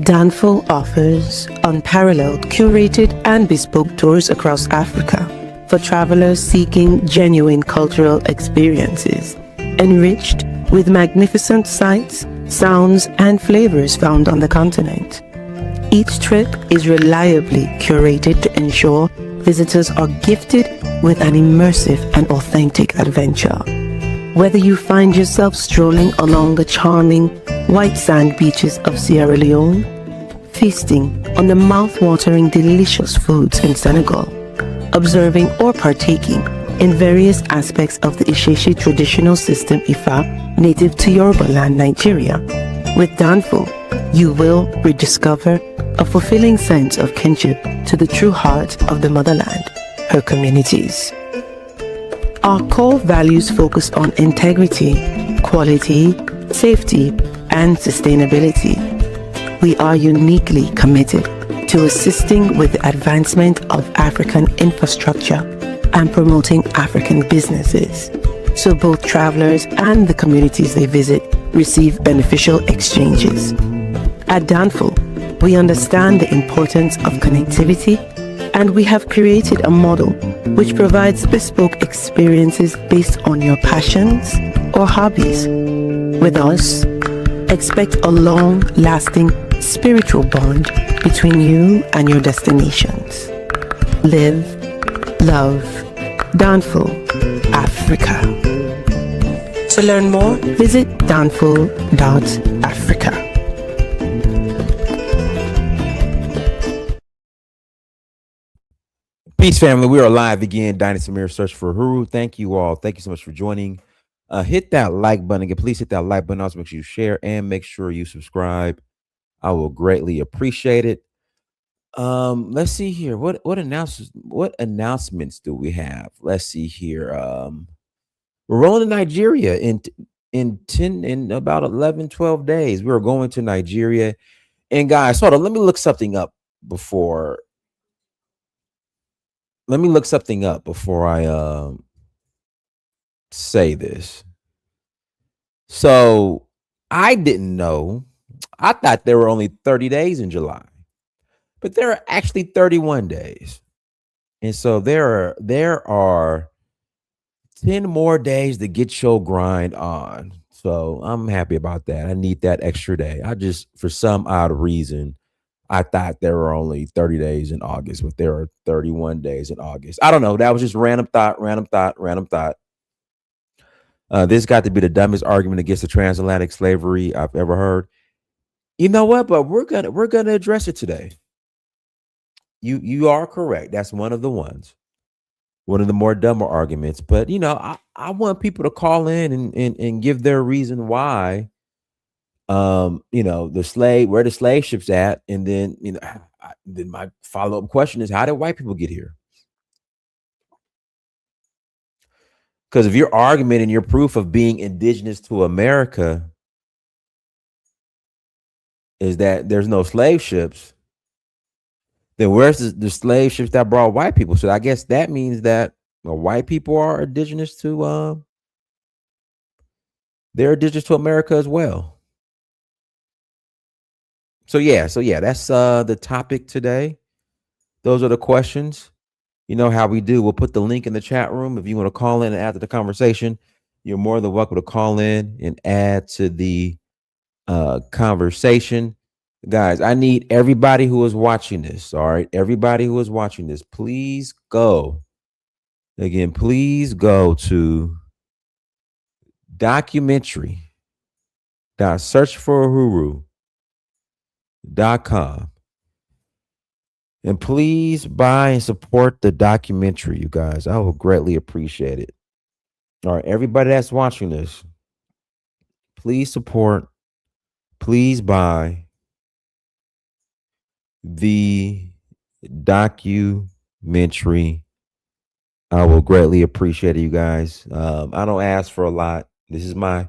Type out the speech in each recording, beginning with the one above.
Danful offers unparalleled, curated, and bespoke tours across Africa for travelers seeking genuine cultural experiences, enriched with magnificent sights, sounds, and flavors found on the continent. Each trip is reliably curated to ensure visitors are gifted with an immersive and authentic adventure. Whether you find yourself strolling along the charming white sand beaches of Sierra Leone, feasting on the mouth-watering delicious foods in Senegal, observing or partaking in various aspects of the Isheshi traditional system Ifa native to Yoruba land, Nigeria, with Danful, you will rediscover a fulfilling sense of kinship to the true heart of the motherland, her communities. Our core values focus on integrity, quality, safety, and sustainability. We are uniquely committed to assisting with the advancement of African infrastructure and promoting African businesses, so both travelers and the communities they visit receive beneficial exchanges. At Danful, we understand the importance of connectivity, and we have created a model which provides bespoke experiences based on your passions or hobbies. With us, expect a long-lasting spiritual bond between you and your destinations. Live, love, Danful, Africa. To learn more, visit danful.africa. Peace, family. We are live again. Dynasty Mirror Search for Huru. Thank you all. Thank you so much for joining. Hit that like button again. Please hit that like button. Also, make sure you share and make sure you subscribe. I will greatly appreciate it. Let's see here. What announcements do we have? Let's see here. We're rolling to Nigeria in about 11, 12 days. We're going to Nigeria. And guys, hold on. Let me look something up before I say this. So I didn't know. I thought there were only 30 days in July, but there are actually 31 days. And so there are 10 more days to get your grind on. So I'm happy about that. I need that extra day. For some odd reason, I thought there were only 30 days in August, but there are 31 days in August. I don't know. That was just random thought. This got to be the dumbest argument against the transatlantic slavery I've ever heard. You know what? But we're gonna address it today. You are correct. That's one of the ones. One of the more dumber arguments. But I want people to call in and give their reason why. Where the slave ships at, and then then my follow-up question is, how did white people get here? Because if your argument and your proof of being indigenous to America is that there's no slave ships, then where's the slave ships that brought white people? So I guess that means that white people are indigenous to they're indigenous to America as well. So yeah, that's the topic today. Those are the questions. You know how we do. We'll put the link in the chat room. If you want to call in and add to the conversation, you're more than welcome to call in and add to the conversation. Guys, I need everybody who is watching this. All right. Everybody who is watching this, please go. Again, please go to documentary.searchforhuru.com. And please buy and support the documentary, you guys. I will greatly appreciate it. All right, everybody that's watching this, please support, please buy the documentary. I will greatly appreciate it, you guys. I don't ask for a lot. This is my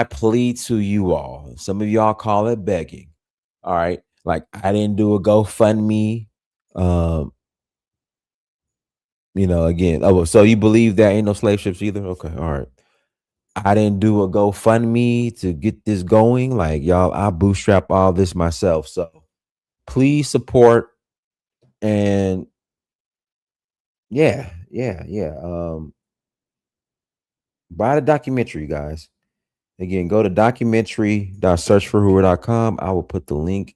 plea to you all. Some of y'all call it begging. All right. Like, I didn't do a GoFundMe. Again. Oh, so you believe there ain't no slave ships either? Okay. All right. I didn't do a GoFundMe to get this going. Like y'all, I bootstrap all this myself. So please support and yeah. Buy the documentary, guys. Again, go to documentary.searchforwhoer.com. I will put the link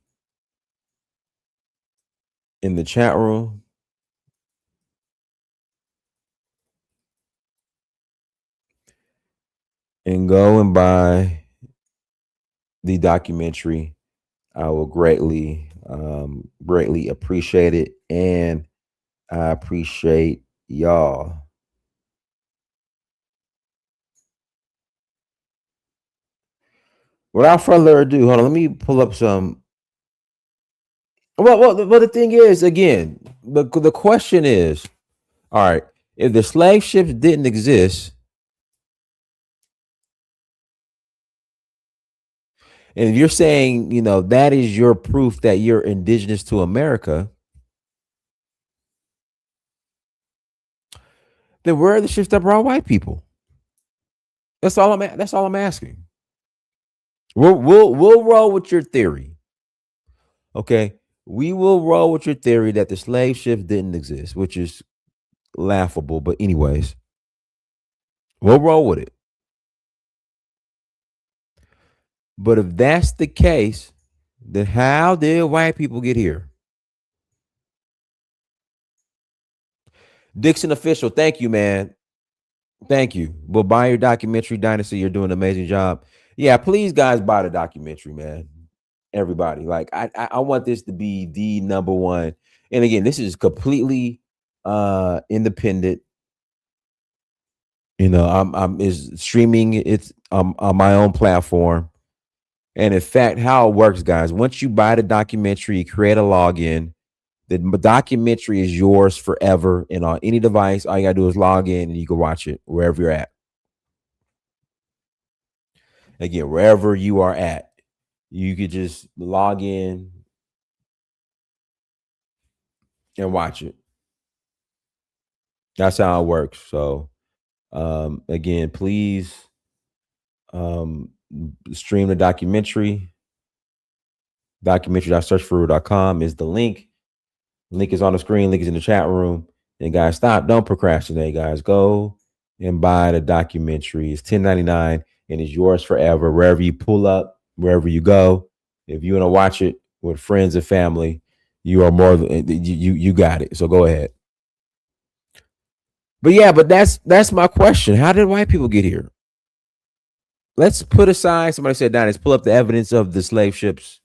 in the chat room. And go and buy the documentary. I will greatly appreciate it. And I appreciate y'all. Without further ado, hold on. Let me pull up some. Well, the thing is, again, the question is, all right, if the slave ships didn't exist, and if you're saying, that is your proof that you're indigenous to America, then where are the ships that brought white people? That's all I'm asking. We'll roll with your theory. Okay. We will roll with your theory that the slave ships didn't exist, which is laughable. But anyways, we'll roll with it. But if that's the case, then how did white people get here? Dixon Official, thank you, man. Thank you. But buy your documentary, Dynasty. You're doing an amazing job. Yeah, please, guys, buy the documentary, man. Everybody, like, I want this to be the number one. And again, this is completely independent. I'm is streaming. It's on my own platform. And in fact, how it works, guys, once you buy the documentary, you create a login. The documentary is yours forever, and on any device, all you gotta do is log in and you can watch it wherever you're at. Again, wherever you are at, you could just log in and watch it. That's how it works. So again, please stream the documentary. Documentary.searchforwhoer.com is the link. Link is on the screen. Link is in the chat room. And guys, don't procrastinate, guys. Go and buy the documentary. It's $10.99 and it's yours forever. Wherever you pull up, wherever you go. If you want to watch it with friends and family, you are more than you got it. So go ahead. But yeah, that's my question. How did white people get here? Let's put aside, somebody said, Don, let's pull up the evidence of the slave ships.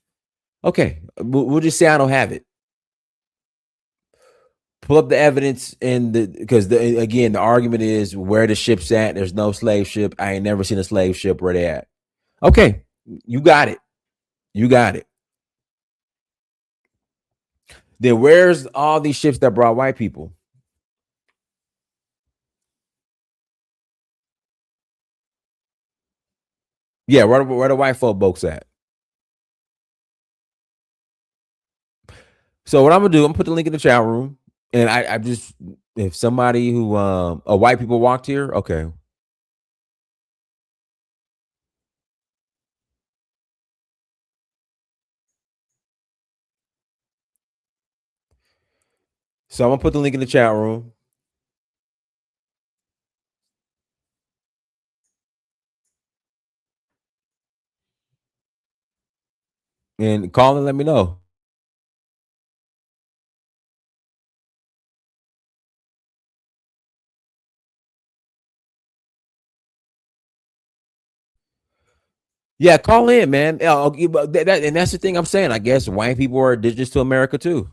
Okay, we'll just say I don't have it. Pull up the evidence, because again, the argument is where the ship's at. There's no slave ship. I ain't never seen a slave ship where they at. Okay, you got it. Then where's all these ships that brought white people? Yeah, where the white folk boats at? So what I'm gonna do, I'm gonna put the link in the chat room, and I just, if somebody who white people walked here, okay. So I'm gonna put the link in the chat room. And call and let me know. Yeah, call in, man. And that's the thing I'm saying. I guess white people are indigenous to America too.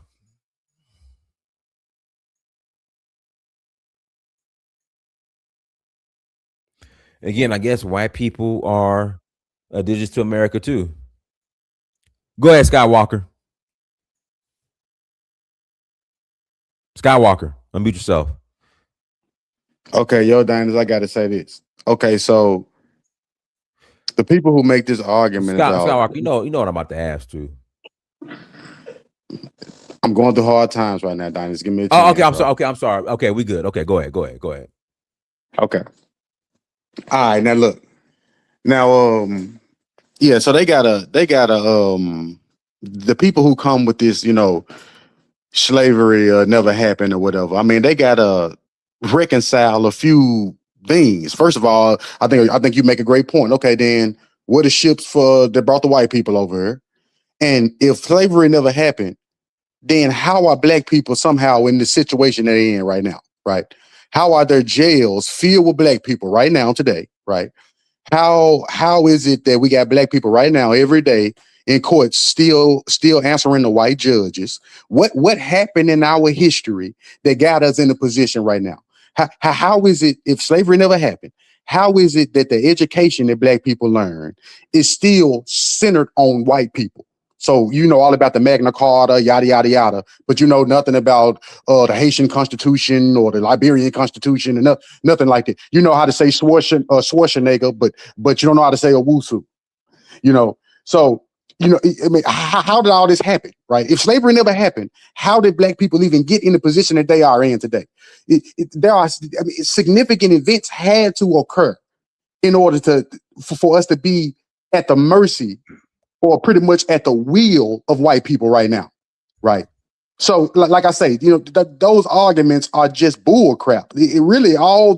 Again, I guess white people are indigenous to America too. Go ahead, Skywalker. Skywalker, unmute yourself. Okay, yo, Diners, I got to say this. Okay, so the people who make this argument about Skywalker, you know what I'm about to ask too. I'm going through hard times right now, Diners. Give me a chance. Oh, okay, I'm sorry. Okay, I'm sorry. Okay, we good. Okay, go ahead. Okay. All right, now look. Now, yeah, so they gotta the people who come with this, slavery never happened or whatever. I mean, they gotta reconcile a few things. First of all, I think you make a great point. Okay, then what are ships for that brought the white people over here? And if slavery never happened, then how are black people somehow in the situation they're in right now? Right? How are their jails filled with black people right now today? Right? How is it that we got black people right now every day in court still answering the white judges? What happened in our history that got us in a position right now? How is it if slavery never happened? How is it that the education that black people learn is still centered on white people? So you know all about the Magna Carta, yada yada yada, but you know nothing about the Haitian Constitution or the Liberian Constitution, and nothing like that. You know how to say Schwarzenegger, but you don't know how to say Owusu. You know, so I mean, how did all this happen, right? If slavery never happened, how did black people even get in the position that they are in today? Significant events had to occur in order for us to be at the mercy or pretty much at the will of white people right now, right? So, like I say, those arguments are just bull crap. It really, all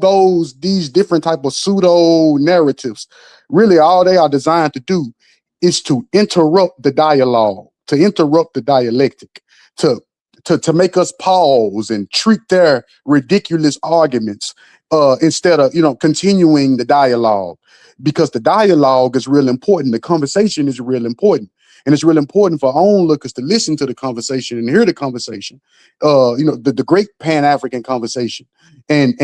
these different type of pseudo narratives, really, all they are designed to do is to interrupt the dialogue, to interrupt the dialectic, to to make us pause and treat their ridiculous arguments instead of continuing the dialogue, because the dialogue is real important. The conversation is real important. And it's really important for onlookers to listen to the conversation and hear the conversation, the great Pan-African conversation. And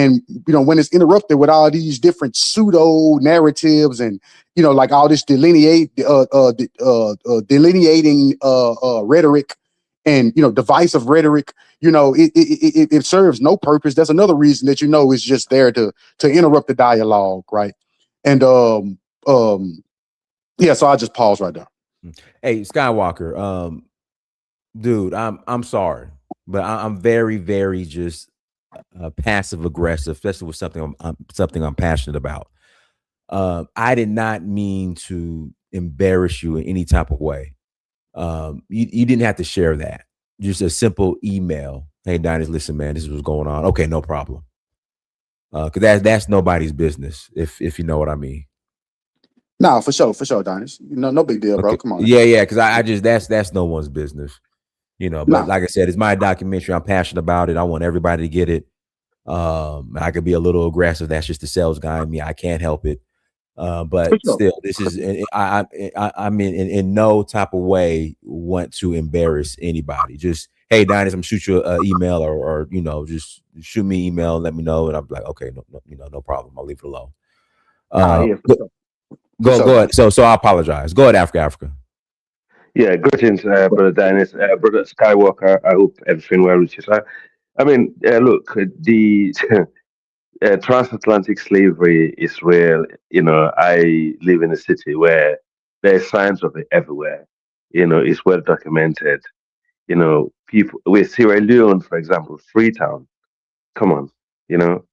when it's interrupted with all these different pseudo narratives and like all this delineating rhetoric and divisive rhetoric, it serves no purpose. That's another reason that it's just there to interrupt the dialogue, right? And yeah, so I just pause right there. Hey, Skywalker, dude, I'm sorry, but I'm very, very just passive aggressive, especially with something I'm passionate about. I did not mean to embarrass you in any type of way. You didn't have to share that. Just a simple email. Hey, Diners, listen, man, this is what's going on. Okay, no problem. Because that's nobody's business, if you know what I mean. No, for sure, Donis. No big deal, bro. Okay, Come on now. yeah. Because I just that's no one's business. But No, like I said, it's my documentary. I'm passionate about it. I want everybody to get it. I could be a little aggressive. That's just the sales guy in me. I can't help it. for But sure. still, this is I'm in no type of way want to embarrass anybody. Just hey, Dinus, I'm gonna shoot you an email or just shoot me an email, let me know, and I'm like, okay, no problem. I'll leave it alone. Nah, Uh, yeah, go for sure, go ahead. Donis. So I apologize. Go ahead, Africa. Yeah, greetings, brother Dennis, brother Skywalker. I hope everything well with you, sir. I mean, look, the transatlantic slavery is real. I live in a city where there's signs of it everywhere. It's well documented. People with Sierra Leone, for example, Freetown. Come on, you know,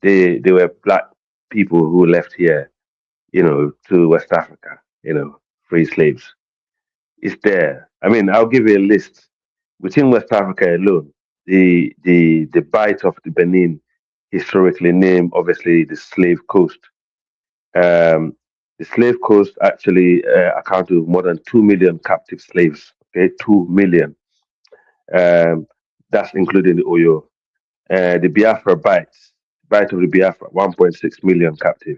they were black people who left here, to West Africa. Free slaves. It's there. I mean, I'll give you a list. Within West Africa alone, the Bight of the Benin, historically named obviously the Slave Coast. Um, the Slave Coast actually account to more than 2 million captive slaves. Okay, 2 million. Um, that's including the Oyo. The Biafra Bight of the Biafra, 1.6 million captive.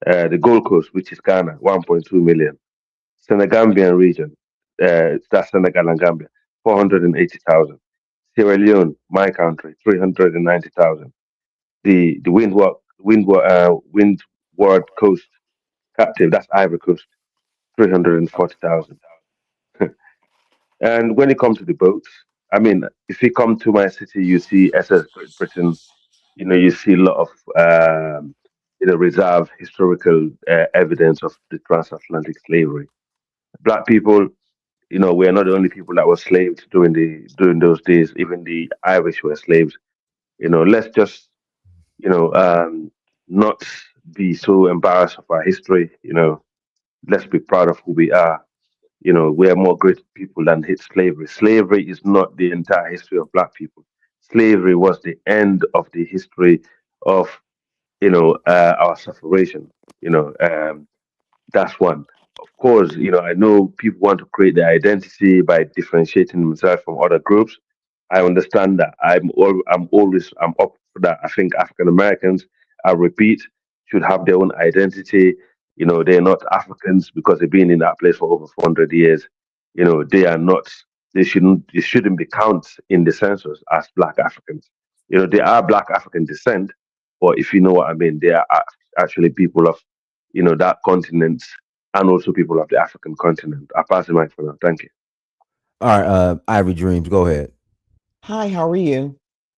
The Gold Coast, which is Ghana, 1.2 million. Senegambian region, that's Senegal and Gambia, 480,000. Sierra Leone, my country, 390,000. The Windward Coast captive, that's Ivory Coast, 340,000. And when it comes to the boats, I mean, if you come to my city, you see SS Great Britain. You see a lot of reserve historical evidence of the transatlantic slavery. Black people, we are not the only people that were slaves during those days. Even the Irish were slaves. Let's just not be so embarrassed of our history. Let's be proud of who we are. We are more great people than hit slavery. Slavery is not the entire history of Black people. Slavery was the end of the history of our separation. That's one. Of course, I know people want to create their identity by differentiating themselves from other groups. I understand that. I'm up for that. I think African Americans, I repeat, should have their own identity. They're not Africans because they've been in that place for over 400 years. They are not. They shouldn't be counted in the census as Black Africans. They are Black African descent, but if you know what I mean, they are actually people of that continent and also people of the African continent. I pass the mic for now. Thank you. All right, Ivy Dreams, go ahead. Hi, how are you?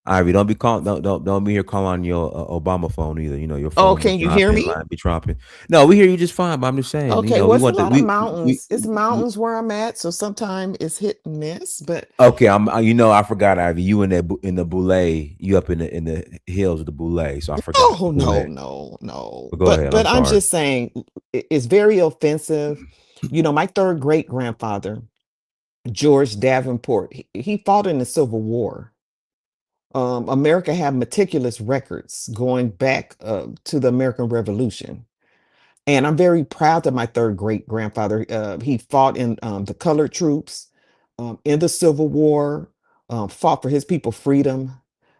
Ivy, don't be calling, don't be here calling on your Obama phone either. Your Oh, phone be can you hear dropping, me? line be dropping. No, we hear you just fine. But I'm just saying, Okay, well, we it's a want to lot of we, mountains. It's mountains where I'm at, so sometimes it's hit and miss. But okay. I forgot, Ivy. You in that in the Boulay. You up in the hills of the Boulay. So I forgot. oh Go no, ahead. no, no. But go But ahead. I'm but I'm sorry. just saying it's very offensive. My third great grandfather, George Davenport, he fought in the Civil War. America had meticulous records going back to the American Revolution. And I'm very proud that my third great grandfather, he fought in the colored troops, in the Civil War, fought for his people freedom.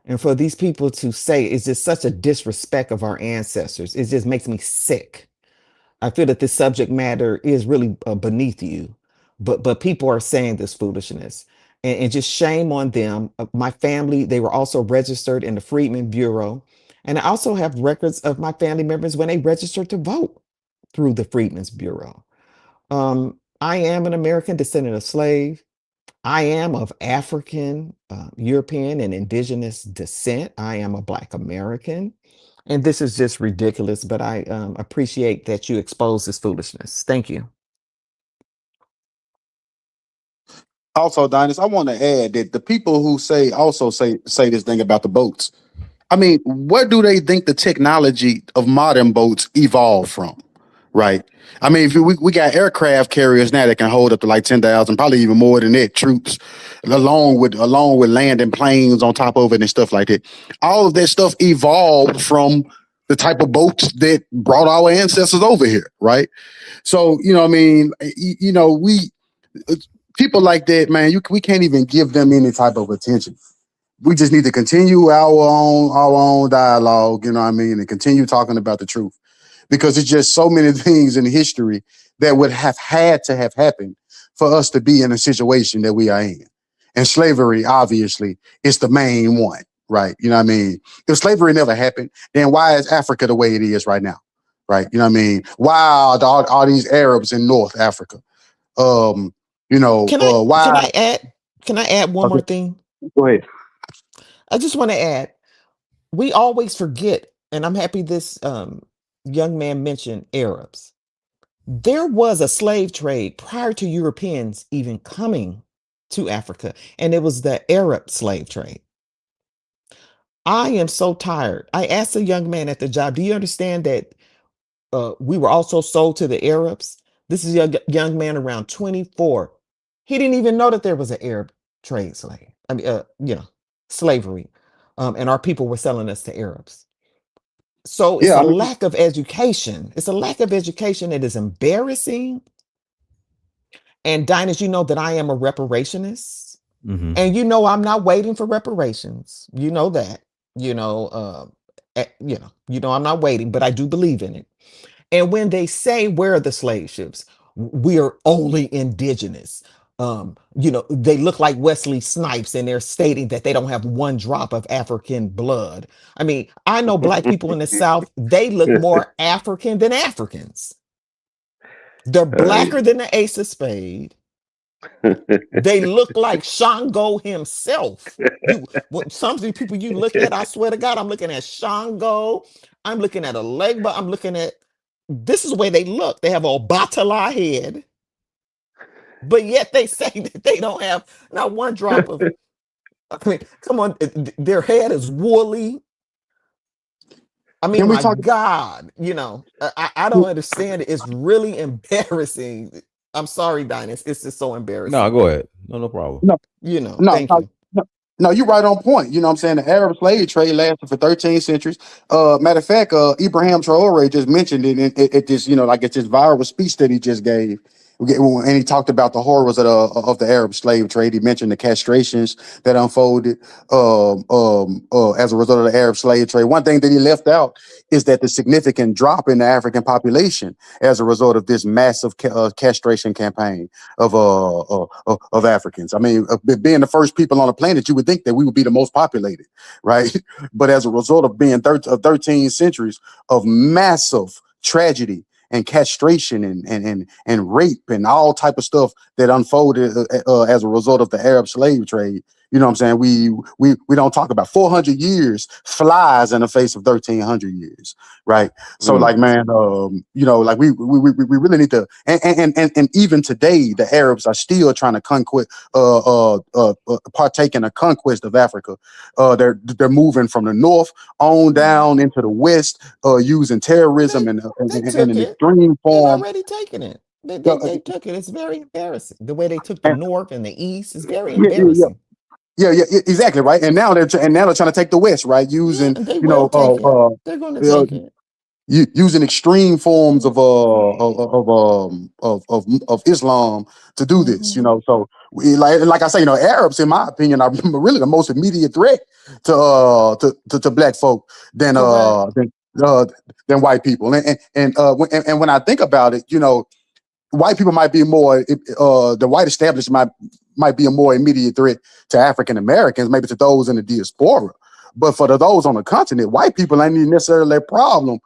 And for these people to say it's just such a disrespect of our ancestors, it just makes me sick. I feel that this subject matter is really beneath you, but people are saying this foolishness, and just shame on them. My family, they were also registered in the Freedmen Bureau, and I also have records of my family members when they registered to vote through the Freedmen's Bureau. I am an American descendant of slave. I am of African, European, and indigenous descent. I am a Black American. And this is just ridiculous, but I appreciate that you expose this foolishness. Thank you. Also, Dinus, I want to add that the people who say this thing about the boats. I mean, where do they think the technology of modern boats evolved from? Right. I mean, if we got aircraft carriers now that can hold up to like 10,000, probably even more than that, troops, along with landing planes on top of it and stuff like that. All of that stuff evolved from the type of boats that brought our ancestors over here, right? So, I mean, we people like that, man, we can't even give them any type of attention. We just need to continue our own dialogue, you know what I mean, and continue talking about the truth. Because it's just so many things in history that would have had to have happened for us to be in a situation that we are in. And slavery, obviously, is the main one, right? You know what I mean? If slavery never happened, then why is Africa the way it is right now? Right? You know what I mean? Why are all these Arabs in North Africa? Can I can Why? I add can I add one Okay, more thing? Go ahead. I just want to add, we always forget, and I'm happy this young man mentioned Arabs. There was a slave trade prior to Europeans even coming to Africa, and it was the Arab slave trade. I am so tired. I asked a young man at the job, do you understand that we were also sold to the Arabs? This is a young man around 24. He didn't even know that there was an Arab trade slave. I mean, slavery. And our people were selling us to Arabs. So it's yeah, a I mean, lack of education. It's a lack of education that is embarrassing. And Dinah, you know that I am a reparationist. Mm-hmm. And I'm not waiting for reparations. You know that. You know, I'm not waiting, but I do believe in it. And when they say, where are the slave ships? We are only indigenous. They look like Wesley Snipes and they're stating that they don't have one drop of African blood. I mean, I know black people in the South, they look more African than Africans. They're blacker than the ace of spade. They look like Shango himself. Some of these people you look at, I swear to God, I'm looking at Shango. I'm looking at a Legba. I'm looking at, this is the way they look. They have a Obatala head, but yet they say that they don't have not one drop of, I mean, come on, their head is woolly. I mean, Can we my talk? God, I don't understand it. It's really embarrassing. I'm sorry, Dinus. It's just so No, embarrassing. go ahead. No problem. No, no, Thank no, you. no, no, you're right on point. You know what I'm saying? The Arab slave trade lasted for 13 centuries. Matter of fact, Ibrahim Traore just mentioned it at this, like it's this viral speech that he just gave. And he talked about the horrors of the Arab slave trade. He mentioned the castrations that unfolded as a result of the Arab slave trade. One thing that he left out is that the significant drop in the African population as a result of this massive castration campaign of Africans. I mean, being the first people on the planet, you would think that we would be the most populated, right? But as a result of being 13 centuries of massive tragedy and castration and rape and all type of stuff that unfolded as a result of the Arab slave trade. You know what I'm saying? We don't talk about 400 years flies in the face of 1300 years, right? So Mm. like, man, like we really need to, and even today, the Arabs are still trying to conquest, partake in a conquest of Africa. They're moving from the north on down into the west, using terrorism They and they in took an it. extreme They've form. already taken it. They, Uh, they they took it. It's very embarrassing. The way they took the and, north and the east is very yeah, yeah, yeah. embarrassing. Yeah, exactly, right. And now they're trying to take the West, right? Yeah, Using and they will take it. They're going to uh, take it. using extreme forms of Islam to do this, Hmm. So like I say, Arabs, in my opinion, are really the most immediate threat to black folk than Correct. than white people. And when I think about it, white people might be more the white establishment might be a more immediate threat to African Americans, maybe to those in the diaspora. But for those on the continent, white people ain't even necessarily their problem.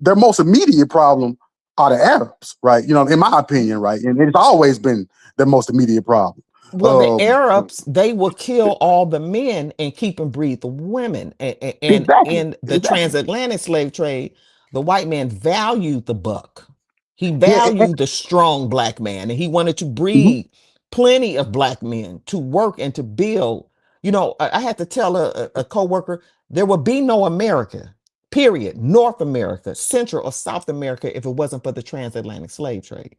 Their most immediate problem are the Arabs, right? In my opinion, right? And it's always been the most immediate problem. Well, the Uh, Arabs, they will kill all the men and keep and breed the women. And exactly, in the exactly. transatlantic slave trade, the white man valued the buck. He Yeah, valued the strong black man, and he wanted to mhm. breed plenty of black men to work and to build. I had to tell a coworker there would be no America, period, North America, Central or South America, if it wasn't for the transatlantic slave trade.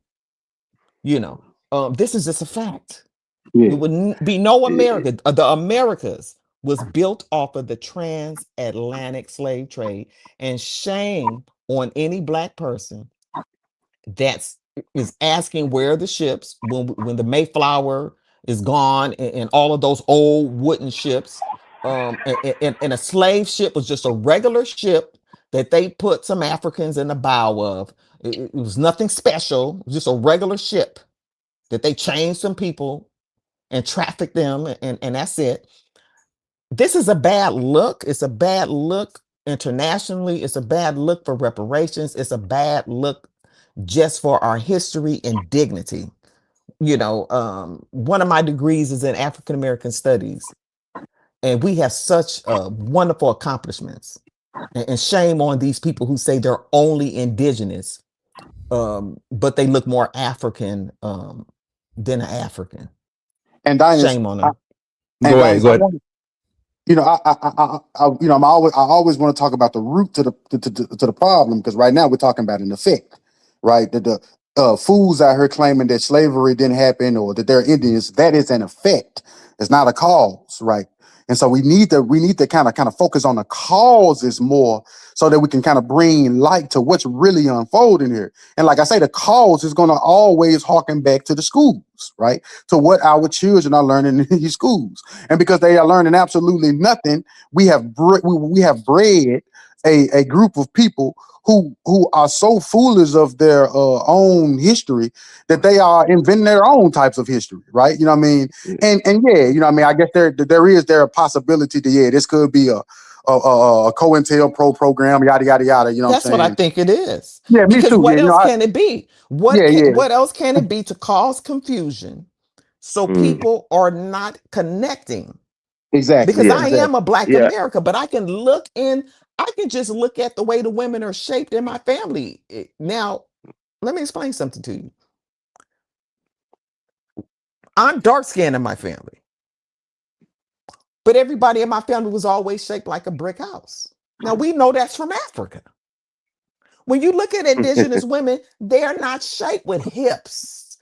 You know, this is just a fact. It Yeah. would be no Eh, America. The Americas was built off of the transatlantic slave trade, and shame on any black person that's is asking where are the ships when the Mayflower is gone and all of those old wooden ships. And a slave ship was just a regular ship that they put some Africans in the bow of. It was nothing special, it was just a regular ship that they chained some people and traffic them, and that's it. This is a bad look. It's a bad look internationally. It's a bad look for reparations. It's a bad look just for our history and dignity. One of my degrees is in African American studies, and we have such wonderful accomplishments. And shame on these people who say they're only indigenous, but they look more African than an African. And Dinus, Shame on I, them. Go ahead. Go I ahead. want I always want to talk about the root to the problem, because right now we're talking about an effect, right? The fools out here claiming that slavery didn't happen or that they're Indians. That is an effect. It's not a cause, right? And so we need to kind of focus on the causes more, so that we can kind of bring light to what's really unfolding here. And like I say, the cause is going to always harken back to the schools, right? To what our children are learning in these schools. And because they are learning absolutely nothing, we have bred a group of people who are so foolish of their own history that they are inventing their own types of history, right? You know what I mean? eh, And yeah, I guess there a possibility that, yeah, this could be a COINTELPRO program, yada yada yada. You know what That's I'm what I saying? think it is. Yeah, me Because too. what Yeah, else can it be? yeah, yeah, What else can it be to cause confusion so mm. people are not connecting? exactly, Because Yeah, I am exactly. a black yeah. America, but I can just look at the way the women are shaped in my family. Now, let me explain something to you. I'm dark skinned in my family, but everybody in my family was always shaped like a brick house. Now we know that's from Africa. When you look at indigenous women, they're not shaped with hips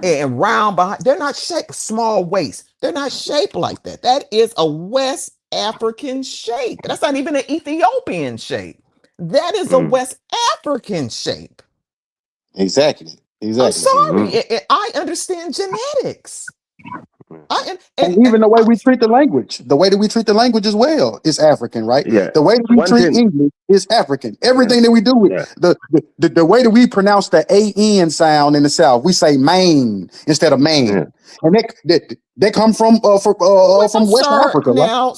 and round behind. They're not shaped small waist. They're not shaped like that. That is a West African shape. That's not even an Ethiopian shape. That is a West African shape. Exactly. I'm sorry. I understand genetics. And even the way we treat the language, the way that we treat the language as well is African, right? Yeah. The way that we treat English is African. Everything that we do with the way that we pronounce the AN sound in the South, we say Maine instead of man. Yeah. And that come from West Africa, right?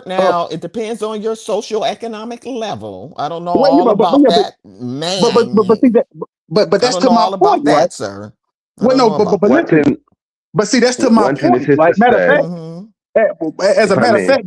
Now it depends on your socioeconomic level. I don't know Well, all about that, man. but see that, but I that's don't to know my all about point, right? that, sir. Well, no, but One listen, thing, but see, that's to my one thing the point, sister right? Matter of said, fact, as if a I matter of may, fact,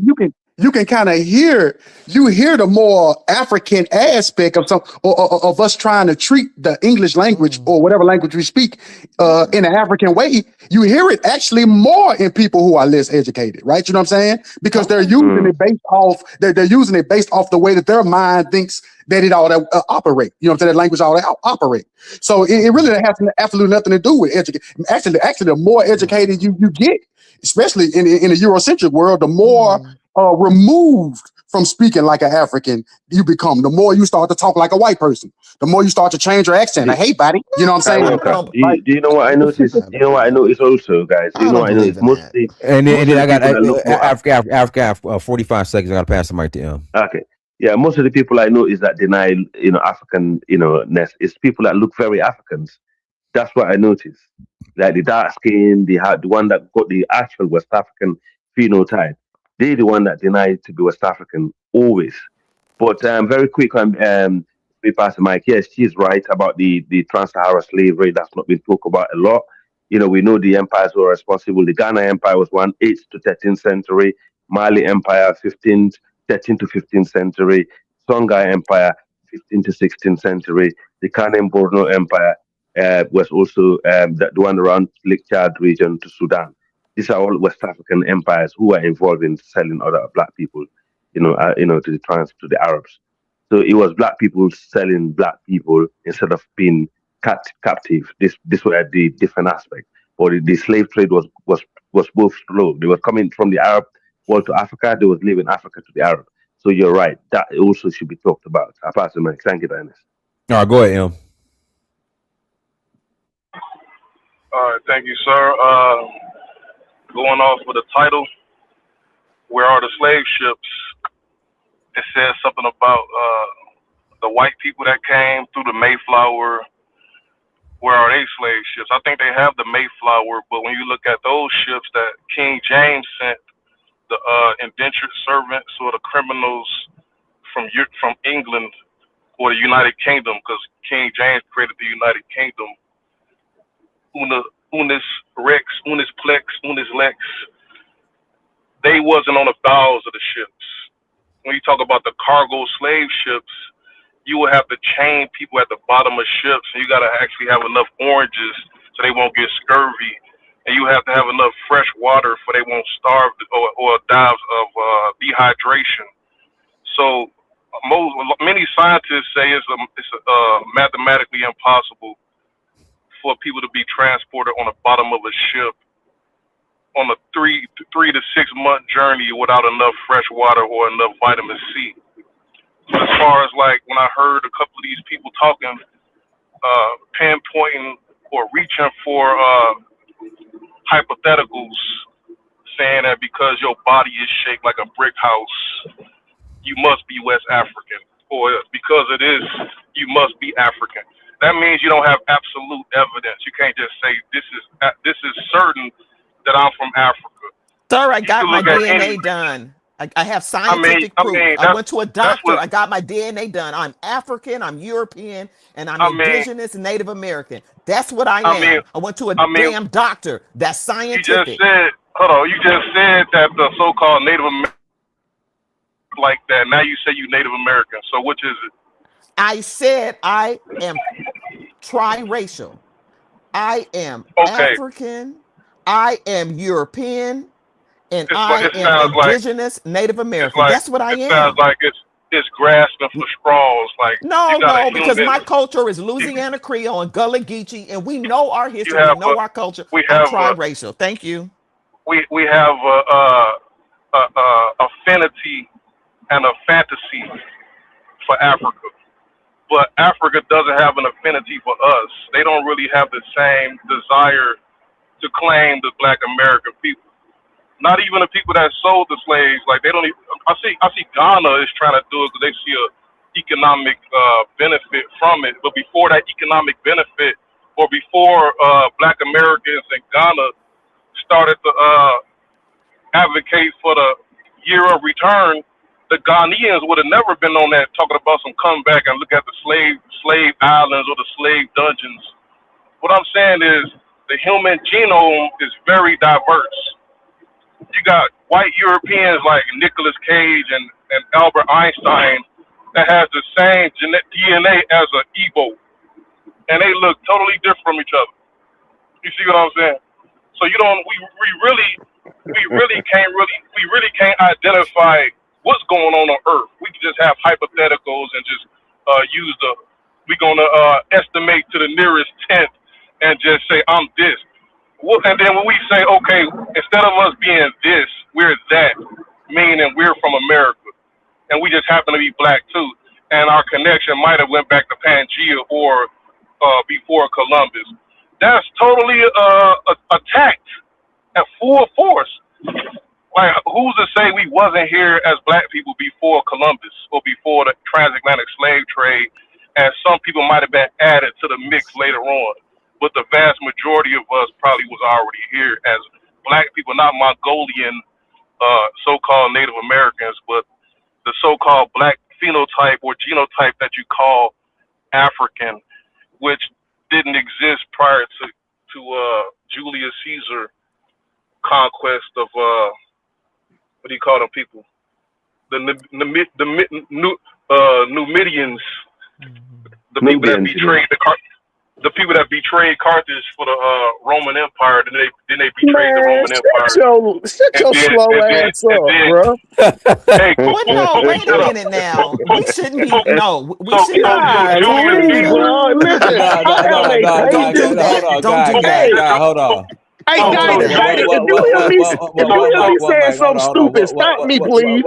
you can kind of hear the more African aspect of of us trying to treat the English language or whatever language we speak in an African way. You hear it actually more in people who are less educated, right? You know what I'm saying? Because they're using it based off they're using it based off the way that their mind thinks that it ought to operate. You know what I'm saying? That language ought to operate. So it really has absolutely nothing to do with education. Actually, the more educated you get, especially in a Eurocentric world, the more removed from speaking like an African you become. The more you start to talk like a white person, the more you start to change your accent. Hey, buddy, you know what I'm saying? Do you know what I noticed? Do you know what I noticed also, guys? Do you know what I noticed? Mostly, And most then of I the got people that look more Africa 45 seconds. I got to pass the mic to him. Okay. Yeah, most of the people I know is that deny, African, ness is people that look very Africans. That's what I noticed. Like the dark skin, the one that got the actual West African phenotype. They're the one that deny to be West African always. But very quick on we pass the mic. Yes, she's right about the trans-Sahara slavery. That's not been talked about a lot. We know the empires who are responsible. The Ghana Empire was 8th to 13th century. Mali Empire 13th to 15th century. Songhai Empire 15th to 16th century. The Kanem Borno Empire was also the one around Lake Chad region to Sudan. These are all West African empires who are involved in selling other black people, to the Arabs. So it was black people selling black people instead of being captive. This were the different aspect. But the slave trade was both slow. They were coming from the Arab world to Africa. They was leaving Africa to the Arab. So you're right. That also should be talked about. I pass the mic. Thank you, Dennis. All right, go ahead, M. All right, thank you, sir. Going off with the title, "Where Are the Slave Ships?" It says something about the white people that came through the Mayflower. Where are they slave ships? I think they have the Mayflower, but when you look at those ships that King James sent, the indentured servants or the criminals from England or the United Kingdom, because King James created the United Kingdom. Unis Rex, Unis Plex, Unis Lex. They wasn't on the bows of the ships. When you talk about the cargo slave ships, you will have to chain people at the bottom of ships, and you got to actually have enough oranges so they won't get scurvy, and you have to have enough fresh water so they won't starve or die of dehydration. So many scientists say it's mathematically impossible for people to be transported on the bottom of a ship on a 3 to 6 month journey without enough fresh water or enough vitamin C. So as far as like when I heard a couple of these people talking, pinpointing or reaching for hypotheticals, saying that because your body is shaped like a brick house, you must be West African, or because it is, you must be African. That means you don't have absolute evidence. You can't just say this is certain that I'm from Africa. Sir, I got my DNA done. I have scientific proof. I went to a doctor. I got my DNA done. I'm African, I'm European, and I'm indigenous Native American. That's what I am. I went to a damn doctor. That's scientific. You just said that the so-called Native American like that. Now you say you Native American. So which is it? I said I am triracial. I am African. I am European. And I am indigenous Native American. That's what I am. is grasping for straws. Like you No, got a no, because human. my culture is You, Louisiana Creole and Gullah Geechee, and we know our you history, we have a know our culture. we I'm have a triracial. Thank you. we have a affinity and a fantasy for Africa, but Africa doesn't have an affinity for us. They don't really have the same desire to claim the Black American people. Not even the people that sold the slaves. Like they don't. Even, I see Ghana is trying to do it because they see a economic benefit from it. But before that economic benefit, or before Black Americans in Ghana started to advocate for the year of return, the Ghanaians would have never been on that talking about some come back and look at the slave islands or the slave dungeons. What I'm saying is the human genome is very diverse. You got white Europeans like Nicolas Cage and Albert Einstein that has the same DNA as an Igbo, and they look totally different from each other. You see what I'm saying? So you don't. We really can't identify what's going on Earth. We can just have hypotheticals and just use the. We're gonna estimate to the nearest tenth and just say I'm this. Well, and then when we say, okay, instead of us being this, we're that, meaning we're from America, and we just happen to be black too, and our connection might have went back to Pangea or before Columbus. That's totally attacked at full force. Like, who's to say we wasn't here as black people before Columbus or before the transatlantic slave trade, and some people might have been added to the mix later on, but the vast majority of us probably was already here as black people, not Mongolian so-called Native Americans, but the so-called black phenotype or genotype that you call African, which didn't exist prior to Julius Caesar conquest of what do you call them people? The Numidians, the people that Nubians, betrayed the people that betrayed Carthage for the Roman Empire. Then they betrayed the Man, Roman Empire, shut and your then slow and then ass and up, then bro. hey, Well, no, wait a shut up. minute now. We shouldn't be. No, we So shouldn't be doing. Julius Golly, Caesar. bro. Listen, No, I no, have no, a no, Don't God, do patient. hold that. on, Don't God, do God, Hey, that. God, hold on. hey, Don't do Dinus, that. Dinus, if you hear me, if you hear me saying something stupid, stop me, please.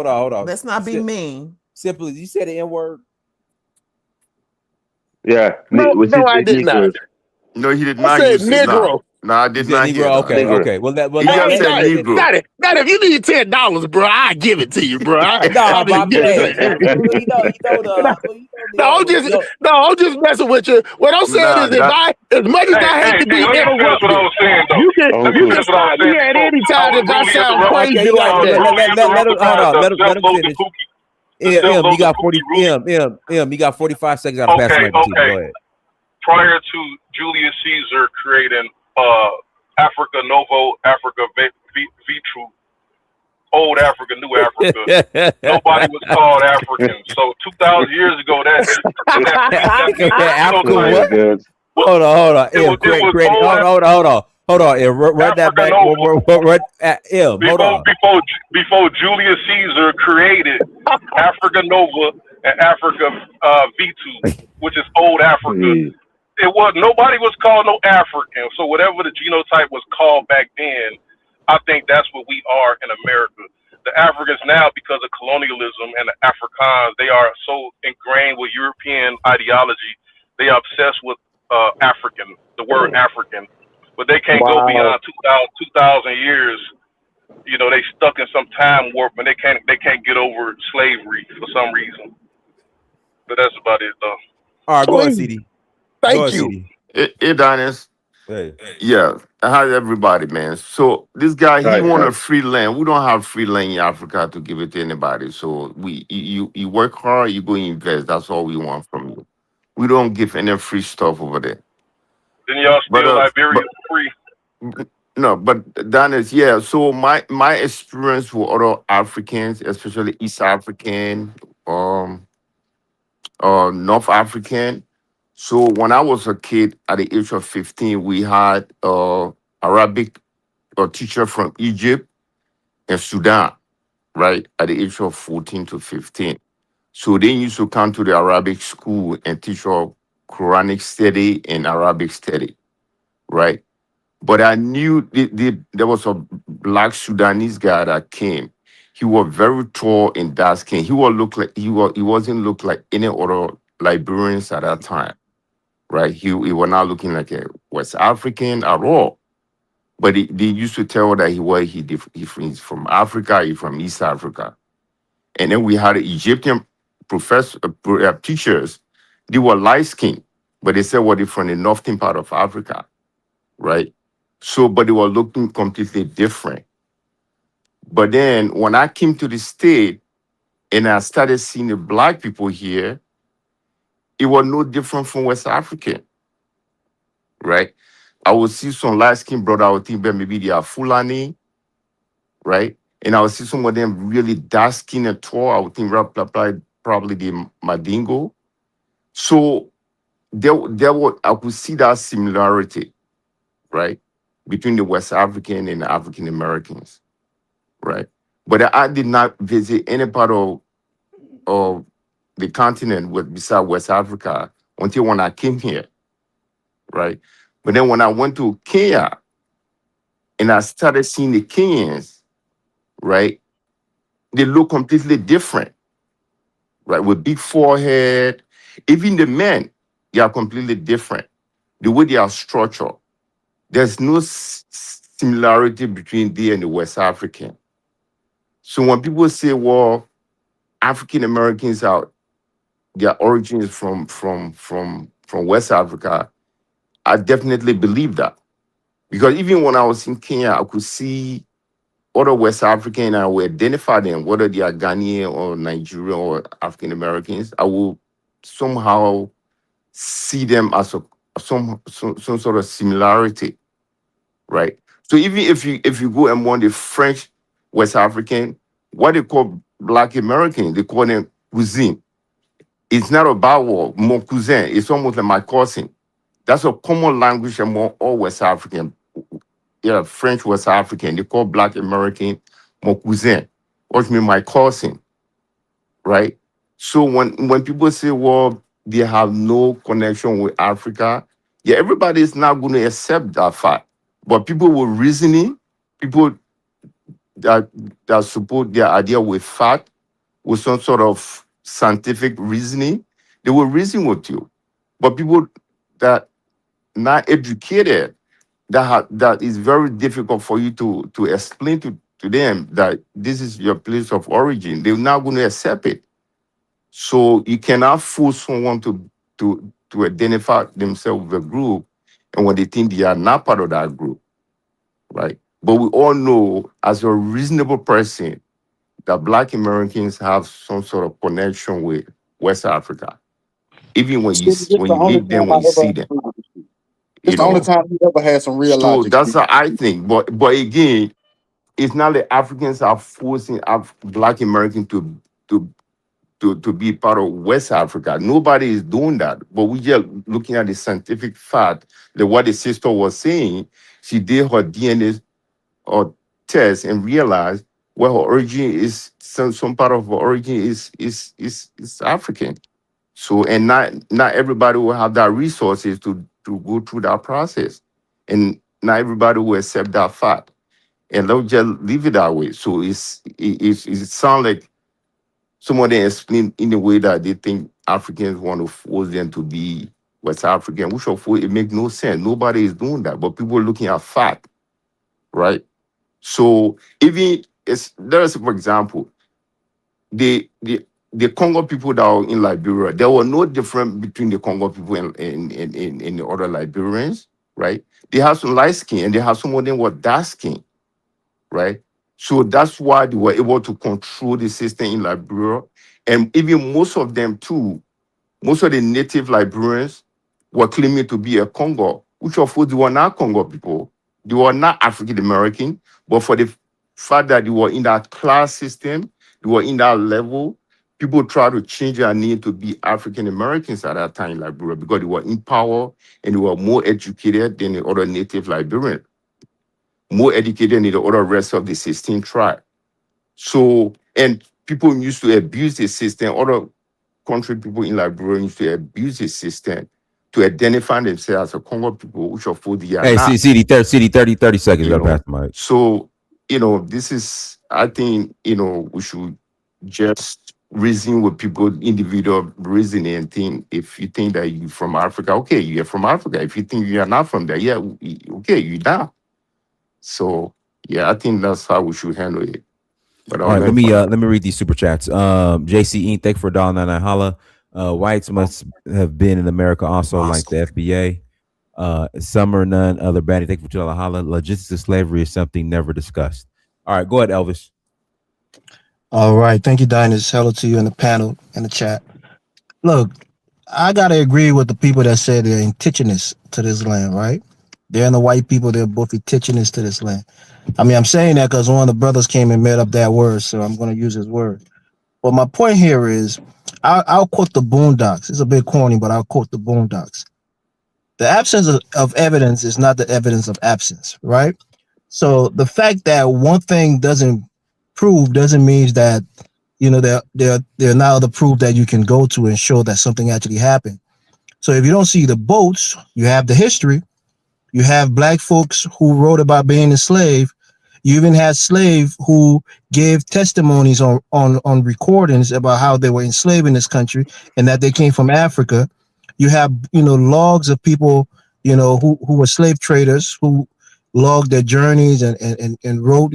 Hold on. Let's not be mean. Simply, you said the N word. yeah, No, which no, is I the did not. Negroes. No, he did I not said use it. No, Negro. no, I You did said not hear Negro. that. Okay, Negro. okay. Well, He just Hey, said Negro. Daddy, if you need $10, bro, I give it to you, bro. no, I'm but just I'm kidding. saying, I'm just messing with you. What I'm saying Nah, is, if that I, as much as I hate Hey, to D, be let me finish what I interrupted, was saying though. you Let me can Okay. finish what I was stop saying me at before any I time was if I rudely sound interrupted. okay, crazy you like got that. let him hold on. Let him finish. To M, you develop the got Pookie 40 Rudy. you got 45 seconds. I'll pass the Okay, mic to you. okay. Go ahead. Prior to Julius Caesar creating Africa Novo, Africa Vitru, old Africa, new Africa, nobody was called African. So 2,000 years ago, that Africa, Oh phenotype my what? God. Hold on. it M, was create. old Hold on. M, run that Africa back. Nova. M, hold on. Before Julius Caesar created Africa Nova and Africa V2, which is old Africa. Hey. It was nobody was called no African. So whatever the genotype was called back then, I think that's what we are in America. The Africans now, because of colonialism and the Afrikaans, they are so ingrained with European ideology. They are obsessed with African, the word African, but they can't go Wow. beyond 2,000 years. You know, they stuck in some time warp and they can't get over slavery for some reason. But that's about it though. All right, go ahead, Please, CD. Go thank ahead, you. CD. Adonis. Hey. Yeah, hi everybody, man. So this guy, he Right, wanted right. free land. We don't have free land in Africa to give it to anybody. So you work hard, you go invest. That's all we want from you. We don't give any free stuff over there. Then y'all But steal Liberia but for free. no, but Dennis, yeah. So my experience with other Africans, especially East African, um, North African. So when I was a kid, at the age of 15, we had Arabic a teacher from Egypt and Sudan. right, at the age of 14 to 15. So they used to come to the Arabic school and teach us Quranic study and Arabic study, right? But I knew there was a black Sudanese guy that came. He was very tall and dark skinned. He wasn't look like any other Liberians at that time, right? He was not looking like a West African at all. But they used to tell that he's from Africa, he's from East Africa. And then we had Egyptian teachers. They were light skinned, but they said, well, they're from the northern part of Africa, right? So, but they were looking completely different. But then when I came to the state and I started seeing the black people here, it was no different from West African, right? I would see some light skinned brother, I would think that maybe they are Fulani, right? And I would see some of them really dark skinned and tall. I would think probably the Madingo. So I could see that similarity, right, between the West African and the African Americans, right? But I did not visit any part of the continent beside West Africa until when I came here, right? But then when I went to Kenya and I started seeing the Kenyans, right, they look completely different, right? With big forehead. Even the men, they are completely different. The way they are structured. There's no similarity between they and the West African. So when people say, well, African Americans are their origins from West Africa, I definitely believe that. Because even when I was in Kenya, I could see other West African and I would identify them, whether they are Ghanaian or Nigerian or African Americans. I will somehow see them as some sort of similarity, right? So even if you go among the French West African, what they call Black American, they call them cuisine. It's not about war, mon cousin. It's almost like my cousin. That's a common language among all West African. Yeah, French West African. They call Black American mon cousin, which means my cousin, right? So when people say, well, they have no connection with Africa, yeah, everybody is not going to accept that fact. But people with reasoning, people that that support their idea with fact, with some sort of scientific reasoning, they will reason with you. But people that not educated, that is very difficult for you to explain to them that this is your place of origin. They're not going to accept it. So you cannot force someone to identify themselves with a group, and when they think they are not part of that group, right? But we all know, as a reasonable person, that Black Americans have some sort of connection with West Africa. Even when See, this when the you only meet them, time when I you ever see them, It's you the only know. time we ever had some real So logic. that's how I think. But again, it's not that Africans are forcing Black Americans to to be part of West Africa. Nobody is doing that. But we just looking at the scientific fact that what the sister was saying, she did her DNA or test and realized well her origin is some part of her origin is African. So and not everybody will have that resources to go through that process. And not everybody will accept that fact. And they'll just leave it that way. So it sounds like some of them explain in a way that they think Africans want to force them to be West African, which of course it makes no sense. Nobody is doing that, but people are looking at fact, right? So even there's for example, the Congo people that are in Liberia, there were no difference between the Congo people and the other Liberians, right? They have some light skin and they have some of them were dark skin, right? So that's why they were able to control the system in Liberia. And even most of them too, most of the native Liberians were claiming to be a Congo, which of course they were not Congo people. They were not African American, but for the fact that they were in that class system, they were in that level, people tried to change their name to be African Americans at that time in Liberia because they were in power and they were more educated than the other native Liberians, more educated than the other rest of the 16 tribe. So And people used to abuse the system. Other country people in Liberia used to abuse the system to identify themselves as a Congo people, which of course they are Hey, not. CD 30 seconds. You Got to pass know, the mic. so this is. I think we should just reason with people, individual reasoning, and think. If you think that you're from Africa, okay, you're from Africa. If you think you are not from there, yeah, okay, you're not. So yeah, I think that's how we should handle it. But All I'll right, learn from let me read these super chats. JC thank you for $1.99 holla. Whites must have been in America also, like the FBA. Summer none other baddie. Thank you for $2 holla. Logistics of slavery is something never discussed. All right, go ahead, Elvis. All right. Thank you, Diners. Hello to you in the panel and the chat. Look, I got to agree with the people that said they're indigenous to this land, right? They're and the white people, they're both indigenous to this land. I mean, I'm saying that because one of the brothers came and made up that word, so I'm going to use his word. But my point here is, I'll quote the Boondocks. It's a bit corny, but I'll quote the Boondocks. The absence of evidence is not the evidence of absence, right? So the fact that one thing doesn't prove doesn't mean that there are now other proof that you can go to and show that something actually happened. So if you don't see the boats, you have the history. You have black folks who wrote about being enslaved. You even had slaves who gave testimonies on recordings about how they were enslaved in this country and that they came from Africa. You have logs of people who were slave traders who logged their journeys and wrote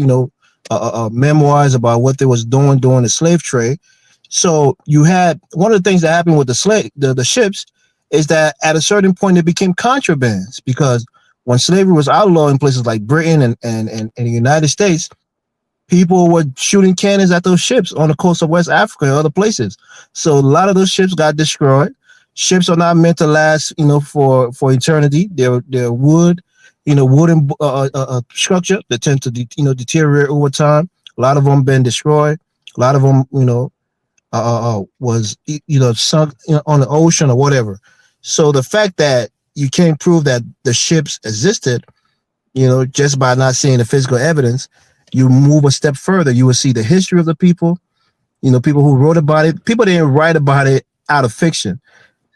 memoirs about what they was doing during the slave trade. So you had one of the things that happened with the ships is that at a certain point it became contrabands, because when slavery was outlawed in places like Britain and the United States, people were shooting cannons at those ships on the coast of West Africa and other places. So a lot of those ships got destroyed. Ships are not meant to last, for eternity. They're wood, wooden structure that tend to deteriorate over time. A lot of them been destroyed. A lot of them, was sunk on the ocean or whatever. So the fact that you can't prove that the ships existed, just by not seeing the physical evidence, you move a step further. You will see the history of the people, people who wrote about it. People didn't write about it out of fiction.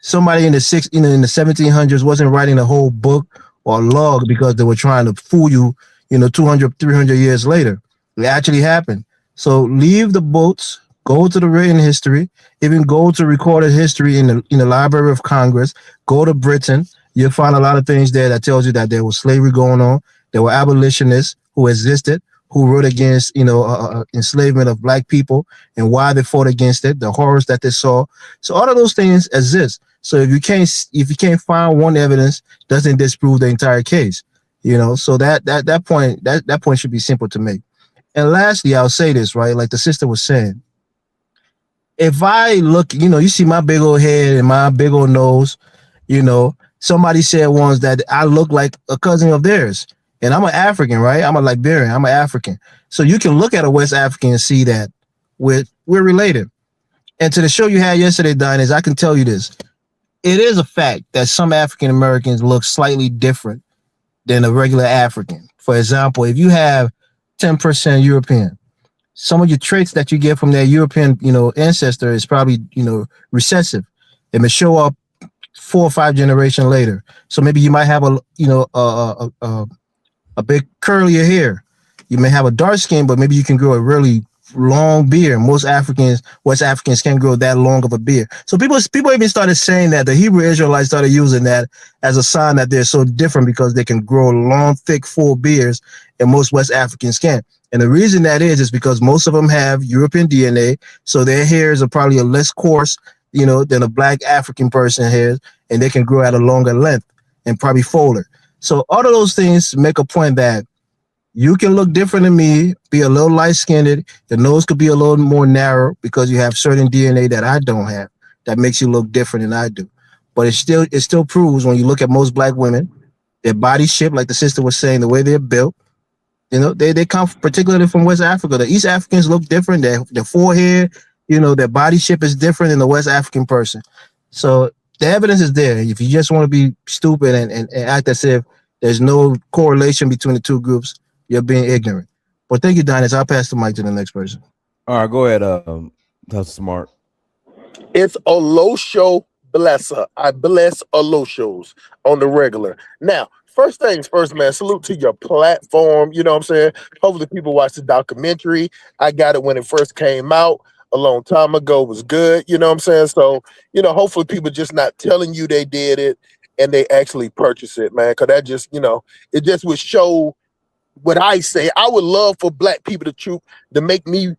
Somebody in the 1700s wasn't writing a whole book or log because they were trying to fool you, 200, 300 years later. It actually happened. So leave the books, go to the written history, even go to recorded history in the Library of Congress, go to Britain. You'll find a lot of things there that tells you that there was slavery going on. There were abolitionists who existed, who wrote against, enslavement of black people and why they fought against it, the horrors that they saw. So all of those things exist. So if you can't find one evidence, doesn't disprove the entire case. So that point should be simple to make. And lastly, I'll say this, right? Like the sister was saying, if I look, you see my big old head and my big old nose, somebody said once that I look like a cousin of theirs. And I'm an African, right? I'm a Liberian. I'm an African. So you can look at a West African and see that we're related. And to the show you had yesterday, Diners, I can tell you this. It is a fact that some African Americans look slightly different than a regular African. For example, if you have 10% European, some of your traits that you get from that European, ancestor is probably, recessive. It may show up 4 or 5 generations later. So maybe you might have a bit curlier hair. You may have a dark skin, but maybe you can grow a really long beard. Most West Africans can't grow that long of a beard. So people even started saying that the Hebrew Israelites started using that as a sign that they're so different because they can grow long, thick, full beards, and most West Africans can't. And the reason that is because most of them have European DNA, so their hairs are probably a less coarse, than a black African person hairs, and they can grow at a longer length and probably fuller. So all of those things make a point that you can look different than me, be a little light-skinned, the nose could be a little more narrow because you have certain DNA that I don't have that makes you look different than I do. But it still proves when you look at most black women, their body shape, like the sister was saying, the way they're built, they come particularly from West Africa. The East Africans look different. Their forehead, their body shape is different than the West African person. So the evidence is there. If you just want to be stupid and act as if there's no correlation between the two groups, you're being ignorant. But thank you, Diners. I'll pass the mic to the next person. All right, go ahead. That's smart. It's Olosho Blesser. I bless Oloshos on the regular. Now, first things first, man, salute to your platform. You know what I'm saying? Hopefully people watch the documentary. I got it when it first came out a long time ago. It was good. You know what I'm saying? So, hopefully people just not telling you they did it and they actually purchase it, man. Cause that just, it just would show what I say. I would love for black people to make me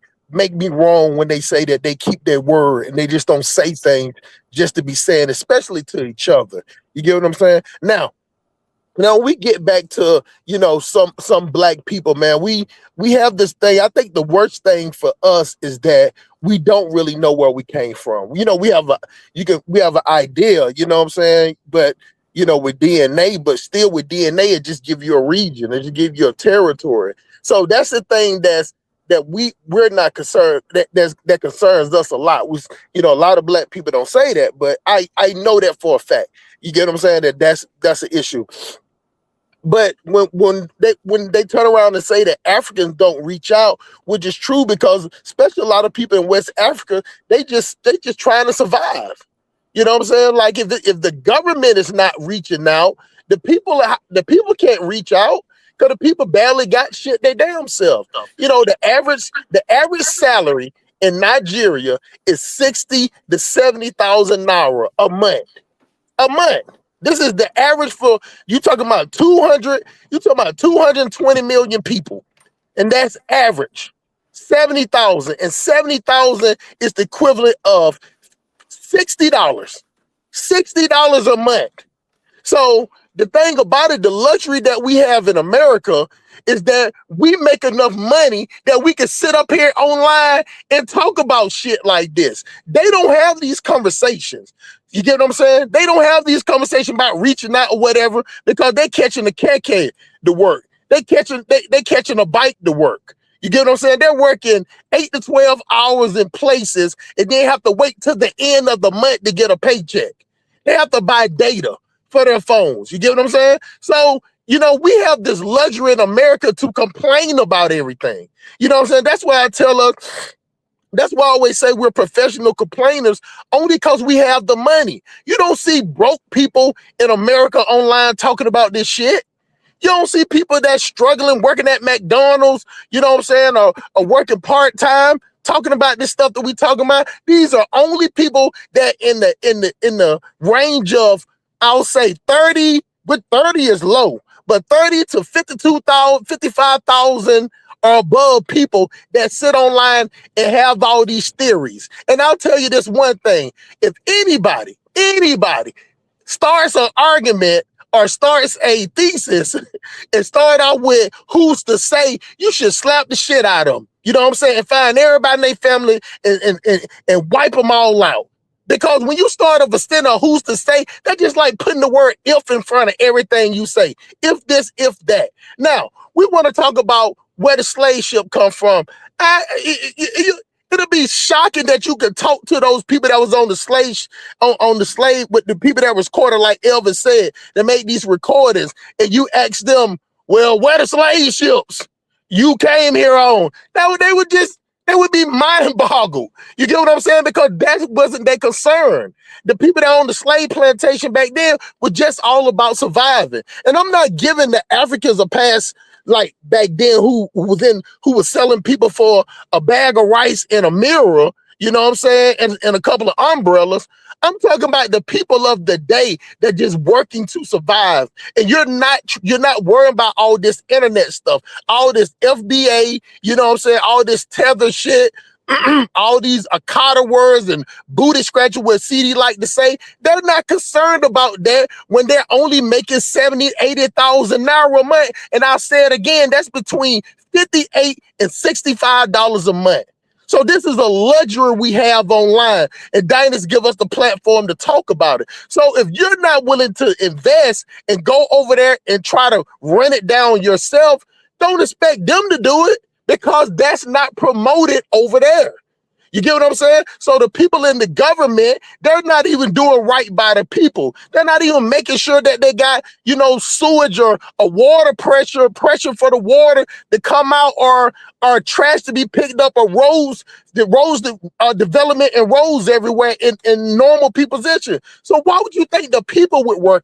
wrong when they say that they keep their word and they just don't say things just to be saying, especially to each other. You get what I'm saying? Now we get back to some black people, man. We have this thing. I think the worst thing for us is that we don't really know where we came from. We have an idea, you know what I'm saying? But with DNA, but still with DNA, it just give you a region, it just give you a territory. So that's the thing that we're not concerned that concerns us a lot. A lot of black people don't say that, but I know that for a fact. You get what I'm saying? That's an issue. But when they turn around and say that Africans don't reach out, which is true, because especially a lot of people in West Africa, they just trying to survive. You know what I'm saying? Like if the government is not reaching out, the people can't reach out because the people barely got shit their damn self. The average salary in Nigeria is 60 to 70,000 naira a month. A month. This is the average for you talking about 220 million people. And that's average. 70,000. And 70,000 is the equivalent of $60. $60 a month. So the thing about it, the luxury that we have in America is that we make enough money that we can sit up here online and talk about shit like this. They don't have these conversations. You get what I'm saying? They don't have these conversations about reaching out or whatever because they're catching a keke to work. They catching a bike to work. You get what I'm saying? They're working 8 to 12 hours in places and they have to wait till the end of the month to get a paycheck. They have to buy data for their phones. You get what I'm saying? So, we have this luxury in America to complain about everything. You know what I'm saying? That's why I always say we're professional complainers only because we have the money. You don't see broke people in America online talking about this shit. You don't see people that's struggling, working at McDonald's, you know what I'm saying, or working part-time, talking about this stuff that we talking about. These are only people that in the range of, I'll say 30, but 30 is low, but 30 to 52,000, 55,000 or above people that sit online and have all these theories. And I'll tell you this one thing. If anybody starts an argument or starts a thesis and start out with who's to say, you should slap the shit out of them. You know what I'm saying? And find everybody in their family and wipe them all out. Because when you start a stint of who's to say, that's just like putting the word if in front of everything you say. If this, if that. Now, we want to talk about where the slave ship come from. It'll be shocking that you could talk to those people that was on the slave with the people that was recording, like Elvis said, that made these recordings, and you ask them, well, where the slave ships you came here on? They would be mind boggled. You get what I'm saying? Because that wasn't their concern. The people that owned the slave plantation back then were just all about surviving. And I'm not giving the Africans a pass like back then who was selling people for a bag of rice and a mirror, you know what I'm saying, and a couple of umbrellas. I'm talking about the people of the day that just working to survive. And you're not worrying about all this internet stuff, all this FBA, you know what I'm saying, all this tether shit, all these Akata words and booty scratcher, what CD like to say. They're not concerned about that when they're only making 70, 80,000 naira a month. And I'll say it again, that's between $58 and $65 a month. So this is a luxury we have online, and Diners give us the platform to talk about it. So if you're not willing to invest and go over there and try to run it down yourself, don't expect them to do it, because that's not promoted over there. You get what I'm saying? So the people in the government, they're not even doing right by the people. They're not even making sure that they got, sewage or a water pressure for the water to come out, or trash to be picked up, or development and roads everywhere in normal position. So why would you think the people would want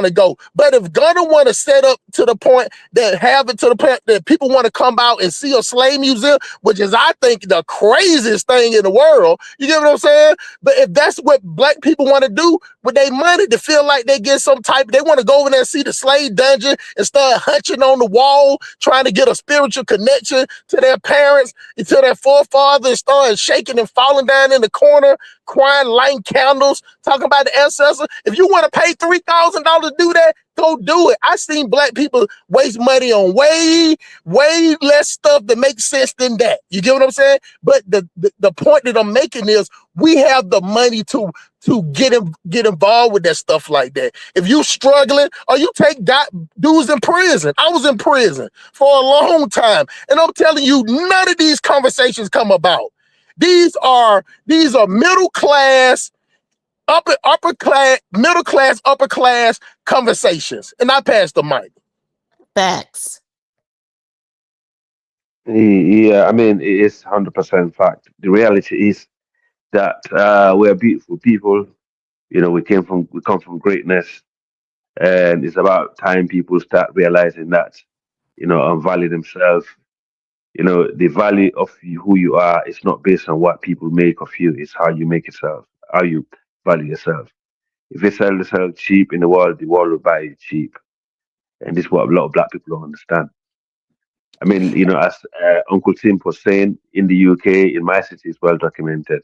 to go? But if gonna want to set up to the point that people want to come out and see a slave museum, which is, I think, the craziest thing in the world. You get what I'm saying? But if that's what black people want to do with their money, to feel like they get they want to go over there and see the slave dungeon and start hunching on the wall, trying to get a spiritual connection to their parents, to their forefathers, start shaking and falling down in the corner, crying, lighting candles, talking about the ancestors. If you want to pay $3,000 to do that, go do it. I've seen black people waste money on way less stuff that makes sense than that. You get what I'm saying? But the point that I'm making is, we have the money to get involved with that stuff like that. If you struggling, or you take dudes in prison. I was in prison for a long time, and I'm telling you, none of these conversations come about. These are middle class, upper class, middle class, upper class conversations. And I pass the mic. Facts. Yeah, I mean, it is 100% fact. The reality is that we're beautiful people. We come from greatness, and it's about time people start realizing that, and value themselves. The value of who you are is not based on what people make of you. It's how you make yourself, how you value yourself. If you sell yourself cheap in the world will buy you cheap. And this is what a lot of black people don't understand. I mean, as Uncle Tim was saying, in the UK, in my city, it's well documented.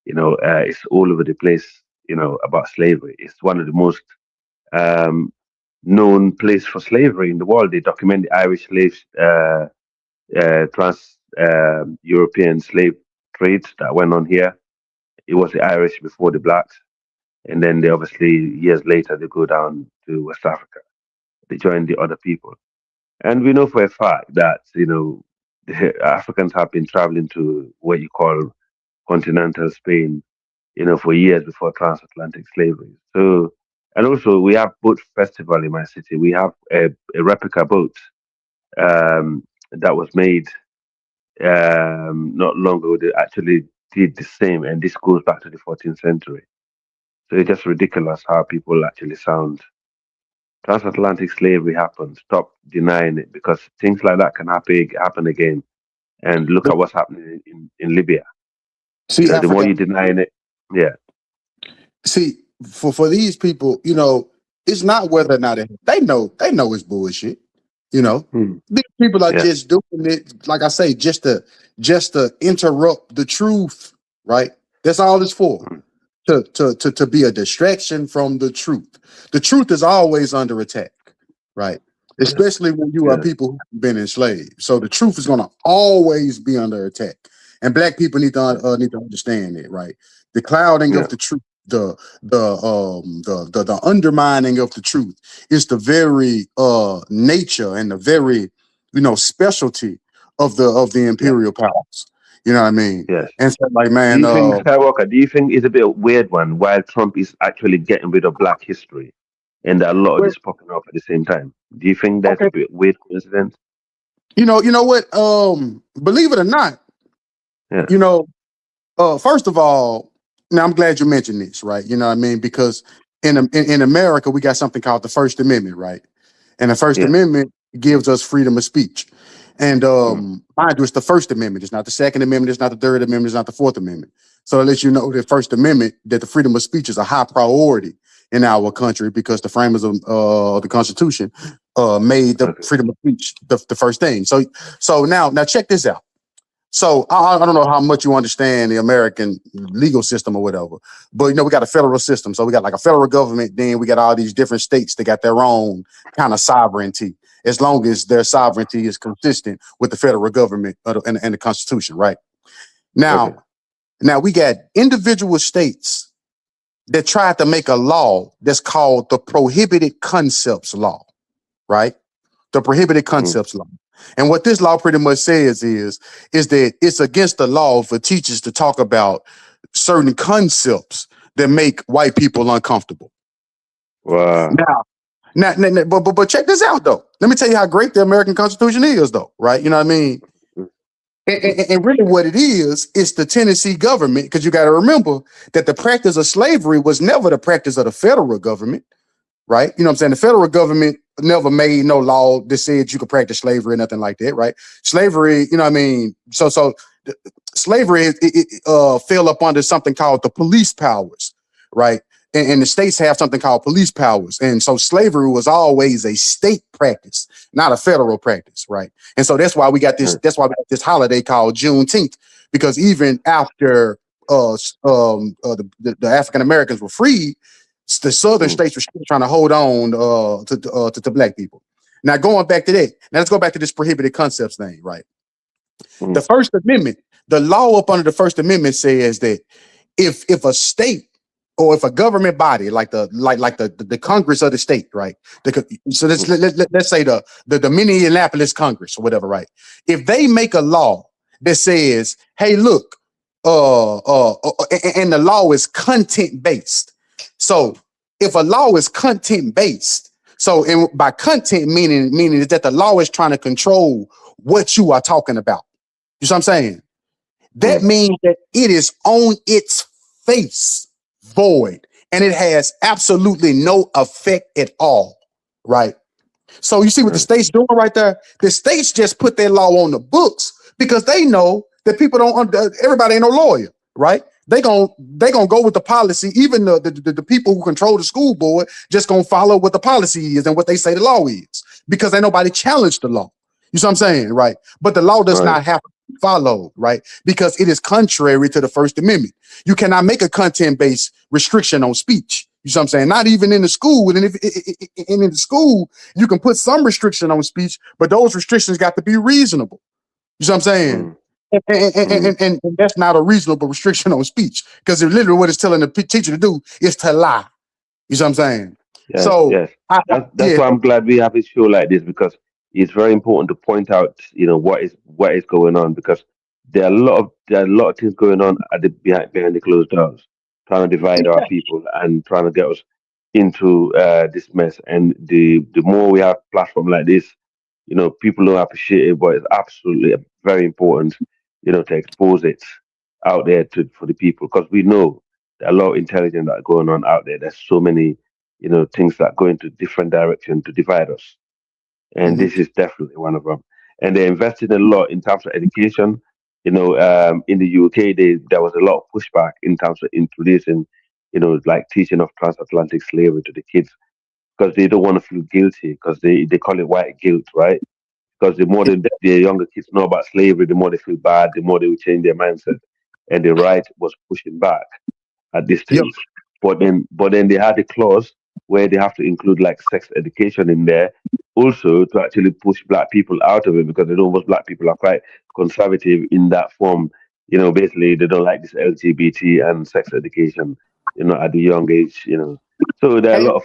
It's all over the place, about slavery. It's one of the most known place for slavery in the world. They document the Irish slaves, European slave trade that went on here. It was the Irish before the blacks. And then they obviously, years later, they go down to West Africa. They join the other people. And we know for a fact that, the Africans have been traveling to what you call continental Spain, for years before transatlantic slavery. So, and also we have boat festival in my city. We have a replica boat that was made not long ago. They actually did the same, and this goes back to the 14th century. So it's just ridiculous how people actually sound. Transatlantic slavery happened. Stop denying it, because things like that can happen again. And look at what's happening in Libya. See, The more Africa, you denying it, yeah. see, for these people, it's not whether or not they know it's bullshit. These people are Yeah. just doing it, like I say, just to interrupt the truth, right? That's all it's for. To be a distraction from the truth. The truth is always under attack, right? Especially when you are people who've been enslaved. So the truth is going to always be under attack, and black people need to understand it, right? The clouding of the truth, the undermining of the truth is the very nature and the very specialty of the imperial powers. You know what I mean? Yes. And so, like, Do man, you think, Skywalker, it's a bit of a weird one while Trump is actually getting rid of black history, and that a lot of this popping up at the same time? Do you think that's a bit weird coincidence? you know what? Believe it or not, first of all, now I'm glad you mentioned this, right? You know what I mean? Because in America, we got something called the First Amendment, right? And the First Amendment gives us freedom of speech. And mind you, it's the First Amendment. It's not the Second Amendment. It's not the Third Amendment. It's not the Fourth Amendment. So it lets you know the First Amendment, that the freedom of speech is a high priority in our country, because the framers of the Constitution made the freedom of speech the first thing. So now check this out. So I don't know how much you understand the American legal system or whatever, but we got a federal system. So we got like a federal government. Then we got all these different states that got their own kind of sovereignty, as long as their sovereignty is consistent with the federal government and the Constitution, right? Now we got individual states that tried to make a law that's called the Prohibited Concepts Law, right? The Prohibited Concepts Law. And what this law pretty much says is that it's against the law for teachers to talk about certain concepts that make white people uncomfortable. Wow. But check this out though. Let me tell you how great the American Constitution is, though, right? You know what I mean? And really what it is, it's the Tennessee government, because you got to remember that the practice of slavery was never the practice of the federal government, right? You know what I'm saying? The federal government never made no law that said you could practice slavery or nothing like that, right? Slavery, you know what I mean? So slavery fell up under something called the police powers, right? And the states have something called police powers. And so slavery was always a state practice, not a federal practice, right? And so that's why we got this holiday called Juneteenth, because even after the African Americans were freed, the southern states were still trying to hold on to black people. Now, going back to that, now let's go back to this prohibited concepts thing, right? The First Amendment, the law up under the First Amendment says that if a state or if a government body like the Congress of the state, right? So let's say the Minneapolis Congress or whatever, right? If they make a law that says, hey, look, and the law is content based. So if a law is content based, and by content meaning is that the law is trying to control what you are talking about. You see what I'm saying? That means that it is on its face void and it has absolutely no effect at all, right? So you see what the state's doing right there? The states just put their law on the books because they know that people everybody ain't no lawyer, right? They gonna go with the policy. Even the people who control the school board just gonna follow what the policy is and what they say the law is, because ain't nobody challenged the law. You see what I'm saying, right? But the law does not have to be followed, right? Because it is contrary to the First Amendment. You cannot make a content-based restriction on speech. You see what I'm saying? Not even in the school. And in the school, you can put some restriction on speech, but those restrictions got to be reasonable. You see what I'm saying? And that's not a reasonable restriction on speech, because literally what it's telling the teacher to do is to lie. You see what I'm saying? Yes, So yes. That's why I'm glad we have a show like this, because it's very important to point out, what is going on, because there are a lot of things going on at the behind the closed doors, trying to divide our people and trying to get us into this mess. And the more we have platform like this, people don't appreciate it, but it's absolutely very important, to expose it out there for the people, because we know there are a lot of intelligence that are going on out there. There's so many, things that go into different direction to divide us, and this is definitely one of them. And they're investing a lot in terms of education. In the UK, there was a lot of pushback in terms of introducing, like teaching of transatlantic slavery to the kids, because they don't want to feel guilty, because they call it white guilt, right? Because the more the younger kids know about slavery, the more they feel bad, the more they will change their mindset. And the right was pushing back at this stage. But then they had a clause where they have to include like sex education in there, also to actually push black people out of it, because they know most black people are quite conservative in that form. Basically they don't like this LGBT and sex education, at the young age. So there are a lot of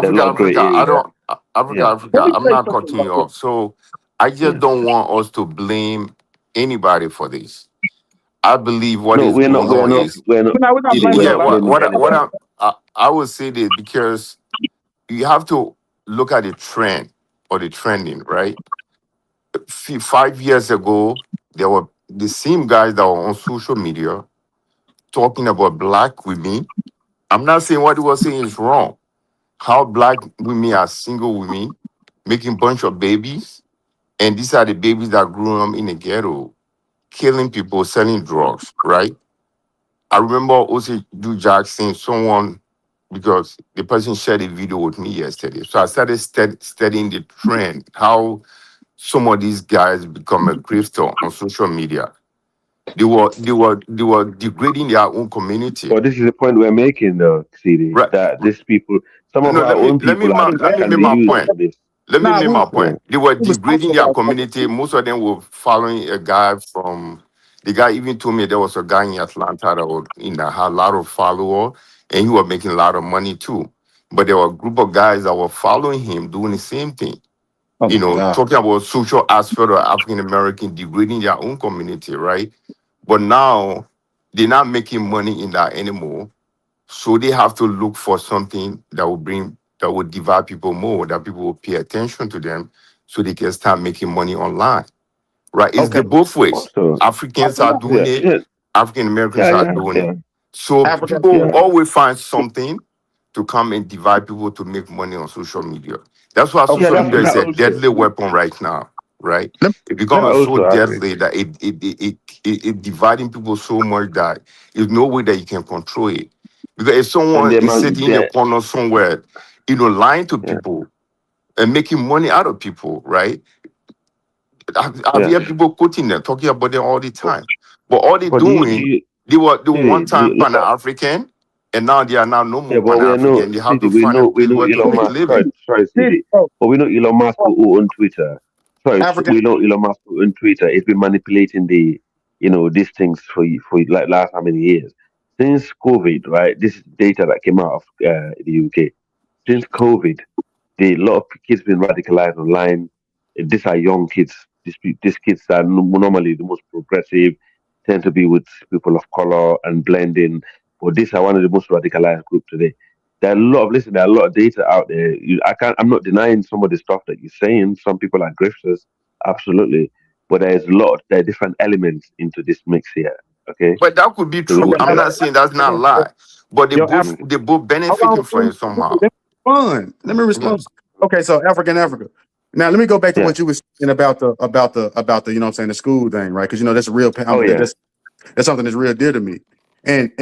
there are a lot of great Africa, I areas. don't, Yeah. Africa, I'm not cutting you off. So I just don't want us to blame anybody for this. I believe what No, is we're not. going We're on not. is, We're not. we're not blaming We're yeah, not nobody. blaming anybody. I would say this because you have to look at the trend or the trending, right? 5 years ago, there were the same guys that were on social media talking about black women. I'm not saying what he was saying is wrong. How black women are single women making bunch of babies, and these are the babies that grew up in the ghetto, killing people, selling drugs, right? I remember also do Jackson, someone, because the person shared a video with me yesterday. So I started studying the trend, how some of these guys become a grifter on social media. They were degrading their own community. But this is the point we're making, though, CD, Right. that these people, some of No, our own people let me can make be my used point. for this. Let me Nah, make we my Yeah. point. They were was talking degrading their about community. Most of them were following a guy from. The guy even told me there was a guy in Atlanta that was had a lot of followers, and he was making a lot of money too. But there were a group of guys that were following him doing the same thing. Oh my God. talking about social aspect of African American degrading their own community, right? But now they're not making money in that anymore. So they have to look for something that will divide people more, that people will pay attention to them so they can start making money online. Right? It's Okay. the both ways. Also, Africans are Africa, doing yeah, it, yeah, African Americans yeah, are yeah, doing it. yeah, So Africa. people yeah. always find something to come and divide people to make money on social media. That's why Yeah, social Okay. that media is that a also deadly weapon right now, right? Let, It that becomes so also I agree. deadly that it dividing people so much that there's no way that you can control it. Because if And someone the is amount sitting in a there, corner somewhere, lying to yeah, people and making money out of people, right? I've yeah. heard people quoting them, talking about them all the But, time. But all they but do doing, you they were one see time look Pan at African, and now they are now no yeah, more but Pan we know African. They have CD, to find a we place know where to Elon make a Musk. living. CD, oh, but we know Elon Musk who on Twitter. African. We know Elon Musk who on Twitter. It's been manipulating these things for like last how many years since COVID, right? This is data that came out of the UK since COVID. A lot of kids been radicalized online. These are young kids. These kids are normally the most progressive, tend to be with people of color and blending. But these are one of the most radicalized group today. There are a lot of data out there. I'm not denying some of the stuff that you're saying. Some people are grifters, absolutely. But there are different elements into this mix here. Okay, But that could be so we true. need Okay. I'm to. not saying that's not a lie. But Yo, Mhm. they both hold on. benefiting from it somehow. Let me respond. Let me respond. Yes. Okay, so Africa. Now let me go back to Yeah. what you was saying about the you know what I'm saying, the school thing, right? Because that's a real Oh yeah. that's something that's real dear to me. And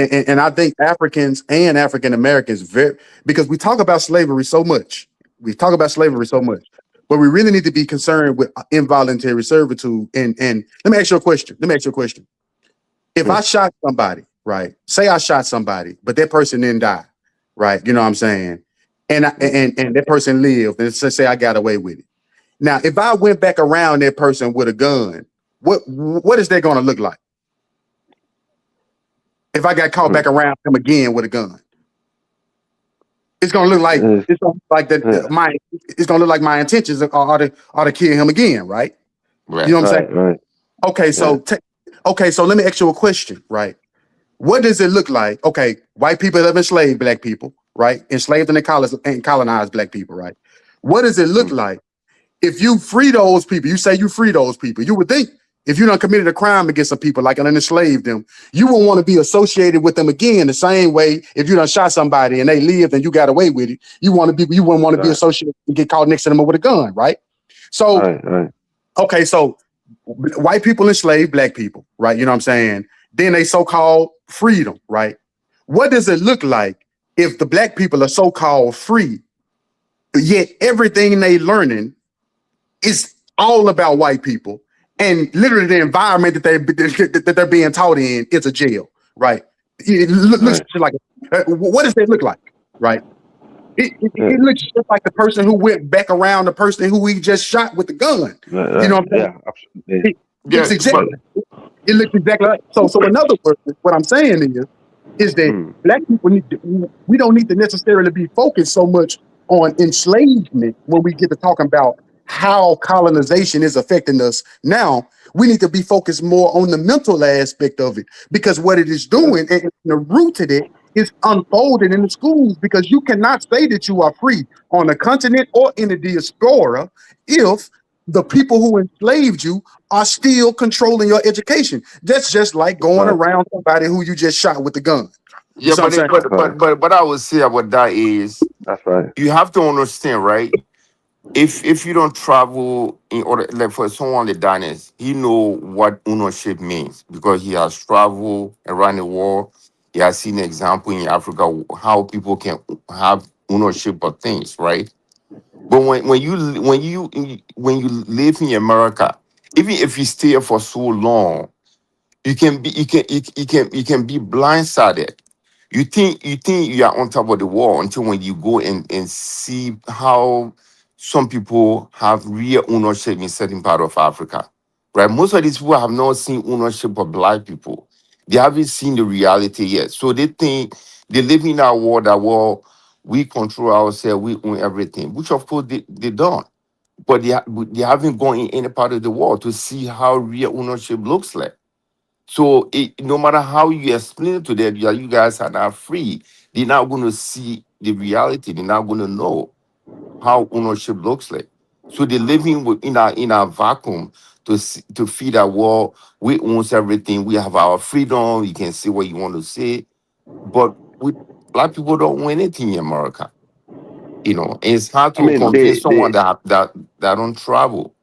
I think Africans and African Americans very because we talk about slavery so much. We talk about slavery so much. But we really need to be concerned with involuntary servitude. And let me ask you a question. If Yeah. I shot somebody, right? Say I shot somebody, but that person didn't die, right? You know what I'm saying? And Mm. and that person lived, and say I got away with it. Now, if I went back around that person with a gun, what is that going to look like? If I got caught back Mm. around him again with a gun, it's going to look like Uh, it's gonna look like that. yeah. It's going to look like my intentions are to kill him again, right? You know Right. what I'm saying? Right. Right. Okay, Yeah. so let me ask you a question, right? What does it look like? Okay, white people have enslaved black people, right? Enslaved and colonized black people, right? What does it look Mm. like if you free those people? You say you free those people. You would think if you done committed a crime against some people, like and enslaved them, you won't want to be associated with them again. The same way, if you done shot somebody and they lived and you got away with it, you wouldn't want to be Right. associated and get caught next to them with a gun, right? So Right. Right. okay, so white people enslaved black people, right? You know what I'm saying? Then they so-called freedom, right? What does it look like if the black people are so-called free, yet everything they learning is all about white people, and literally the environment that they're being taught in is a jail, right? It looks Right. like what does that look like, right? Yeah. It looks just like the person who went back around the person who we just shot with the gun. Right. You know Right. what I'm saying? Yeah. Absolutely. It looks Yeah. exactly. But Yeah. It looks exactly like so. In other words, what I'm saying is that Mm. black people we don't need to necessarily be focused so much on enslavement when we get to talking about how colonization is affecting us now. We need to be focused more on the mental aspect of it because what it is Yeah. doing and the root to it is unfolded in the schools because you cannot say that you are free on the continent or in the diaspora if the people who enslaved you are still controlling your education. That's just like That's going right. around somebody who you just shot with the gun. You yeah, see what I'm saying? That's right. but I would say about that is That's right. you have to understand, right? If you don't travel in order, like for someone like Dennis, he know what ownership means because he has traveled around the world. He has seen example in Africa how people can have ownership of things, right? But when you live in America, even if you stay here for so long, you can be blindsided. You think you are on top of the wall until when you go and see how some people have real ownership in certain part of Africa. Right? Most of these people have not seen ownership of black people. They haven't seen the reality yet. So they think they live in that world that well, we control ourselves, we own everything, which of course they don't. but they haven't gone in any part of the world to see how real ownership looks like. So no matter how you explain it to them, yeah, you guys are not free. They're not going to see the reality. They're not going to know how ownership looks like. So they're living in a vacuum to feel that, well, we own everything. We have our freedom. You can say what you want to say, but black people don't own anything in America. And it's hard I to mean, convince someone that don't travel.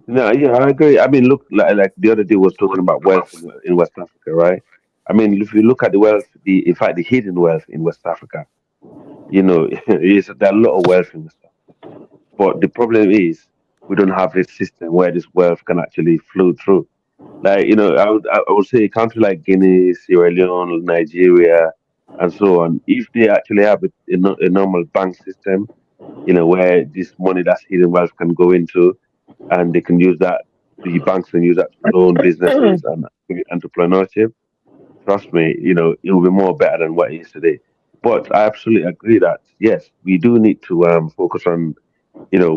no, yeah, I agree. I mean, look, like the other day was talking about wealth in West Africa, right? I mean, if you look at the wealth, in fact, the hidden wealth in West Africa, there are a lot of wealth in West Africa. But the problem is we don't have a system where this wealth can actually flow through. Like, I would say a country like Guinea, Sierra Leone, Nigeria, and so on, if they actually have a normal bank system, where this money that's hidden wealth can go into, and they can use that, the banks can use that to loan businesses and entrepreneurship. Trust me, it will be more better than what it is today. But I absolutely agree that yes, we do need to focus on,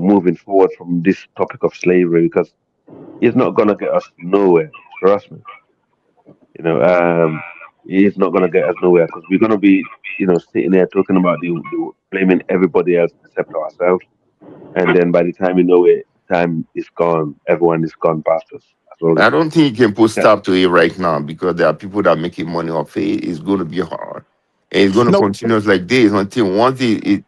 moving forward from this topic of slavery because it's not gonna get us nowhere. Trust me. You know, um, it's not gonna get us nowhere because we're gonna be, sitting there talking about the blaming everybody else except ourselves, and then by the time you know it, time is gone. Everyone is gone past us. As well I as don't think you can put yeah, stop to it right now because there are people that are making money off it. It's going to be hard. And it's going to No, continue like this until once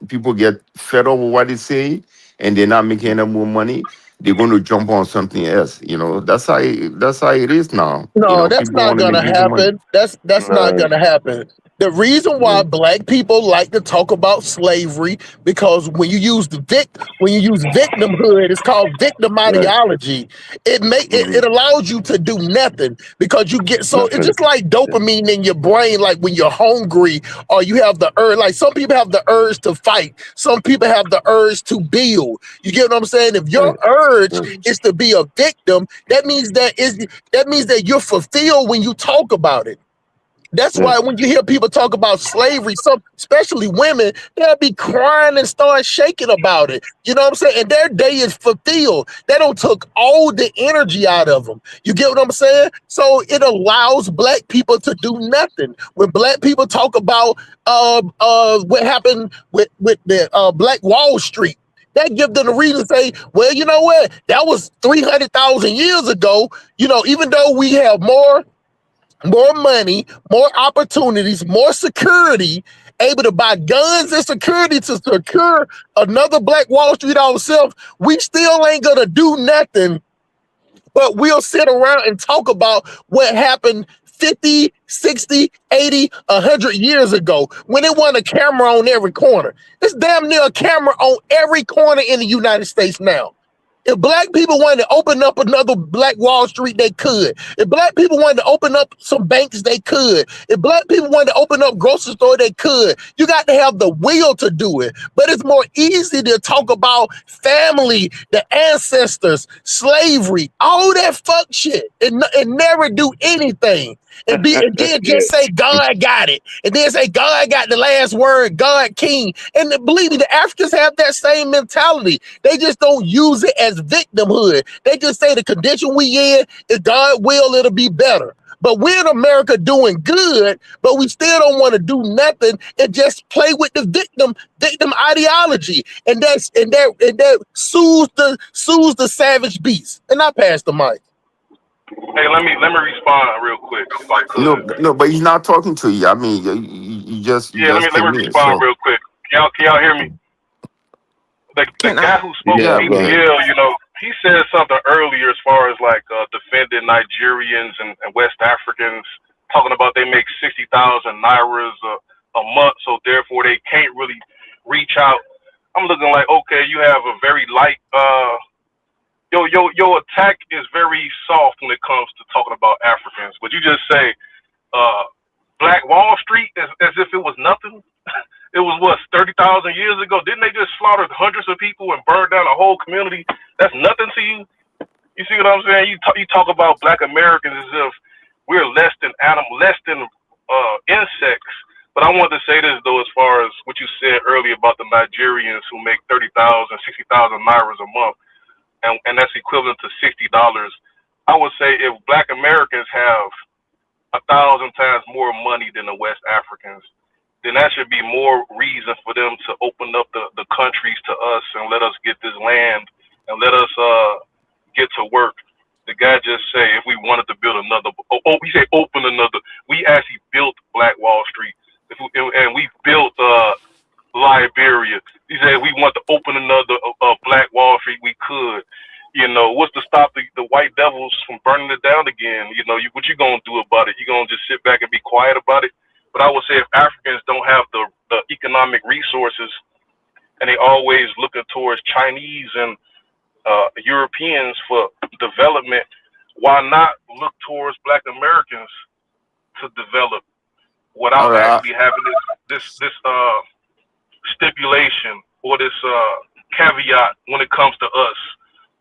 people get fed up with what they say and they're not making any more money, they're going to jump on something else. That's how it is now. no, that's People not want to make gonna easy money. happen. That's not no, gonna happen. The reason why mm, black people like to talk about slavery because when you use victimhood, it's called victim right, ideology. It mm, allows you to do nothing because you get so it's nothing. just like Yeah, dopamine in your brain, like when you're hungry or you have the urge. Like some people have the urge to fight, some people have the urge to build. You get what I'm saying? If your right, urge right, is to be a victim, that means that you're fulfilled when you talk about it. That's yeah. why when you hear people talk about slavery, some especially women, they'll be crying and start shaking about it. You know what I'm saying? And their day is fulfilled. They don't took all the energy out of them. You get what I'm saying? So it allows black people to do nothing. When black people talk about what happened with the Black Wall Street, that give them the reason to say, well, you know what? That was 300,000 years ago. Even though we have more money, more opportunities, more security, able to buy guns and security to secure another Black Wall Street ourselves, we still ain't gonna do nothing, but we'll sit around and talk about what happened 50, 60, 80, 100 years ago when it wasn't a camera on every corner. It's damn near a camera on every corner in the United States now. If black people wanted to open up another Black Wall Street, they could. If black people wanted to open up some banks, they could. If black people wanted to open up grocery store, they could. You got to have the will to do it. But it's more easy to talk about family, the ancestors, slavery, all that fuck shit, and never do anything. And then just say God got it, and then say God got the last word, God king. And believe me, the Africans have that same mentality. They just don't use it as victimhood. They just say the condition we in, if God will, it'll be better. But we're in America doing good, but we still don't want to do nothing and just play with the victim ideology, and that soothes the savage beast. And I pass the mic. Hey, let me respond real quick if I No, could. no, but he's not talking to you. I mean, you Yeah, let me just let me came in. respond So real quick. Can y'all hear me? The Can I? guy who spoke yeah, yeah, to go ahead. ATL, he said something earlier as far as like defending Nigerians and West Africans, talking about they make 60,000 nairas a month, so therefore they can't really reach out. I'm looking like, okay, you have a very light your attack is very soft when it comes to talking about Africans. But you just say uh Black Wall Street as if it was nothing. It was what 30,000 years ago. Didn't they just slaughter hundreds of people and burn down a whole community? That's nothing to you. You see what I'm saying? You talk about Black Americans as if we're less than insects But I want to say this though, as far as what you said earlier about the Nigerians who make 30,000, 60,000 nairas a month, and that's equivalent to $60. I would say if Black Americans have 1,000 times more money than the West Africans, then that should be more reason for them to open up the countries to us and let us get this land and let us get to work. The guy just say if we wanted to build another, he said open another. We actually built Black Wall Street, and we built Liberia. He said we want to open another Black Wall Street. We could. You know, what's to stop the white devils from burning it down again? You know, what you gonna do about it? You gonna just sit back and be quiet about it? But I would say if Africans don't have the economic resources and they always looking towards Chinese and Europeans for development, why not look towards Black Americans to develop All without right. actually having this stipulation or this caveat when it comes to us?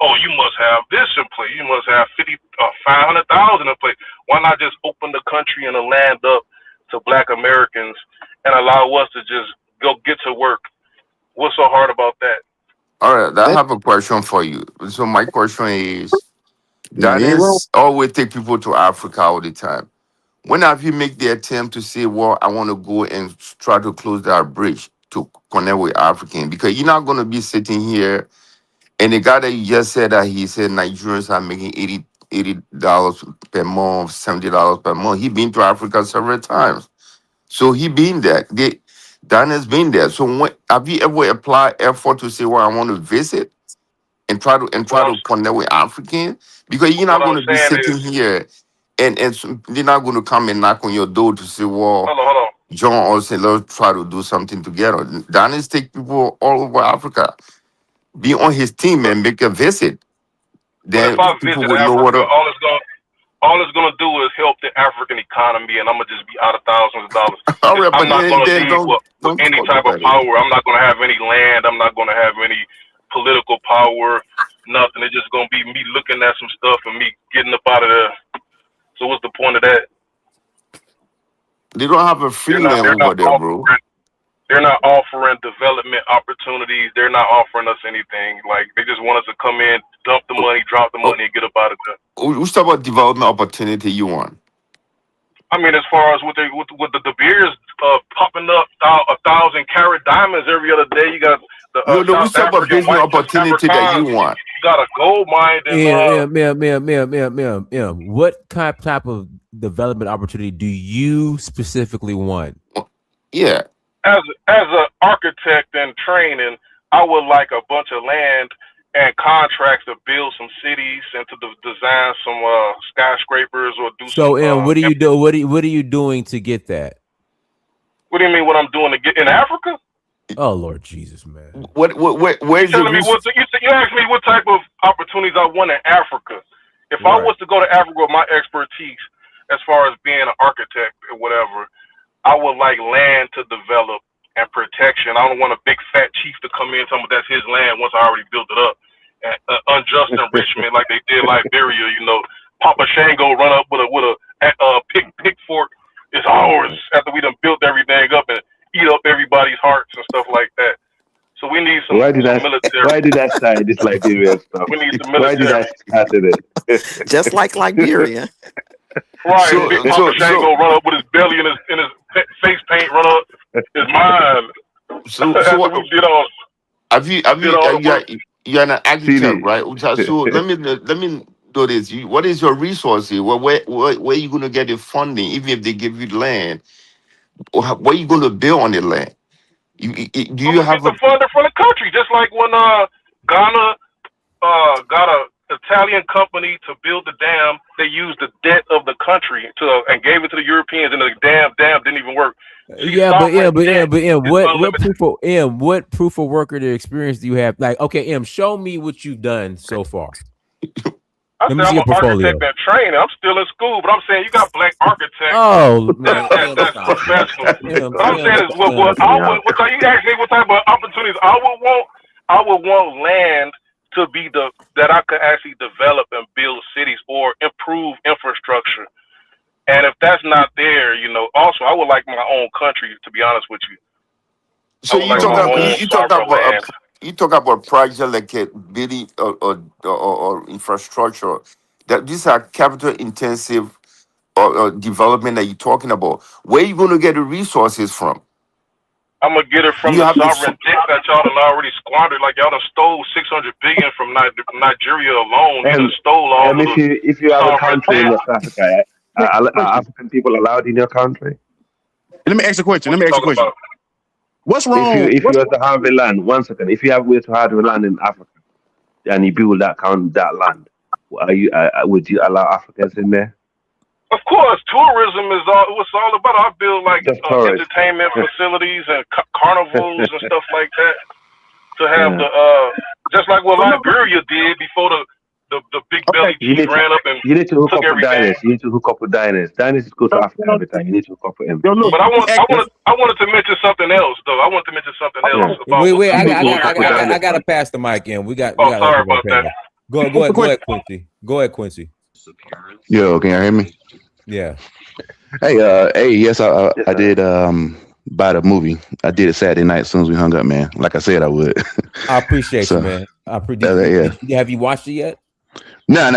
Oh, you must have this in play. You must have 500,000 in play. Why not just open the country and the land up to Black Americans and allow us to just go get to work? What's so hard about that? All right. I have a question for you. So my question is, Nah, that he ain't wrong. is always take people to Africa all the time. When have you make the attempt to say, well, I want to go and try to close that bridge to connect with African? Because you're not going to be sitting here. And the guy that you just said that he said Nigerians are making $80 per month, $70 per month. He been to Africa several times. So he been there. Dan has been there. So have you ever applied effort to say, well, I want to visit and try What I'm to connect with Africans? Because you're what not I'm going to be saying sitting is, here and they're not going to come and knock on your door to say, well, hold on. John also let's try to do something together. Dan is take people all over Africa. Be on his team and make a visit. But if Then I people visit will know what Africa, up. all it's gonna do is help the African economy, and I'm gonna just be out of thousands of dollars. All right, I'm but not gonna then leave with don't any talk type of about it. power. I'm not gonna have any land. I'm not gonna have any political power. Nothing. It's just gonna be me looking at some stuff and me getting up out of there. So what's the point of that? They don't have a free They're not. land They're not over there, bro. offering. They're not offering development opportunities. They're not offering us anything. Like they just want us to come in, dump the Oh, money, drop the oh, money, and get up out of there. which type of development opportunity you want? I mean, as far as with the beers popping up 1,000 carat diamonds every other day, you got the No, South which type of African business white opportunity that you Afrikaans. want? You got a gold mine and What type of development opportunity do you specifically want? Yeah. as an architect and training, I would like a bunch of land and contracts to build some cities and to design some skyscrapers or do some. So, what do you do? What are you doing to get that? What do you mean? What I'm doing to get in Africa? Oh Lord Jesus, man! Where's You the telling me resource? you asked me what type of opportunities I want in Africa. If I Right. was to go to Africa with my expertise, as far as being an architect or whatever, I would like land to develop and protection. I don't want a big fat chief to come in and tell me that's his land once I already built it up. And unjust enrichment like they did Liberia, Papa Shango run up with a pickfork. It's ours after we done built everything up and eat up everybody's hearts and stuff like that. So we need some military. why did I start this Liberian stuff? We need some Why did I military. start it? Just like Liberia. Right, and Big So Papa so so Shango run up with his belly and his face paint run up. It's mine. so After we did all the work. you're an architect, CD. right? So let me do this. What is your resources? Where you gonna get the funding? Even if they give you land, where you gonna build on the land? Do I'm you gonna get have the a funding from the country, just like when Ghana got a Italian company to build the dam. They used the debt of the country and gave it to the Europeans, and the dam didn't even work. See, sovereign debt is What unlimited. proof of work or the experience do you have? Like, okay, show me what you've done so far. I Let me said see I'm your an architect portfolio. and trainer. I'm still in school, but I'm saying you got black architects Oh man, that's stop, man. professional. What I'm saying is what I Yeah. would. What you ask me? What type of opportunities I would want? I would want land to be that I could actually develop and build cities or improve infrastructure. And if that's not there, also I would like my own country. To be honest with you, I So would like my own you talk sovereign about land. you talk about projects like building or infrastructure. That these are capital intensive or development that you're talking about. Where you going to get the resources from? I'm gonna get it Do from you the have the sovereign debt that y'all done already squandered. Like y'all done stole 600 billion from Nigeria alone. You done stole all of the If you have a sovereign country in debt. West Africa, are African people allowed in your country? Let me ask a question. What you talking about? What's wrong? If you were to have a land, one second, if you were to have a land in Africa and you build that land, would you allow Africans in there? Of course, tourism is what's all about. I build like Just tourists. entertainment facilities and carnivals and stuff like that to have Yeah. the just like what Liberia did before the big belly chief ran up and You need to hook took up with everything. diners. You need to hook up with diners. Diners go to Africa every time. You need to hook up with him. But I wanted to mention something else though. I wanted to mention something else about Wait, what I gotta pass the mic in. We got sorry about that. Go ahead, Quincy. Go ahead, Quincy. Yo, can you hear me? Yeah. Hey, yes, I did buy the movie. I did it Saturday night as soon as we hung up, man. Like I said I would. I appreciate you, man. Have you watched it yet? No. I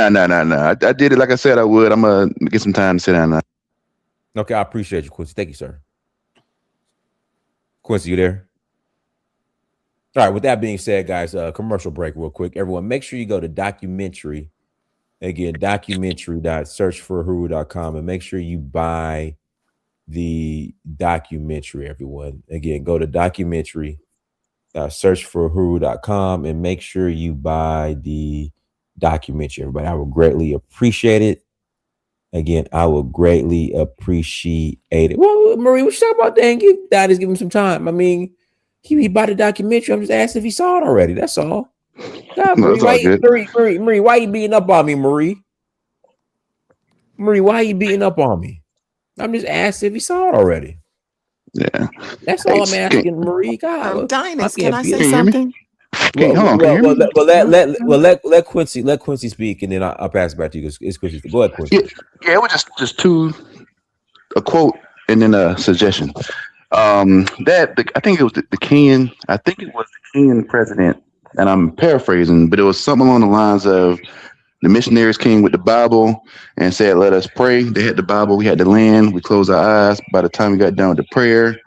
did it like I said I would. I'm gonna get some time to sit down now. Okay, I appreciate you, Quincy. Thank you, sir. Quincy, you there? All right, with that being said, guys, commercial break real quick. Everyone, make sure you go to documentary. Again, documentary.searchforhuru.com and make sure you buy the documentary, everyone. Again, go to documentary.searchforhuru.com and make sure you buy the documentary, everybody. I would greatly appreciate it. Again, I will greatly appreciate it. Well, Marie, what you talking about? Dang, just give him some time. I mean, he bought the documentary. I'm just asking if he saw it already. That's all. God, Marie, Marie, why you beating up on me, Marie? Marie, why are you beating up on me? I'm just asking if he saw it already. Yeah. That's all I'm asking, Marie. God, Dinus, can I say Can you hear me? something? Let Quincy speak, and then I'll pass it back to you. It's Quincy. Go ahead, Quincy. Yeah, it was just a quote and then a suggestion. I think it was the Kenyan. I think it was the Kenyan president, and I'm paraphrasing, but it was something along the lines of the missionaries came with the Bible and said, "Let us pray." They had the Bible, we had the land. We closed our eyes. By the time we got down to prayer,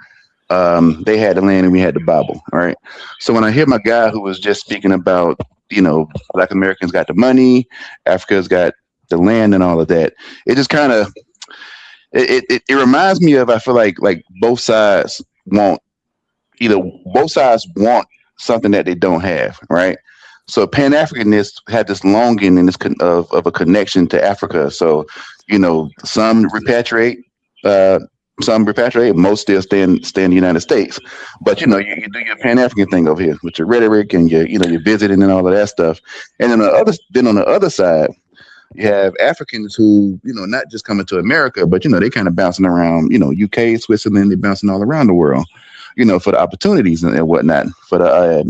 they had the land and we had the Bible. All right. So when I hear my guy who was just speaking about, Black Americans got the money, Africa's got the land and all of that, it just kind of it reminds me of, I feel like both sides want something that they don't have, right? So Pan-Africanists had this longing and this of a connection to Africa. So, some repatriate, most still stay in the United States. But you do your Pan-African thing over here with your rhetoric and your visiting and all of that stuff. And then on the other side, you have Africans who, not just coming to America, but they kind of bouncing around, UK, Switzerland, they're bouncing all around the world, for the opportunities and whatnot, for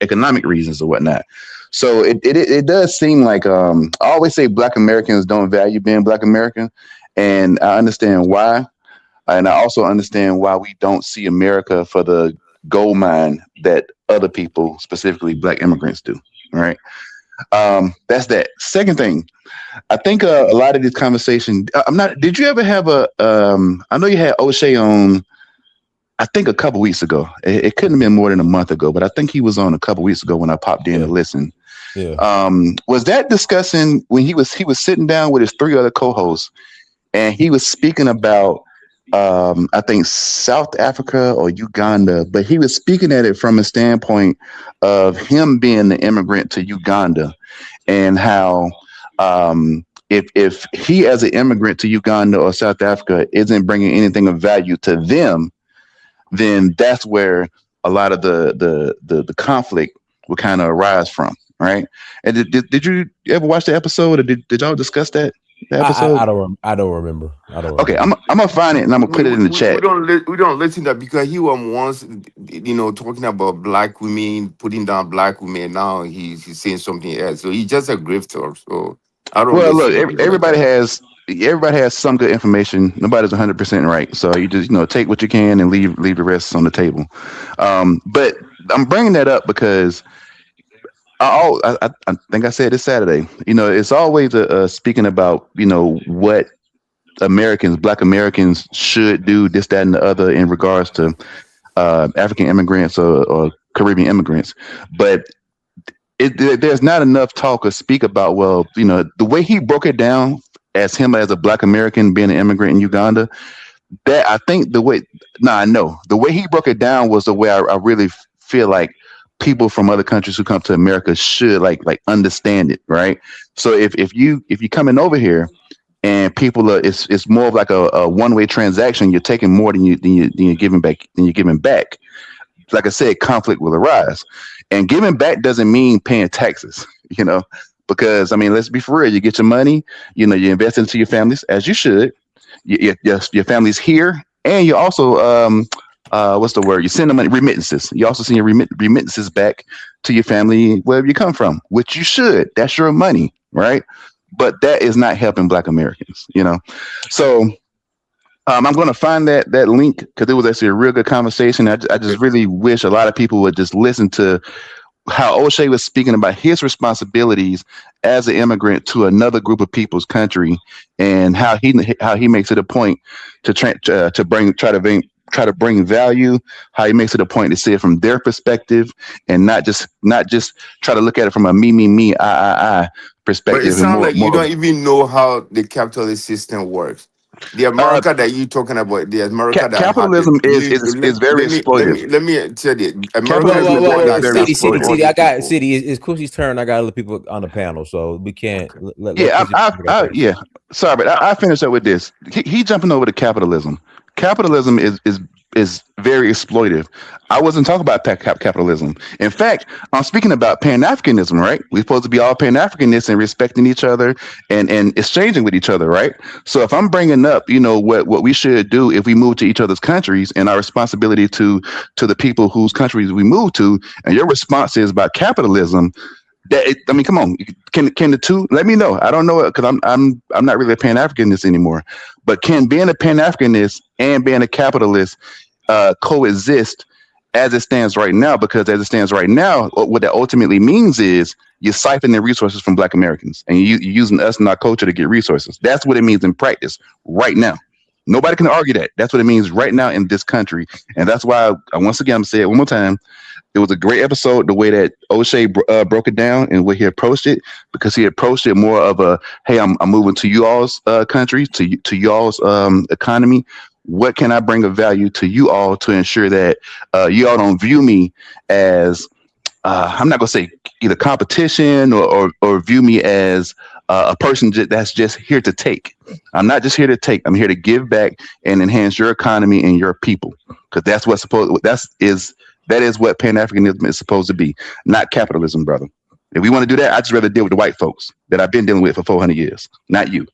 economic reasons or whatnot. So it does seem like I always say Black Americans don't value being Black American, and I understand why, and I also understand why we don't see America for the gold mine that other people, specifically Black immigrants, do. Right. That's that. Second thing, I think a lot of this conversation. Did you ever have I know you had O'Shea on, I think a couple weeks ago. It couldn't have been more than a month ago, but I think he was on a couple weeks ago when I popped in to listen. Yeah. Was that discussing when he was sitting down with his three other co-hosts, and he was speaking about I think South Africa or Uganda, but he was speaking at it from a standpoint of him being the immigrant to Uganda, and how if he as an immigrant to Uganda or South Africa isn't bringing anything of value to them, then that's where a lot of the conflict would kind of arise from, right? And did you ever watch the episode, or did y'all discuss that? Episode? I don't remember. Okay, I'm gonna find it and I'm gonna put it in the chat. We don't listen to that because he was once, talking about Black women, putting down Black women. Now he's saying something else. So he's just a grifter. So I don't. Well, look, everybody has everybody has some good information. Nobody's 100% right, so you just take what you can and leave the rest on the table. But I'm bringing that up because I think I said this Saturday. It's always speaking about what Black Americans should do, this, that, and the other in regards to African immigrants or Caribbean immigrants, but there's not enough talk or speak about, well, the way he broke it down as him as a Black American being an immigrant in Uganda. That I think the way, I know the way he broke it down was the way I really feel like people from other countries who come to America should like understand it, right? So if you coming over here and people are, it's more of like a one-way transaction. You're taking more than you're giving back. Like I said, conflict will arise, and giving back doesn't mean paying taxes, because I mean, let's be for real. You get your money, you invest into your families as you should. Your family's here, and you also what's the word? You send them money, remittances. You also send your remittances back to your family wherever you come from, which you should. That's your money, right? But that is not helping Black Americans, So I'm going to find that link because it was actually a real good conversation. I just really wish a lot of people would just listen to how O'Shea was speaking about his responsibilities as an immigrant to another group of people's country, and how he makes it a point to try to bring value. How he makes it a point to see it from their perspective, and not just try to look at it from a me I But it perspective. And sounds like you more. don't even know how the capitalist system works. The America that you're talking about, the America that happened. Capitalism is very exploitive. Let me tell you, America Whoa, is whoa, Capitalism the is whoa, one actually whoa. that very City, exploitive. City. I transport got people. City. It's Coocie's turn. I got other people on the panel, so we can't let Yeah, Coochie go first. yeah. Sorry, but I finished up with this. He jumping over to capitalism. Capitalism is very exploitive. I wasn't talking about capitalism. In fact, I'm speaking about Pan Africanism. Right? We're supposed to be all Pan Africanists and respecting each other and exchanging with each other. Right? So if I'm bringing up, what we should do if we move to each other's countries and our responsibility to the people whose countries we move to, and your response is about capitalism. I mean, come on. Can the two? Let me know. I don't know it because I'm not really a Pan Africanist anymore. But can being a Pan Africanist and being a capitalist coexist as it stands right now? Because as it stands right now, what that ultimately means is you're siphoning resources from Black Americans, and you're using us and our culture to get resources. That's what it means in practice right now. Nobody can argue that. That's what it means right now in this country, and that's why once again I'm saying it one more time. It was a great episode, the way that O'Shea broke it down and where he approached it, because he approached it more of a, hey, I'm moving to you all's country, to you all's economy. What can I bring of value to you all to ensure that you all don't view me as, I'm not going to say either competition or view me as a person that's just here to take. I'm not just here to take. I'm here to give back and enhance your economy and your people, because that's what's supposed. That is what Pan-Africanism is supposed to be, not capitalism, brother. If we want to do that, I'd just rather deal with the white folks that I've been dealing with for 400 years, not you.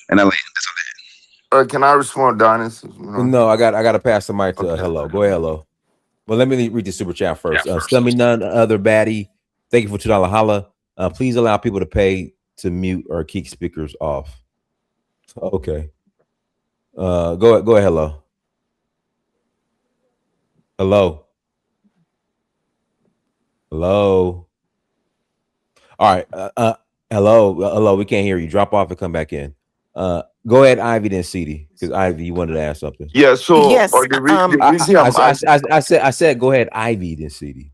And I land. Can I respond, Donis? No, I got to pass the mic to Okay. Hello. Go ahead, Hello. Well, let me read the super chat first. Still me none other baddie. Thank you for $2 holla. Please allow people to pay to mute or keep speakers off. Okay. Go ahead, Hello. Hello. Hello. All right. Hello. We can't hear you. Drop off and come back in. Go ahead, Ivy, then CD, because Ivy, you wanted to ask something. Yeah. So Yes. the reason I said go ahead, Ivy, then CD.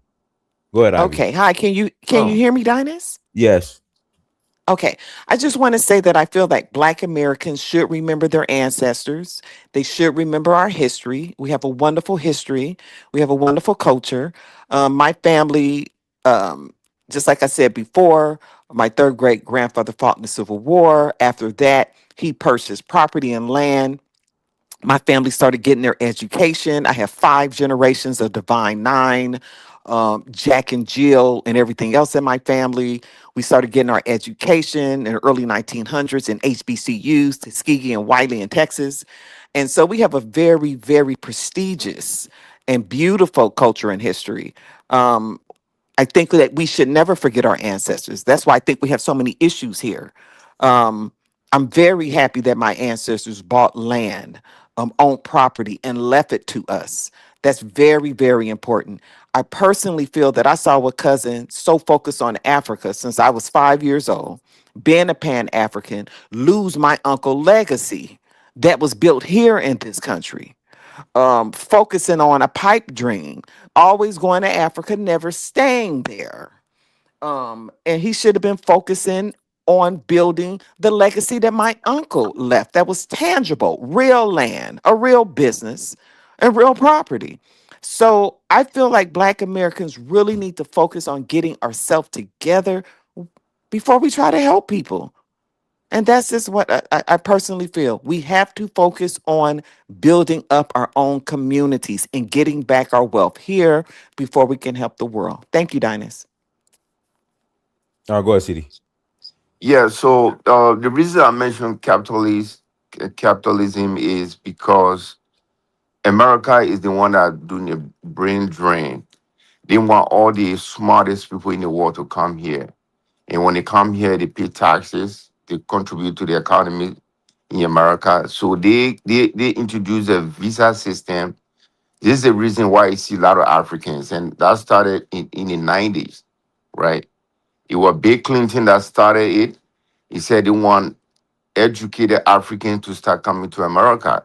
Go ahead, Ivy. Okay. Hi. Can you hear me, Dinus? Yes. Okay. I just want to say that I feel like Black Americans should remember their ancestors. They should remember our history. We have a wonderful history. We have a wonderful culture. My family, just like I said before, my third great grandfather fought in the Civil War. After that, he purchased property and land. My family started getting their education. I have 5 generations of Divine Nine, Jack and Jill, and everything else in my family. We started getting our education in the early 1900s in HBCUs, Tuskegee and Wiley in Texas. And so we have a very, very prestigious and beautiful culture and history. I think that we should never forget our ancestors. That's why I think we have so many issues here. Um, I'm very happy that my ancestors bought land, owned property, and left it to us. That's very, very important. I personally feel that I saw a cousin so focused on Africa since I was 5 years old, being a Pan African, lose my uncle legacy that was built here in this country. Focusing on a pipe dream, always going to Africa, never staying there. And he should have been focusing on building the legacy that my uncle left that was tangible, real land, a real business, and real property. So I feel like Black Americans really need to focus on getting ourselves together before we try to help people. And that's just what I personally feel. We have to focus on building up our own communities and getting back our wealth here before we can help the world. Thank you, Dinus. All right, go ahead, CD. Yeah, so the reason I mentioned capitalism is because America is the one that doing the brain drain. They want all the smartest people in the world to come here. And when they come here, they pay taxes, they contribute to the economy in America. So they introduce a visa system. This is the reason why you see a lot of Africans. And that started in the 90s, right? It was Bill Clinton that started it. He said they want educated Africans to start coming to America.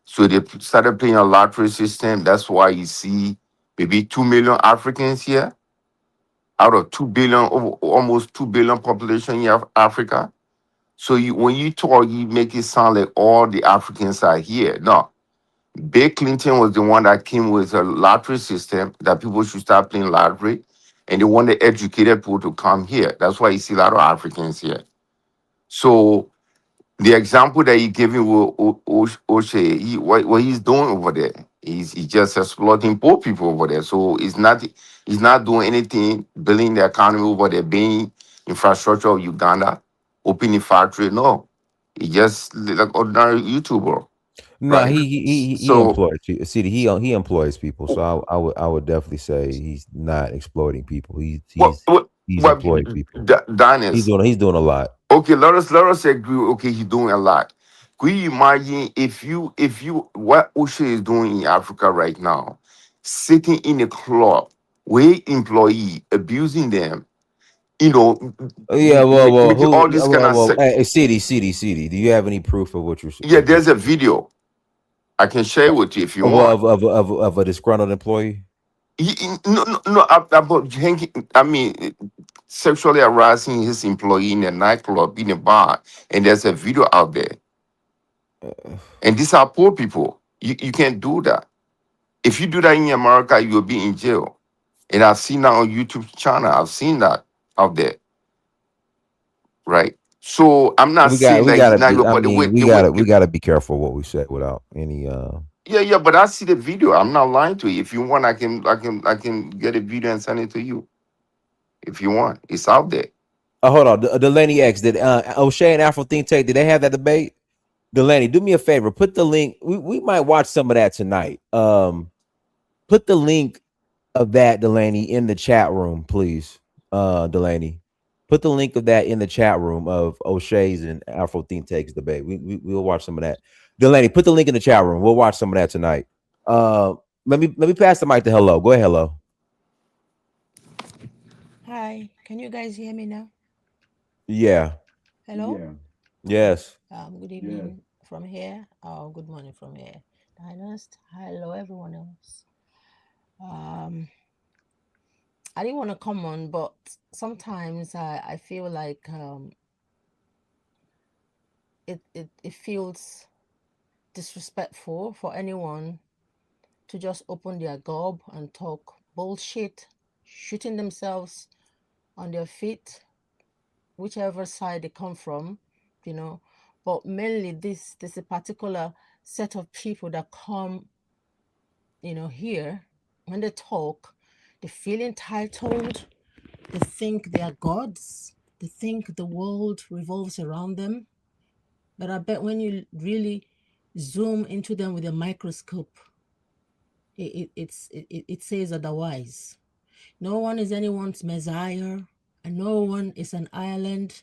So they started playing a lottery system. That's why you see maybe 2 million Africans here out of 2 billion, almost 2 billion population in Africa. So when you talk, you make it sound like all the Africans are here. No. Bill Clinton was the one that came with a lottery system that people should start playing lottery. And they want the educated people to come here. That's why you see a lot of Africans here. So the example that you gave me with O'Shea, what he's doing over there, he's just exploiting poor people over there. So he's not doing anything, building the economy over there, being infrastructure of Uganda, opening factory. No, he just like ordinary YouTuber, No, right? he So employs CD. He employs people. So I would definitely say he's not exploiting people. what He's what employing people. Dennis, He's doing a lot. okay, let us agree. Okay, he's doing a lot. Could you imagine if you what Osha is doing in Africa right now, sitting in a club with employee abusing them, you know, Yeah, well, making who? all this kind Well, of hey, CD. Do you have any proof of what you're? yeah. There's a video I can share with you if you want. Of a disgruntled employee? No, about hanging. I mean, sexually harassing his employee in a nightclub in a bar, and there's a video out there. And these are poor people. You can't do that. If you do that in America, you'll be in jail. And I've seen that on YouTube channel. I've seen that out there, right? So I'm not saying We that he's gotta not be. your, I but mean, we gotta be careful what we say without any. yeah, but I see the video. I'm not lying to you. If you want, I can get a video and send it to you. If you want, it's out there. Hold on, Delaney X did O'Shea and Afro Think Tank, did they have that debate? Delaney, do me a favor. Put the link. We might watch some of that tonight. Put the link of that, Delaney, in the chat room, please. Delaney, put the link of that in the chat room of O'Shea's and Afro Think Takes debate. We'll watch some of that. Delaney, put the link in the chat room. We'll watch some of that tonight. Let me pass the mic to Hello. Go ahead, Hello. Hi, can you guys hear me now? Yeah. Hello? Yes. Good evening from here. Good morning from here. Dynast, hello everyone else. I didn't want to come on, but sometimes I feel like it feels disrespectful for anyone to just open their gob and talk bullshit, shooting themselves on their feet, whichever side they come from, you know. But mainly there's a particular set of people that come, here. When they talk, they feel entitled, they think they are gods, they think the world revolves around them. But I bet when you really zoom into them with a microscope, it says otherwise. No one is anyone's messiah, and no one is an island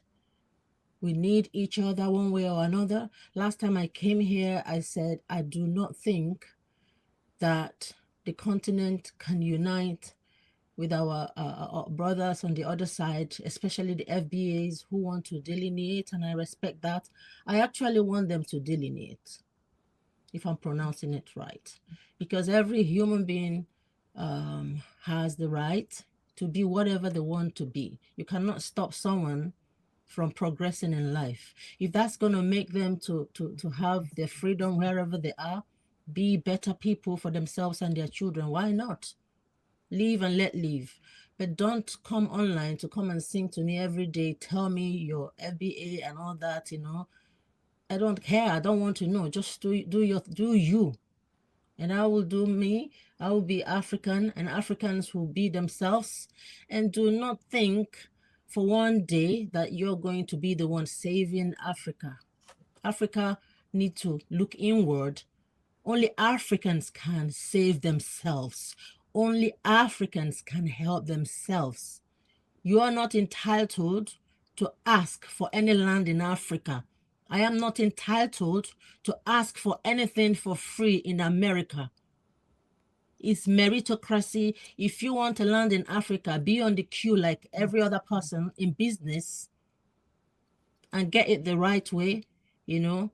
We need each other one way or another. Last time I came here, I said, I do not think that the continent can unite with our brothers on the other side, especially the FBAs who want to delineate, and I respect that. I actually want them to delineate, if I'm pronouncing it right, because every human being has the right to be whatever they want to be. You cannot stop someone from progressing in life. If that's going to make them to have their freedom wherever they are, be better people for themselves and their children, why not? Live and let live. But don't come online to come and sing to me every day, tell me your FBA and all that, you know. I don't care. I don't want to know. Just do you. And I will do me. I will be African, and Africans will be themselves. And do not think for one day that you're going to be the one saving Africa. Africa needs to look inward. Only Africans can save themselves. Only Africans can help themselves. You are not entitled to ask for any land in Africa. I am not entitled to ask for anything for free in America. It's meritocracy. If you want to land in Africa, be on the queue like every other person in business and get it the right way, you know.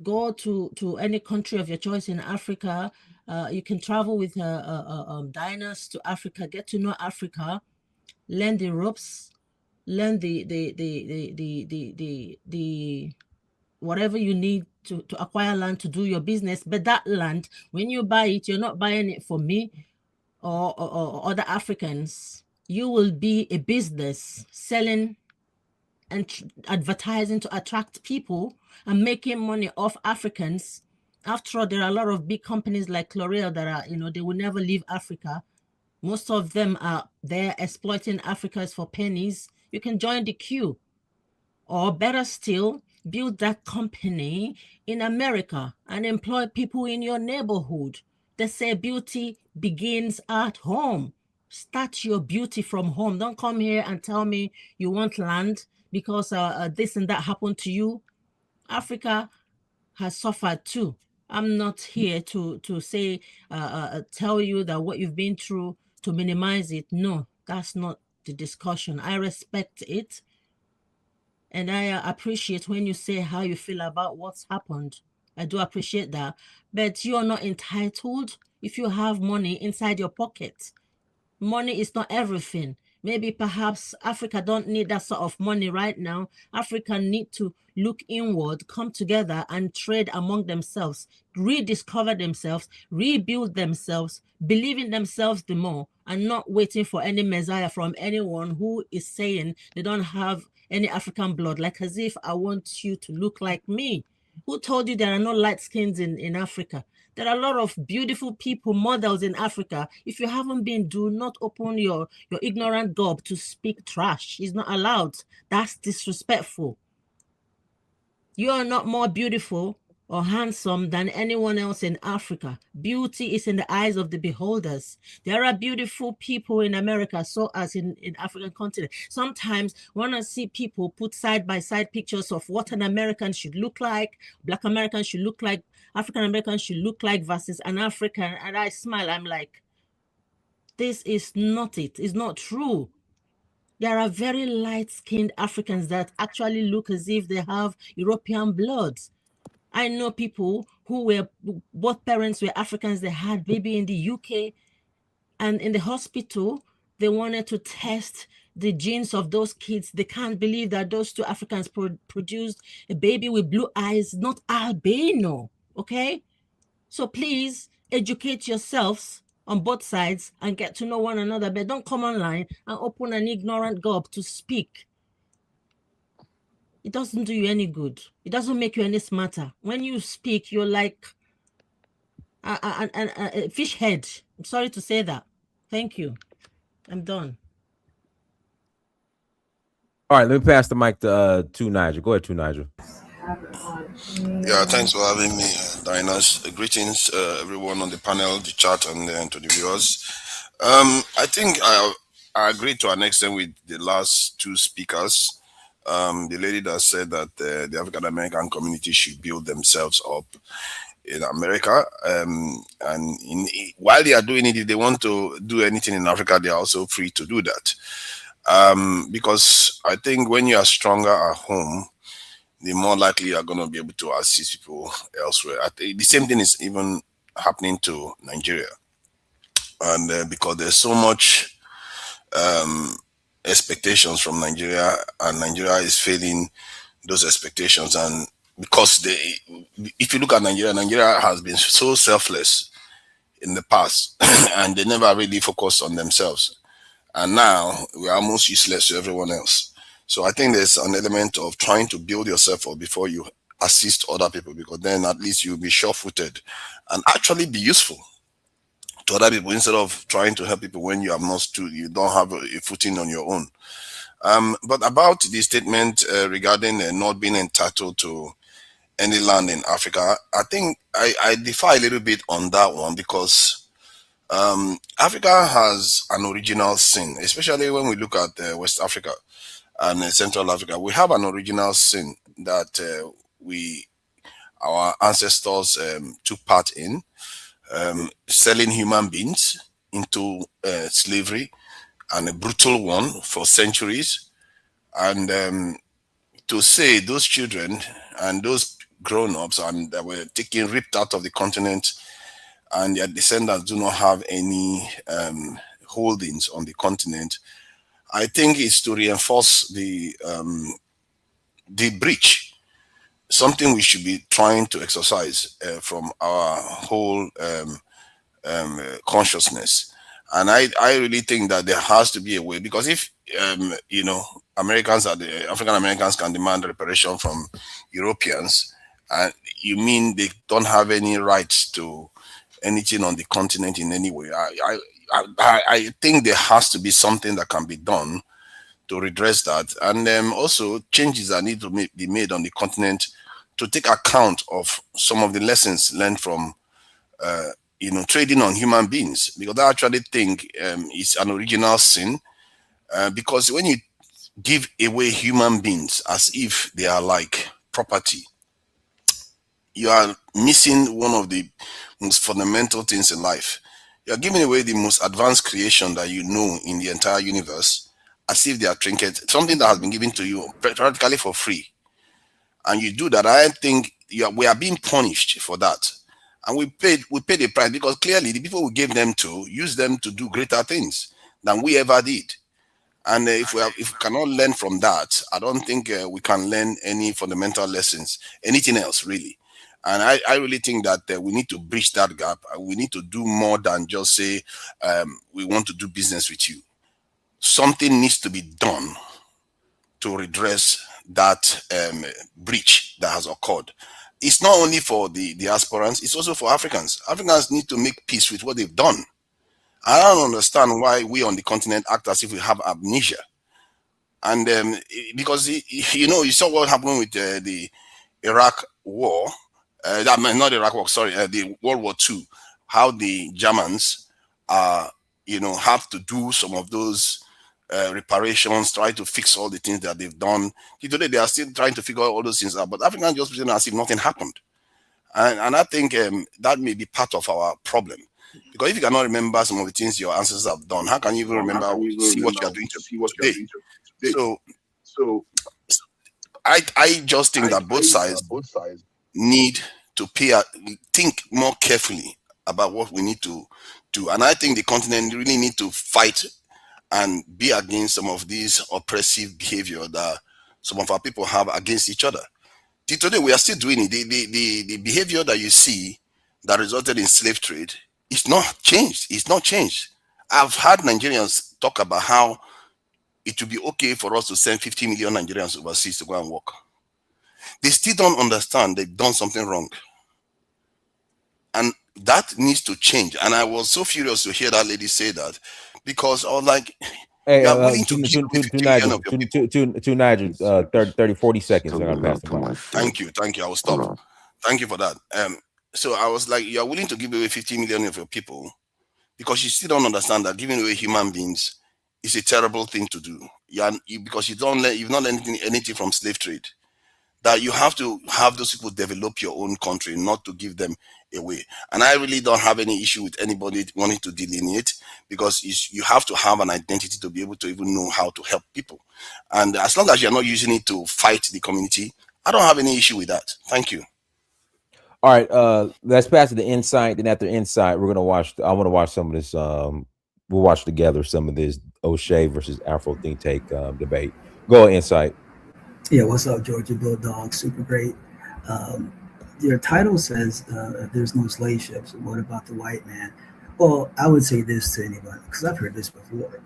Go to any country of your choice in Africa. You can travel with diners to Africa, get to know Africa, learn the ropes, learn the whatever you need to acquire land to do your business. But that land, when you buy it, you're not buying it for me or other Africans. You will be a business selling and advertising to attract people and making money off Africans. After all, there are a lot of big companies like Colonial that are, you know, they will never leave Africa. Most of them are there exploiting Africans for pennies. You can join the queue. Or better still, build that company in America and employ people in your neighborhood. They say beauty begins at home. Start your beauty from home. Don't come here and tell me you want land because this and that happened to you. Africa has suffered too. I'm not here to say, tell you that what you've been through to minimize it. No, that's not the discussion. I respect it. And I appreciate when you say how you feel about what's happened. I do appreciate that. But you're not entitled if you have money inside your pocket. Money is not everything. Maybe perhaps Africa don't need that sort of money right now. Africa need to look inward, come together and trade among themselves, rediscover themselves, rebuild themselves, believe in themselves the more, and not waiting for any messiah from anyone who is saying they don't have any African blood, like as if I want you to look like me. Who told you there are no light skins in Africa? There are a lot of beautiful people, models in Africa. If you haven't been, do not open your ignorant gob to speak trash. It's not allowed. That's disrespectful. You are not more beautiful or handsome than anyone else in Africa. Beauty is in the eyes of the beholders. There are beautiful people in America, so as in African continent. Sometimes when I see people put side by side pictures of what an American should look like, Black Americans should look like, African Americans should look like versus an African, and I smile, I'm like, this is not it. It's not true. There are very light-skinned Africans that actually look as if they have European blood. I know people who were, both parents were Africans, they had baby in the UK, and in the hospital, they wanted to test the genes of those kids. They can't believe that those two Africans produced a baby with blue eyes, not albino, okay? So please educate yourselves on both sides and get to know one another, but don't come online and open an ignorant gob to speak. It doesn't do you any good. It doesn't make you any smarter. When you speak, you're like a fish head. I'm sorry to say that. Thank you. I'm done. All right, let me pass the mic to Nigel. Go ahead, Nigel. Yeah, thanks for having me, Dinas. Greetings, everyone on the panel, the chat, and to the viewers. I think I agree to an extent with the last two speakers. The lady that said that the African American community should build themselves up in America, and while they are doing it, if they want to do anything in Africa, they are also free to do that. Because I think when you are stronger at home, the more likely you are going to be able to assist people elsewhere. I think the same thing is even happening to Nigeria, and because there's so much um, expectations from Nigeria, and Nigeria is failing those expectations. And because if you look at Nigeria, Nigeria has been so selfless in the past, and they never really focused on themselves. And now we're almost useless to everyone else. So I think there's an element of trying to build yourself up before you assist other people, because then at least you'll be sure-footed and actually be useful to other people instead of trying to help people when you have not stood, you don't have a footing on your own. But about the statement regarding not being entitled to any land in Africa, I think I defy a little bit on that one, because Africa has an original sin, especially when we look at West Africa and Central Africa. We have an original sin that our ancestors took part in, selling human beings into slavery, and a brutal one for centuries. And to say those children and those grown-ups and that were taken ripped out of the continent, and their descendants do not have any holdings on the continent, I think is to reinforce the breach. Something we should be trying to exercise from our whole consciousness. And I really think that there has to be a way, because if Americans are the African Americans can demand reparation from Europeans, and you mean they don't have any rights to anything on the continent in any way. I think there has to be something that can be done to redress that, and also changes that need to be made on the continent to take account of some of the lessons learned from trading on human beings, because I actually think it's an original sin, because when you give away human beings as if they are like property, you are missing one of the most fundamental things in life. You are giving away the most advanced creation that you know in the entire universe as if they are trinkets, something that has been given to you practically for free. And you do that. I think we are being punished for that. And we paid the price, because clearly the people we gave them to use them to do greater things than we ever did. And if we cannot learn from that, I don't think we can learn any fundamental lessons, anything else really. And I really think that we need to bridge that gap. We need to do more than just say we want to do business with you. Something needs to be done to redress that breach that has occurred. It's not only for the diasporans, it's also for Africans. Africans need to make peace with what they've done. I don't understand why we on the continent act as if we have amnesia. And because, you saw what happened with the Iraq war, not Iraq war, sorry, the World War II, how the Germans, have to do some of those reparations, try to fix all the things that they've done. Today, they are still trying to figure all those things out, but Africans just pretend as if nothing happened. And I think that may be part of our problem. Because if you cannot remember some of the things your ancestors have done, how can you even remember, see what you are doing today? So I just think that both sides need to think more carefully about what we need to do. And I think the continent really need to fight and be against some of these oppressive behavior that some of our people have against each other. Till today, we are still doing it. The behavior that you see that resulted in slave trade is not changed. It's not changed. I've heard Nigerians talk about how it would be okay for us to send 50 million Nigerians overseas to go and work. They still don't understand they've done something wrong. And that needs to change. And I was so furious to hear that lady say that, because I was like, hey, you are willing to give away 50 million of your people. To Nigel, 30, 40 seconds. I gotta pass the mic. Thank you. I will stop. Thank you for that. So I was like, you are willing to give away 50 million of your people because you still don't understand that giving away human beings is a terrible thing to do. because you've not learned anything from slave trade, that you have to have those people develop your own country, not to give them away. And I really don't have any issue with anybody wanting to delineate, because you have to have an identity to be able to even know how to help people. And as long as you're not using it to fight the community, I don't have any issue with that. Thank you. All right, let's pass to the insight. Then after insight, we're gonna watch. I want to watch some of this. We'll watch together some of this O'Shea versus Afro think tank debate. Go insight. Yeah, what's up, Georgia Bulldog? Super great. Um, your title says there's no slave ships. What about the white man? Well, I would say this to anyone because I've heard this before.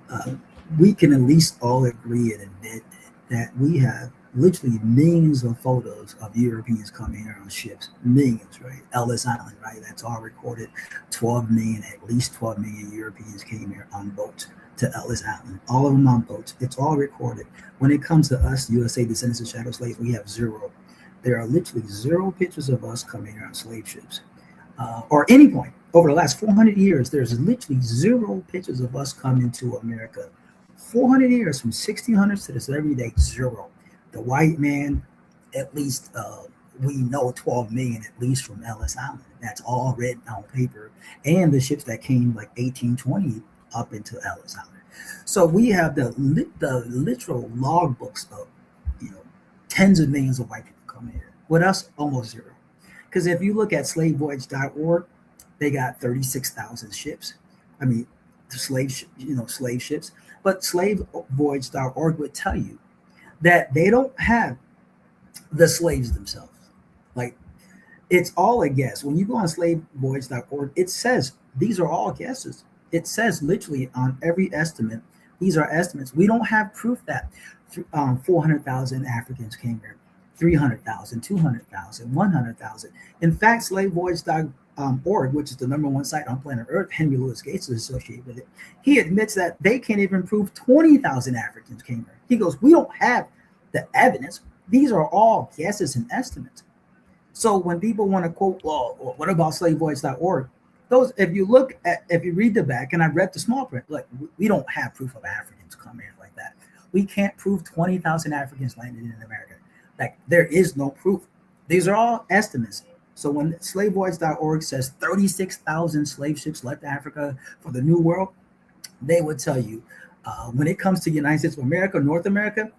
Uh, we can at least all agree and admit that we have literally millions of photos of Europeans coming here on ships. Millions, right? Ellis Island, right? That's all recorded. 12 million, at least 12 million Europeans came here on boats to Ellis Island. All of them on boats. It's all recorded. When it comes to us, USA descendants of shadow slaves, we have zero. There are literally zero pictures of us coming here on slave ships. Or any point over the last 400 years, there's literally zero pictures of us coming to America. 400 years from 1600s to this every day, zero. The white man, at least we know 12 million at least from Ellis Island. That's all written on paper. And the ships that came like 1820 up into Ellis Island. So we have the literal logbooks of, tens of millions of white people coming here. With us, almost zero. Because if you look at slavevoyage.org, they got 36,000 ships. I mean, slave ships. But slavevoyage.org would tell you that they don't have the slaves themselves. Like, it's all a guess. When you go on slavevoyage.org, it says these are all guesses. It says literally on every estimate, these are estimates. We don't have proof that 400,000 Africans came here, 300,000, 200,000, 100,000. In fact, slavevoyage.org, which is the #1 site on planet Earth, Henry Louis Gates is associated with it. He admits that they can't even prove 20,000 Africans came here. He goes, we don't have the evidence. These are all guesses and estimates. So when people want to quote, well, what about slavevoyage.org? Those, if you read the back, and I read the small print, like, we don't have proof of Africans coming here like that. We can't prove 20,000 Africans landed in America. Like, there is no proof. These are all estimates. So when slavevoyage.org says 36,000 slave ships left Africa for the New World, they would tell you when it comes to the United States of America, North America,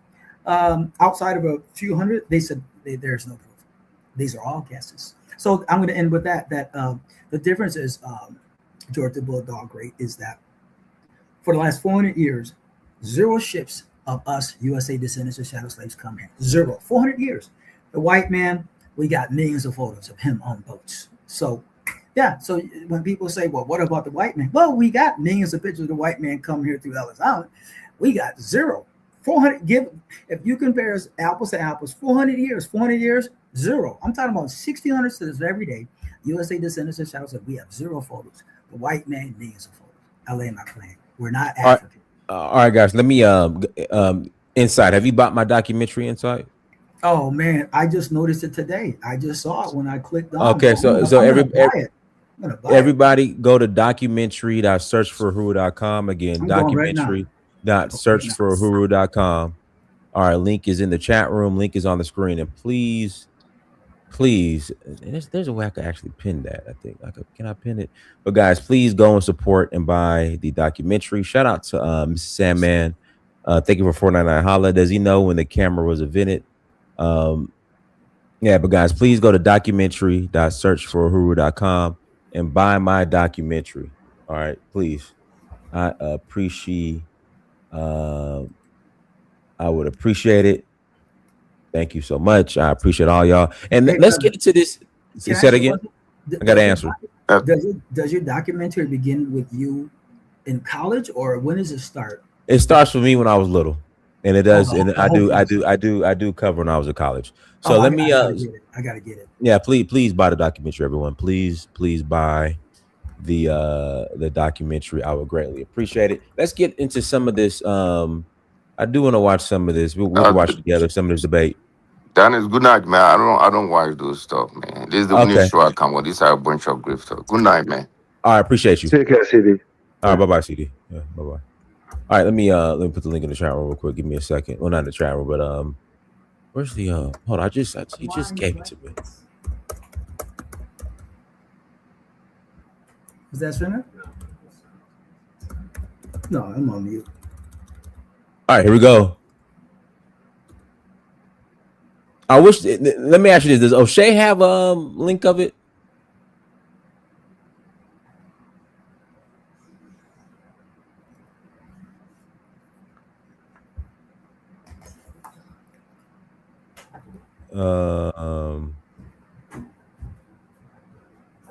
outside of a few hundred, they said there's no proof. These are all guesses. So I'm going to end with that the difference is, George the Bulldog Great, is that for the last 400 years, zero ships of us USA descendants of shadow slaves come here. Zero. 400 years. The white man, we got millions of photos of him on boats. So, yeah. So when people say, well, what about the white man? Well, we got millions of pictures of the white man come here through Ellis Island. We got zero. 400. If you compare apples to apples, 400 years, zero. I'm talking about 1600s to this every day. USA descendants of shadow slaves, we have zero photos. The white man, millions of photos. I lay my claim. We're not African. All right, guys. Let me Inside. Have you bought my documentary Inside? Oh man, I just noticed it today. I just saw it when I clicked on. Okay, everybody go to documentary.searchforhuru.com. Again, documentary.searchforhuru.com. All right, link is in the chat room. Link is on the screen, and please, and there's a way I could actually pin that. I think can I pin it? But guys, please go and support and buy the documentary. Shout out to Mrs. Sandman. Thank you for $4.99. Holla, does he know when the camera was invented? Yeah, but guys, please go to documentary.searchforhuru.com and buy my documentary. All right, please. I appreciate. I would appreciate it. Thank you so much. I appreciate all y'all. And let's get into this. Say it again. I got to answer. Does your documentary begin with you in college, or when does it start? It starts for me when I was little, and it does. And I do cover when I was in college. So let me. I gotta get it. Yeah, please buy the documentary, everyone. Please buy the documentary. I would greatly appreciate it. Let's get into some of this. I do want to watch some of this. We'll watch together some of this debate. Dennis, good night, man. I don't watch those stuff, man. This is the only show I come with. These are a bunch of great stuff. Good night, man. All right, appreciate you. Take care, CD. All right, bye-bye, CD. Yeah, bye-bye. All right, let me put the link in the chat room real quick. Give me a second. Well, not in the chat room, but where's the hold on, he just gave it to me. Was that Spinner? No, I'm on mute. All right, here we go. I wish. Let me ask you this: does O'Shea have a link of it?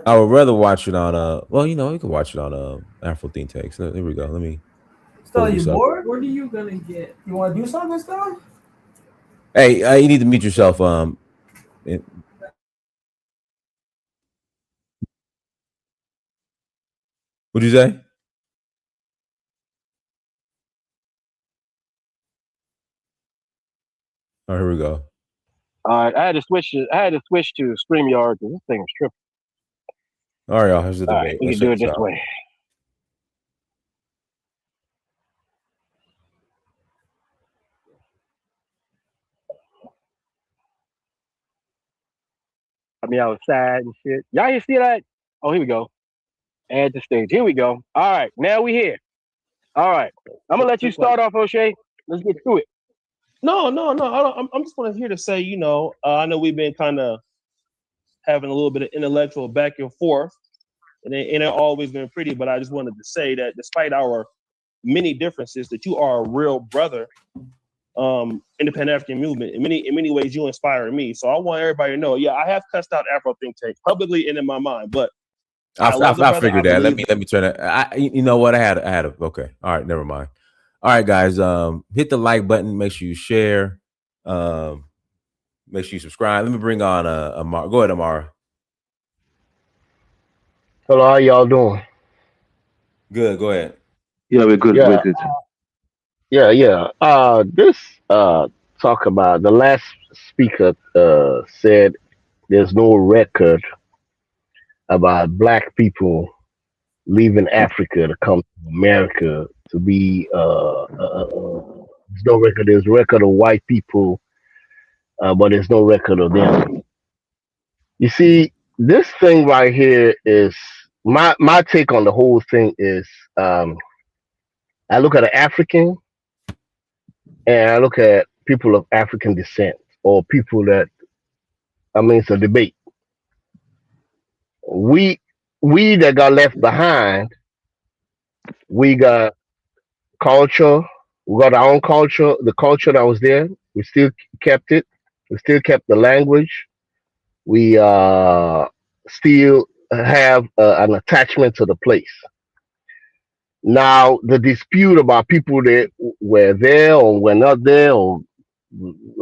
I would rather watch it on well, you know, you can watch it on Afro Think Tank. So here we go. Let me pull So you this up. bored? What are you gonna get? You want to do something, Star? Hey, you need to mute yourself. What'd you say? Oh, here we go. All right, I had to switch to StreamYard because this thing is tripping. All right, y'all. Here's the debate. We Let's can check do it this this out. way. I mean, outside and shit. Y'all here see that? Oh, here we go. Add the stage. Here we go. All right, now we here. All right, I'm gonna let you start off, O'Shea. Let's get through it. No. I'm just here to say, you know, I know we've been kind of having a little bit of intellectual back and forth, and it ain't always been pretty. But I just wanted to say that despite our many differences, that you are a real brother in the Pan African movement. In many ways, you inspire me. So I want everybody to know, yeah, I have cussed out Afro Think Tank publicly and in my mind, but I figured that. Let me turn it. You know what? I had a okay. All right, never mind. All right, guys. Hit the like button. Make sure you share. Make sure you subscribe. Let me bring on Amara. Go ahead, Amara. Hello, how y'all doing? Good. Go ahead. Yeah, we're good. We're Yeah, good. yeah. This talk about the last speaker said there's no record about black people leaving Africa to come to America to be there's no record. There's record of white people, but there's no record of them. You see, this thing right here is my take on the whole thing is I look at an African and I look at people of African descent or people that I mean it's a debate. We we that got left behind, we got culture, we got our own culture, the culture that was there, we still kept it, we still kept the language, we still have an attachment to the place. Now the dispute about people that were there or were not there or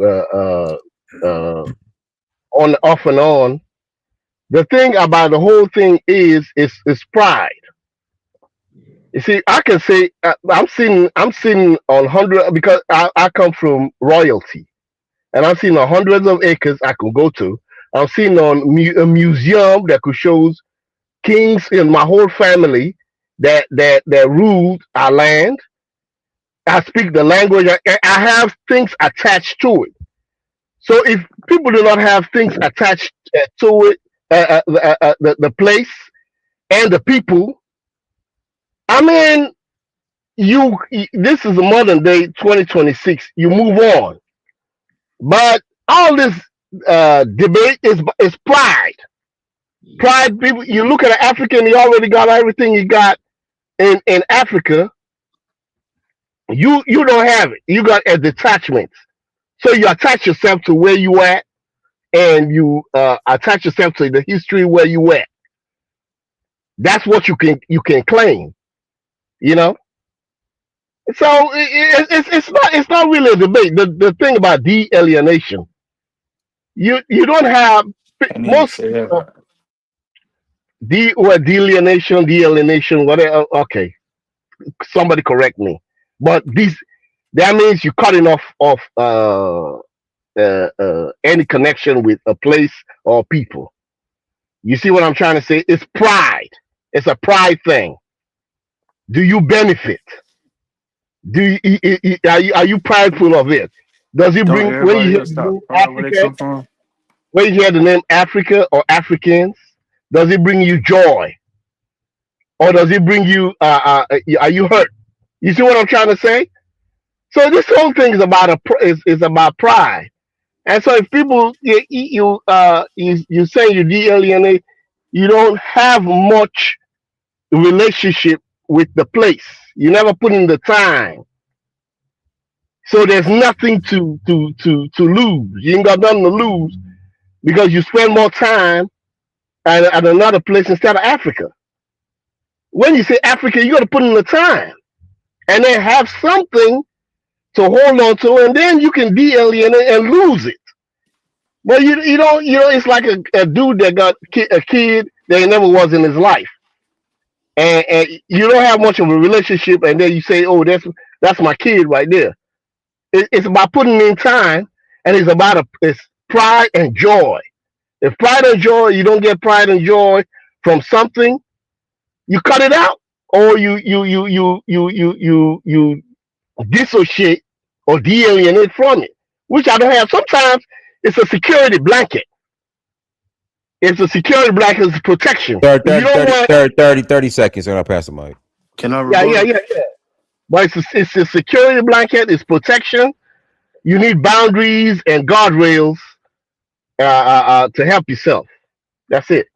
uh, uh, uh, on off and on. The thing about the whole thing is pride. You see, I can say I'm sitting on hundred because I come from royalty, and I'm sitting on hundreds of acres I can go to. I'm sitting on a museum that could shows kings in my whole family that ruled our land. I speak the language. I have things attached to it. So if people do not have things attached to it, the place and the people, I mean, this is a modern day 2026. You move on, but all this debate is pride. Pride. People, you look at an African, he already got everything he got in Africa. You don't have it. You got a detachment. So you attach yourself to where you at, and you attach yourself to the history where you at. That's what you can claim. You know. So it's not really a debate. The thing about de-alienation, you don't have I need to most say that. de-alienation, whatever. Okay, somebody correct me. But this that means you're cutting off any connection with a place or people. You see what I'm trying to say? It's pride. It's a pride thing. Do you benefit? Are you prideful of it? Does it Don't bring when you everybody hear else the stop name proud where they Africa? come from? When you hear the name Africa or Africans, does it bring you joy or does it bring you? Are you hurt? You see what I'm trying to say? So this whole thing is about is about pride. And so if people you say you de-alienate, you don't have much relationship with the place. You never put in the time. So there's nothing to lose. You ain't got nothing to lose because you spend more time at another place instead of Africa. When you say Africa, you got to put in the time and then have something to hold on to, and then you can de-alienate and lose it. But you don't it's like a dude that got a kid that he never was in his life, and you don't have much of a relationship, and then you say, oh, that's my kid right there. It's about putting in time, and it's pride and joy. If pride and joy, you don't get pride and joy from something, you cut it out, or you dissociate or de-alienate from it, which I don't have. Sometimes it's a security blanket. It's a security blanket, it's protection. If you don't want, 30 seconds, and I'll pass the mic. Can I yeah, yeah, rebuttal? yeah, yeah. But it's a security blanket, it's protection. You need boundaries and guardrails to help yourself. That's it.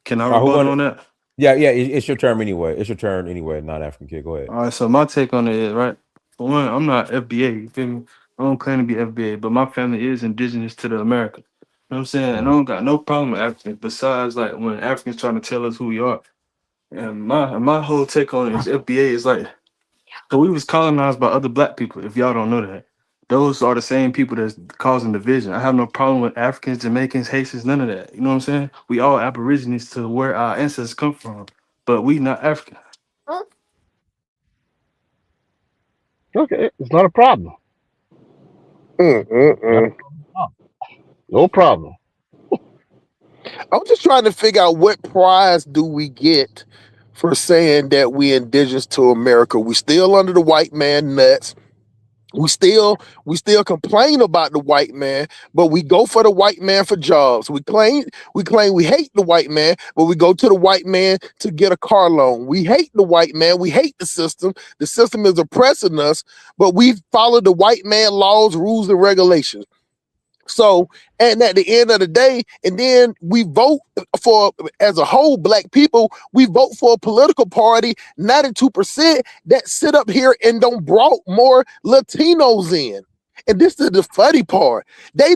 Can I Who rebuttal wanted? on that? Yeah, yeah. It's your turn anyway. It's your turn anyway. Not African kid. Go ahead. All right, so my take on it is right. For one, I'm not FBA. You feel me? I don't claim to be FBA, but my family is indigenous to the America. You know what I'm saying? And I don't got no problem with Africans. Besides, like when Africans trying to tell us who we are, and my whole take on it is FBA is like, so we was colonized by other black people. If y'all don't know that, those are the same people that's causing division. I have no problem with Africans, Jamaicans, Haitians, none of that. You know what I'm saying? We all aborigines to where our ancestors come from, but we not African. Okay, it's not a problem. Not Mm-mm-mm. a problem. No problem. I'm just trying to figure out what prize do we get for saying that we indigenous to America. We still under the white man nuts. We still complain about the white man, but we go for the white man for jobs. We claim we hate the white man, but we go to the white man to get a car loan. We hate the white man. We hate the system. The system is oppressing us, but we follow the white man laws, rules, and regulations. So, and at the end of the day, and then we vote for, as a whole, black people, we vote for a political party, 92%, that sit up here and don't brought more Latinos in. And this is the funny part. They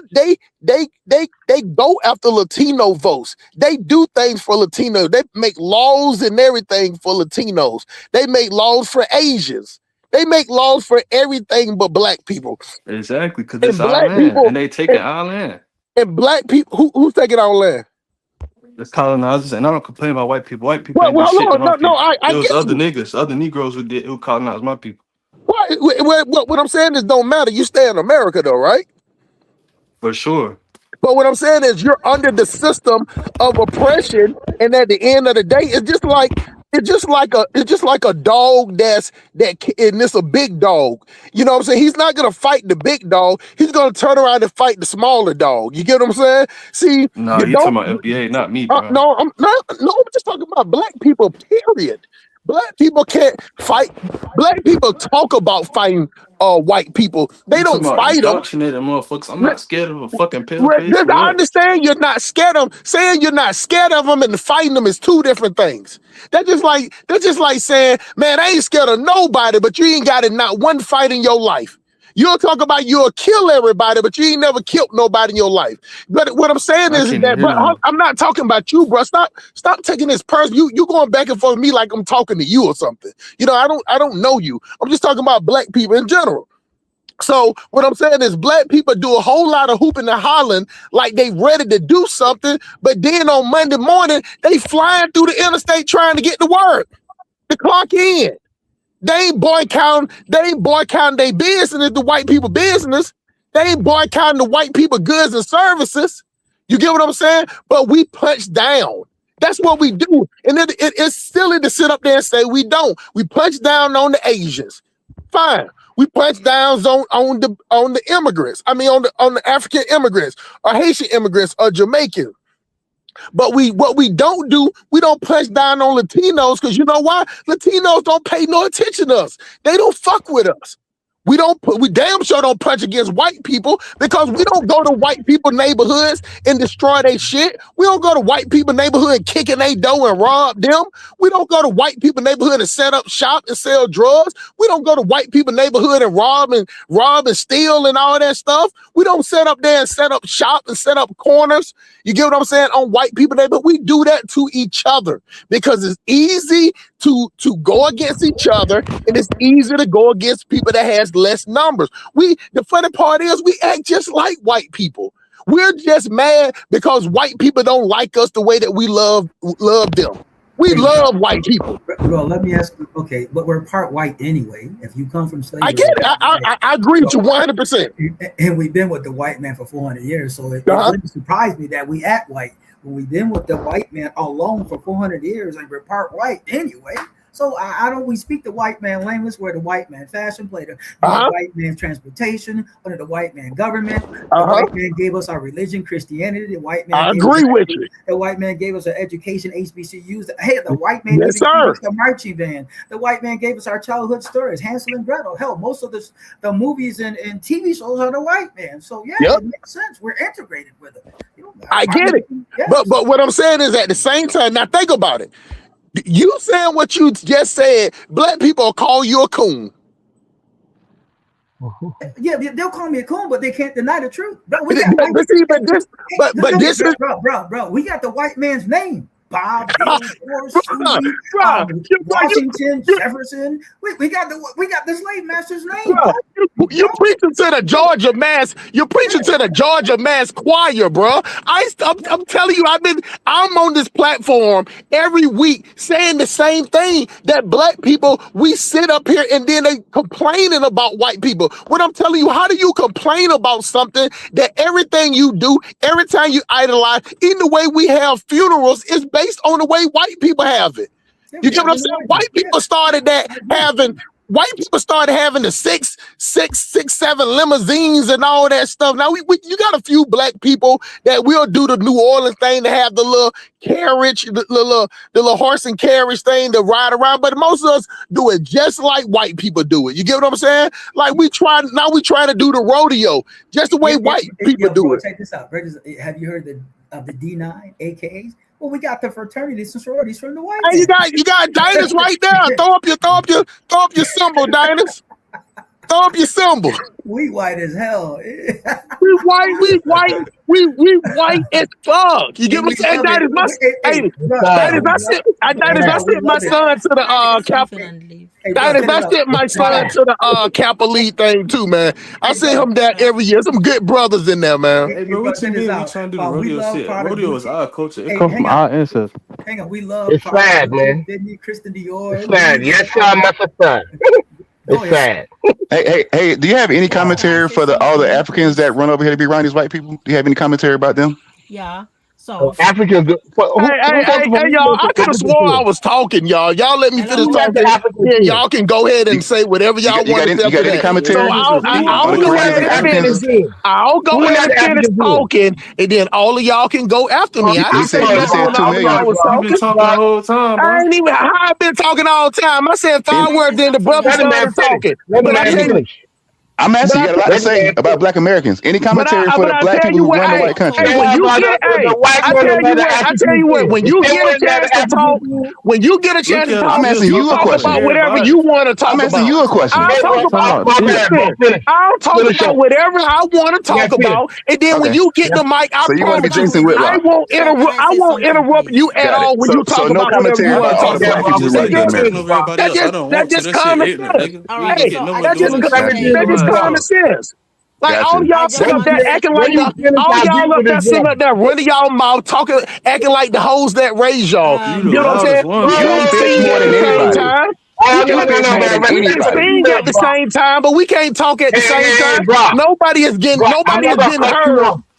go after Latino votes. They do things for Latinos. They make laws and everything for Latinos. They make laws for Asians. They make laws for everything but black people. Exactly, because it's And our black land, people and they taking and, our land. and black people who's taking our land? The colonizers, and I don't complain about white people. White people Well, ain't do well, shit to hold my on. No, people. I It was get other you. niggas, other Negroes who colonized my people. What I'm saying is don't matter. You stay in America though, right? For sure. But what I'm saying is you're under the system of oppression, and at the end of the day, it's just like a dog and it's a big dog. You know what I'm saying? He's not gonna fight the big dog. He's gonna turn around and fight the smaller dog. You get what I'm saying? See, Nah, you you don't. talking about FBA, not me, bro. No, I'm not. No, I'm just talking about black people. Period. Black people can't fight. Black people talk about fighting white people. They You don't talking about fight them. indoctrinated motherfuckers. I'm not scared of a fucking pale face for I what? understand you're not scared of them. Saying you're not scared of them and fighting them is two different things. That's just like saying, man, I ain't scared of nobody, but you ain't got in not one fight in your life. You'll talk about you'll kill everybody, but you ain't never killed nobody in your life. But what I'm saying I is can't even that, hear but nothing. I'm not talking about you, bro. Stop taking this person. You going back and forth with me like I'm talking to you or something. You know, I don't know you. I'm just talking about black people in general. So what I'm saying is black people do a whole lot of hooping and hollering like they ready to do something, but then on Monday morning, they flying through the interstate trying to get to work, to clock in. They ain't boycotting their business, the white people business. They ain't boycotting the white people goods and services. You get what I'm saying? But we punch down. That's what we do. And it's silly to sit up there and say we don't. We punch down on the Asians. fine. We punch down on the immigrants. I mean, on the African immigrants or Haitian immigrants or Jamaican. But what we don't do, we don't punch down on Latinos because you know why? Latinos don't pay no attention to us. They don't fuck with us. We damn sure don't punch against white people because we don't go to white people neighborhoods and destroy their shit. We don't go to white people neighborhood and kick in their door and rob them. We don't go to white people neighborhood and set up shop and sell drugs. We don't go to white people neighborhood and rob and steal and all that stuff. We don't set up there and set up shop and set up corners. You get what I'm saying? On white people neighborhood, we do that to each other because it's easy to go against each other, and it's easy to go against people that has less numbers. The funny part is we act just like white people. We're just mad because white people don't like us the way that we love them. We love white people. Well, let me ask you, okay, but we're part white anyway. If you come from slavery, I get it. I agree with you 100%. And we've been with the white man for 400 years, so it wouldn't surprise me that we act white. When we've been with the white man alone for 400 years and we're part white anyway. So I don't, we speak the white man language, where the white man fashion played the white man transportation, under the white man government. The white man gave us our religion, Christianity. The white man The white man gave us our education, HBCUs. Hey, the white man gave us the marching band. The white man gave us our childhood stories, Hansel and Gretel. Hell, most of the movies and TV shows are the white man. So it makes sense. We're integrated with it. I get it. Yes. But what I'm saying is at the same time, now think about it. You saying what you just said, black people call you a coon. Yeah, they'll call me a coon, but they can't deny the truth. Bro, we got the white man's name. Bob, Washington, Jefferson. We got the slave master's name. You preaching to the Georgia mass. You're preaching to the Georgia mass choir, bro. I'm telling you, I'm on this platform every week saying the same thing, that black people, we sit up here and then they complaining about white people. When I'm telling you, how do you complain about something that everything you do, every time you idolize, in the way we have funerals, is based on the way white people have it. You get what I'm saying? White people started having the six, seven limousines and all that stuff. Now you got a few black people that will do the New Orleans thing to have the little carriage, the little horse and carriage thing to ride around. But most of us do it just like white people do it. You get what I'm saying? Like we trying to do the rodeo just the way white people do it. Check this out. Have you heard of the D9 AKAs? Well, we got the fraternities and sororities from the white. Hey, you got Diners right there. Throw up your symbol, Diners. Throw up your symbol. We white as hell. we white as fuck. You get what I'm saying? I sent my son to the Kappa League thing too, man. I sent him that every year. Some good brothers in there, man. Hey, bro, what you mean we trying to do the rodeo shit? Rodeo is our culture. It comes from our ancestors. Hang on, we love. It's sad, man. Kristen Dior. It's sad. Yes, sir, my son. It's sad. Hey, do you have any commentary for all the Africans that run over here to be around these white people? Do you have any commentary about them? Yeah. So Africans. Hey, y'all! I could have swore I was talking, y'all. Y'all let me finish talking. Yeah, y'all can go ahead and say whatever y'all want to say. You got any commentary? So I'll go ahead and finish talking, and then all of y'all can go after me. I didn't say nothing. You've been talking the whole time, bro. I ain't even. I've been talking all the time. I said 5 words, then the brother started talking. I'm asking you, got a lot to say about black Americans. Any commentary for the black people who run the white country? I tell you what, when you get a chance to talk, I'm asking you a question. About whatever you want to talk about. I'm asking you a question. I'll talk about whatever I want to talk about, and then when you get the mic, I won't interrupt you at all when you talk about whatever you want to talk about. That's just common sense. Common sense. Like all y'all sitting up there acting like y'all up there sitting up there running y'all mouth, talking, acting like the hoes that raised y'all. You know what I'm saying? You can sing at the same time. We can sing at the same time, but we can't talk at the same time. Nobody is getting heard.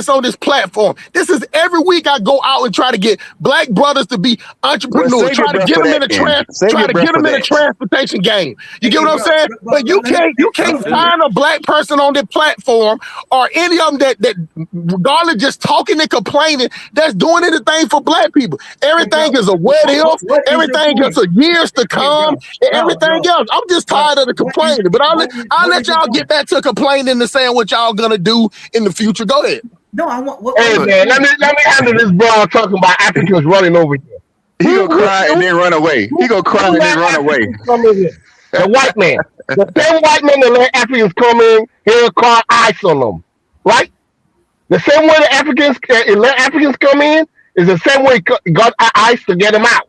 this on this platform. This is every week I go out and try to get black brothers to be Well, entrepreneurs, save your try to breath get for them that in then. Save try your to breath get for them in a that. transportation game. You Hey, get what I'm saying? But you let me, can't let me, find a black person on this platform or any of them that regardless just talking and complaining that's doing anything for black people. hey, bro, Everything is a what if, what is your everything is point? a years to Hey, come, and everything else. I'm just tired of the complaining. But I'll what let is your y'all point? get back to complaining and saying what y'all gonna do in the future. Go ahead. No, I want, what Hey is So your man, let point? me handle this bro talking about Africans running over here. he Who gonna who cry and who then run away. He gonna cry who and then let run away. Africans come in here? The white man. The same white man that let Africans come in here call ice on them. Right? The same way the Africans let Africans come in is the same way he got ice to get them out.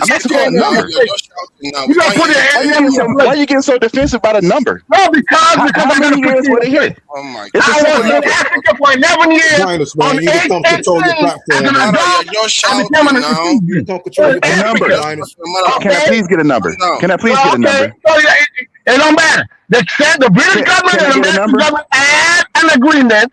I'm asking for a Now number. you're just shouting now. You We can't hear you clearly. why you getting so defensive about a number? No, because How many years were they here? Oh my It's a I simple was in number. Africa for 11 years. Minus, man. On You need to come control your 8/18, as platform, an man. adult, You're just I became shouting an now. You need to come control your A number. platform, Just Minus. Can I Okay. please get a number? calm down. Can I please get a number? So it don't matter. The British government Can I and the get a American number? government had an agreement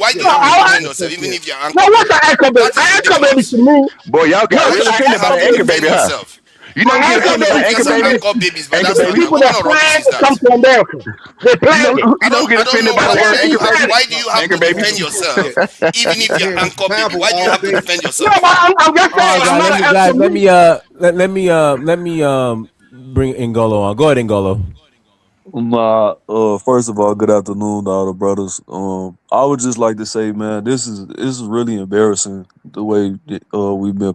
why do No, you have to I, defend yourself, even if you're no, anchor what's baby? an anchor baby? That An is anchor baby ridiculous. to me. Boy, y'all got Why What's real an should you offended by have anchor the to anchor baby? defend baby, huh? yourself? You An don't get anchor offended by baby You anchor guys are to me babies. anchor babies, but Anchor that's is not babies. people what that kind of rubbish plan is to come that? to America. They planned it. You don't get I don't offended know by the why word do anchor you have baby. why do you have Anchor to babies. defend yourself even if you're Here's an anchor baby? example Why do you all have to day. defend No, but yourself? I'm just All saying right, I'm guys. not Let an me anchor guys. Let baby. me let me bring Ngolo on. Go ahead, Ngolo. Nah, first of all, good afternoon to all the brothers. I would just like to say, man, this is really embarrassing the way we've been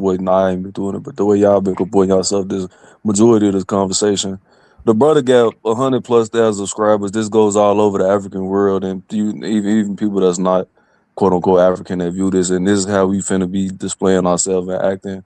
wait, nah, I ain't been doing it, but the way y'all been comporting yourself this majority of this conversation. the brother got 100,000+ subscribers. This goes all over the African world, and even people that's not quote unquote African that view this, and this is how we finna be displaying ourselves and acting.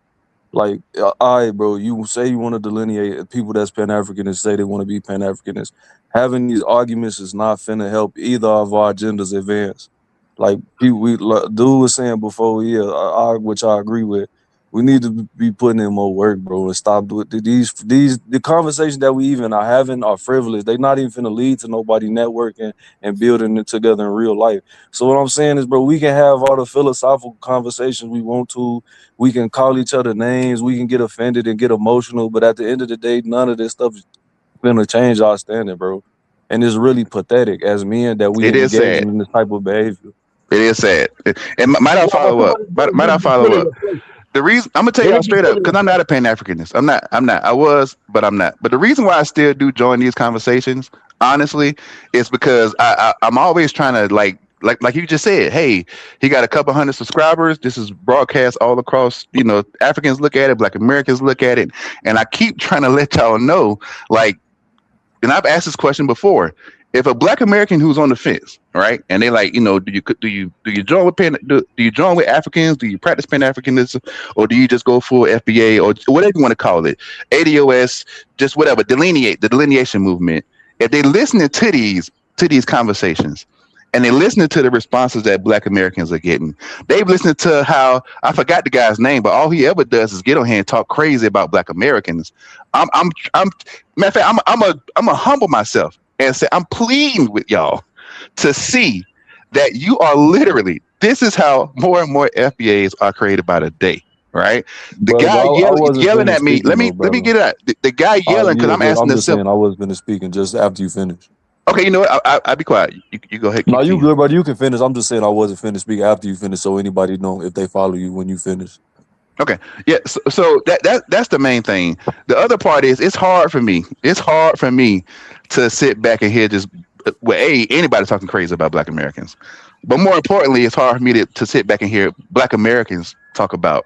Like, all right, bro, you say you want to delineate people that's Pan-Africanists, say they want to be Pan-Africanists. Having these arguments is not finna help either of our agendas advance. Like, dude was saying before, yeah, which I agree with. We need to be putting in more work, bro, and stop doing the conversations that we even are having are frivolous. They not even finna lead to nobody networking and building it together in real life. So what I'm saying is, bro, we can have all the philosophical conversations we want to. We can call each other names. We can get offended and get emotional. But at the end of the day, none of this stuff is gonna change our standing, bro. And it's really pathetic as men that we It is engaging sad. in this type of behavior. It is sad. And might I Yeah, but follow up? somebody's gonna Might I need to be follow put in up? their place. The reason I'm gonna tell They y'all need to be straight put up, in because their I'm place. not a Pan Africanist. I'm not. I was, but I'm not. But the reason why I still do join these conversations, honestly, is because I'm always trying to like you just said. Hey, he got a couple hundred subscribers. This is broadcast all across. Africans look at it, Black Americans look at it, and I keep trying to let y'all know, like. And I've asked this question before. If a Black American who's on the fence, right, and they like, do you join with do you join with Africans? Do you practice Pan Africanism, or do you just go full FBA or whatever you want to call it, ADOS, just whatever, delineate the delineation movement? If they listening to these conversations, and they listening to the responses that Black Americans are getting, they've listened to how I forgot the guy's name, but all he ever does is get on here and talk crazy about Black Americans. I'm matter of fact, I'm a humble myself and say I'm pleading with y'all to see that you are literally. This is how more and more FBAs are created by the day, right? The Brother, guy but I wasn't yelling finished at me. speaking Let though, me brother. get it out. The guy yelling because Yeah, I'm but asking I'm the just saying simple. I wasn't finished speaking just after you finish. Okay, you know what? I'll be quiet. You go ahead. No, Keep you teasing. good, brother. You can finish. I'm just saying I wasn't finished speaking after you finish, so anybody know if they follow you when you finish. Okay. Yeah. So that's the main thing. The other part is it's hard for me. It's hard for me to sit back and hear just anybody talking crazy about Black Americans. But more importantly, it's hard for me to sit back and hear Black Americans talk bad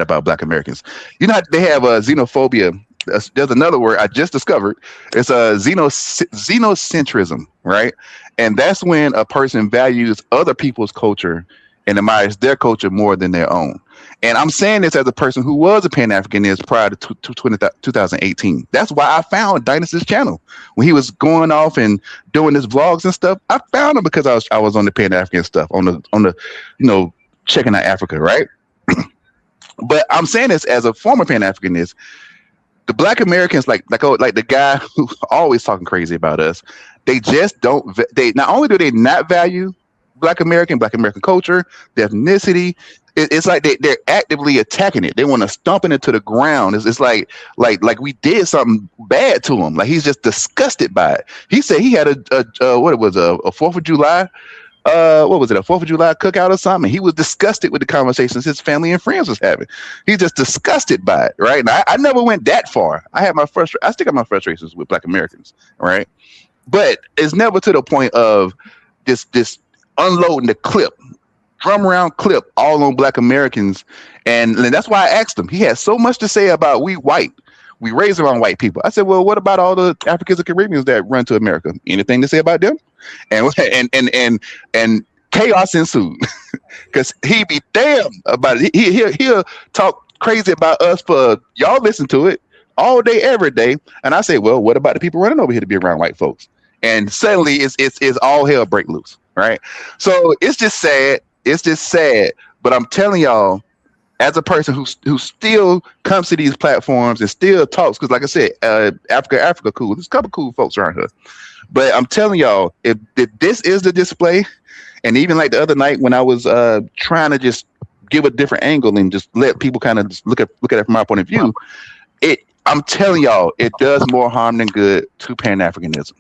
about Black Americans. You know how they have a xenophobia. There's another word I just discovered. It's a xenocentrism, right? And that's when a person values other people's culture and admires their culture more than their own. And I'm saying this as a person who was a Pan Africanist prior to 2018. That's why I found Dynasty's channel when he was going off and doing his vlogs and stuff. I found him because I was on the Pan African stuff on the checking out Africa, right? But I'm saying this as a former Pan Africanist. The Black Americans, like the guy who always talking crazy about us, they just don't. They not only do they not value Black American culture, their ethnicity. It's like they're actively attacking it. They want to stomp it into the ground. It's like we did something bad to him. Like he's just disgusted by it. He said he had a 4th of July. What was it, a 4th of July cookout or something? He was disgusted with the conversations his family and friends was having. He's just disgusted by it, right? Now, I never went that far. I still got my frustrations with Black Americans, right? But it's never to the point of this unloading the clip, drum round clip, all on Black Americans, and that's why I asked him. He had so much to say about we white. We raised around white people. I said, well, what about all the Africans and Caribbeans that run to America? Anything to say about them? And chaos ensued because he be damned about it. He'll talk crazy about us for y'all listen to it all day, every day. And I say, well, what about the people running over here to be around white folks? And suddenly it's all hell break loose, right? So it's just sad. It's just sad. But I'm telling y'all, as a person who still comes to these platforms and still talks, because like I said, Africa cool. There's a couple cool folks around here. But I'm telling y'all, if this is the display, and even like the other night when I was trying to just give a different angle and just let people kind of look at it from my point of view, I'm telling y'all, it does more harm than good to Pan-Africanism.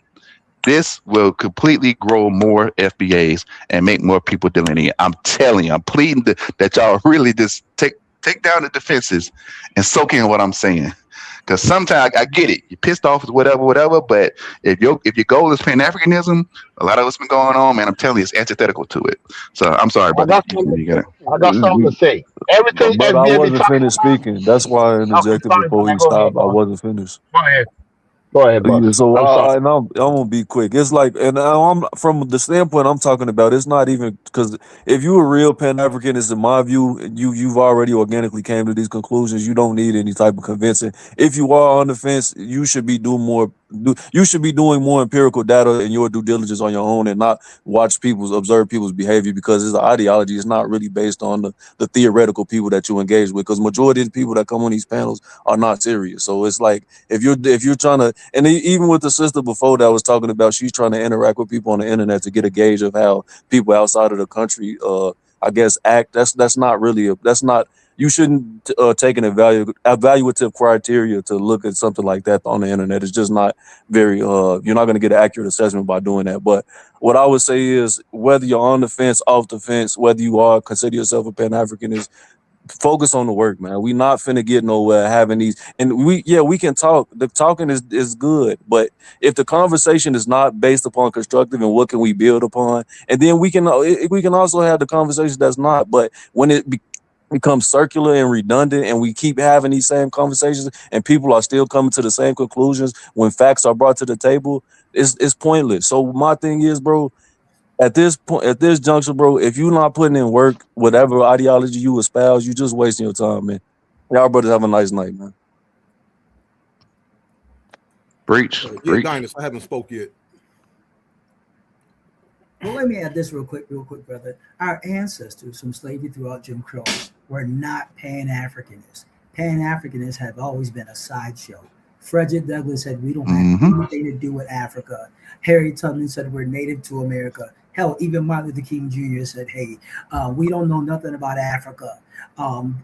This will completely grow more FBAs and make more people delineate. I'm telling you, I'm pleading that y'all really just take down the defenses and soak in what I'm saying. Because sometimes I get it, you're pissed off with whatever. But if your goal is Pan-Africanism, a lot of what's been going on, man. I'm telling you, it's antithetical to it. So I'm sorry, I brother. got something to say. Everything But I FBA be wasn't talking finished about. speaking. That's why I Okay, interjected sorry, before man. he Go ahead, stopped. I boss. wasn't finished. Go ahead. Go ahead, Buck. Yeah, so I'm sorry. and I'm gonna be quick. It's like, and I'm from the standpoint I'm talking about. It's not even because if you're a real Pan Africanist, in my view, you've already organically came to these conclusions. You don't need any type of convincing. If you are on the fence, you should be doing more. You should be doing more empirical data and your due diligence on your own, and not observe people's behavior, because it's an ideology. It's not really based on the theoretical people that you engage with. Because majority of the people that come on these panels are not serious. So it's like, if you're trying to, and even with the sister before that was talking about, she's trying to interact with people on the internet to get a gauge of how people outside of the country, I guess, act. That's not really that's not. You shouldn't take an evaluative criteria to look at something like that on the internet. It's just not very. You're not going to get an accurate assessment by doing that. But what I would say is, whether you're on the fence, off the fence, whether you are consider yourself a Pan Africanist, focus on the work, man. We not finna get nowhere having these, and we can talk. The talking is good, but if the conversation is not based upon constructive and what can we build upon, and then we can also have the conversation that's not. But when it becomes circular and redundant, and we keep having these same conversations, and people are still coming to the same conclusions when facts are brought to the table, it's pointless. So my thing is, bro, at this point, at this juncture, bro, if you're not putting in work, whatever ideology you espouse, you just wasting your time, man. Y'all brothers have a nice night, man. Preach, Yeah, preach. Dinus, I haven't spoke yet. Well, let me add this real quick, brother. Our ancestors from slavery throughout Jim Crow were not Pan-Africanists. Pan-Africanists have always been a sideshow. Frederick Douglass said we don't have anything to do with Africa. Harry Tubman said we're native to America. Hell, even Martin Luther King Jr. said, hey, we don't know nothing about Africa.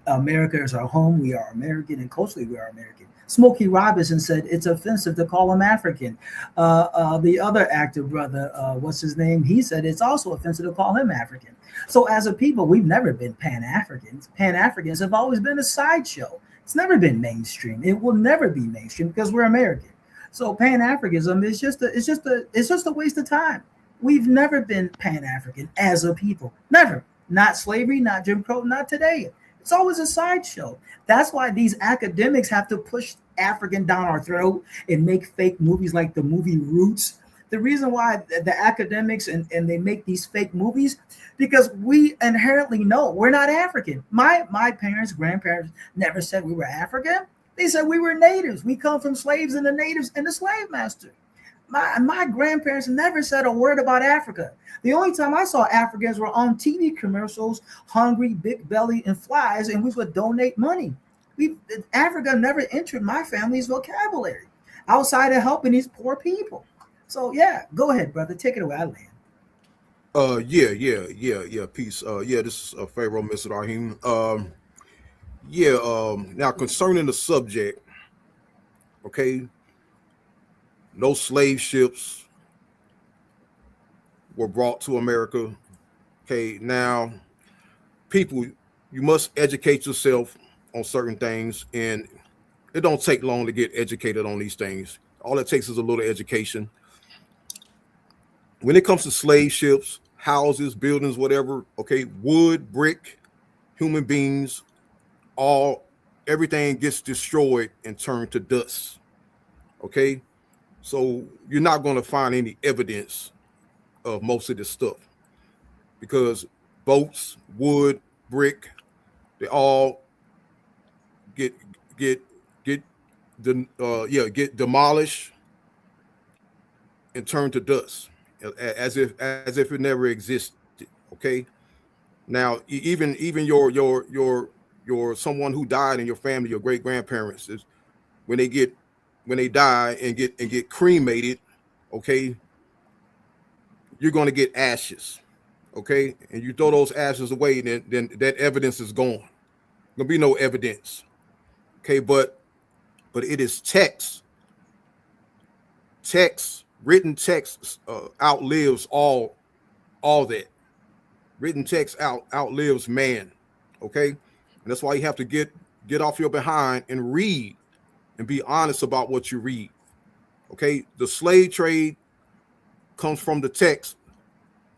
America is our home. We are American, and culturally we are American. Smokey Robinson said it's offensive to call him African. The other active brother, what's his name? He said it's also offensive to call him African. So as a people, we've never been Pan-Africans. Pan-Africans have always been a sideshow. It's never been mainstream. It will never be mainstream because we're American. So Pan-Africanism is just a waste of time. We've never been Pan-African as a people. Never. Not slavery, not Jim Crow, not today. It's always a sideshow. That's why these academics have to push African down our throat and make fake movies like the movie Roots. The reason why the academics and they make these fake movies, because we inherently know we're not African. My parents, grandparents never said we were African. They said we were natives. We come from slaves and the natives and the slave master. My grandparents never said a word about Africa. The only time I saw Africans were on TV commercials, hungry, big belly, and flies, and we would donate money. Africa never entered my family's vocabulary outside of helping these poor people. So yeah, go ahead, brother. Take it away. I land. Yeah. Peace. This is Pharaoh Mr. Rahim. Now concerning the subject, okay, no slave ships were brought to America. Okay, now people, you must educate yourself on certain things, and it don't take long to get educated on these things. All it takes is a little education. When it comes to slave ships, houses, buildings, whatever, okay, wood, brick, human beings, everything gets destroyed and turned to dust. Okay, so you're not going to find any evidence of most of this stuff, because boats, wood, brick, they all get get demolished and turned to dust, as if it never existed. Okay, now even your someone who died in your family, your great grandparents, is when they die and get cremated, okay, you're going to get ashes, okay, and you throw those ashes away, then that evidence is gone. There'll be no evidence, okay, but it is text, written text outlives all that. Written text outlives man, okay, and that's why you have to get off your behind and read and be honest about what you read. Okay, the slave trade comes from the text,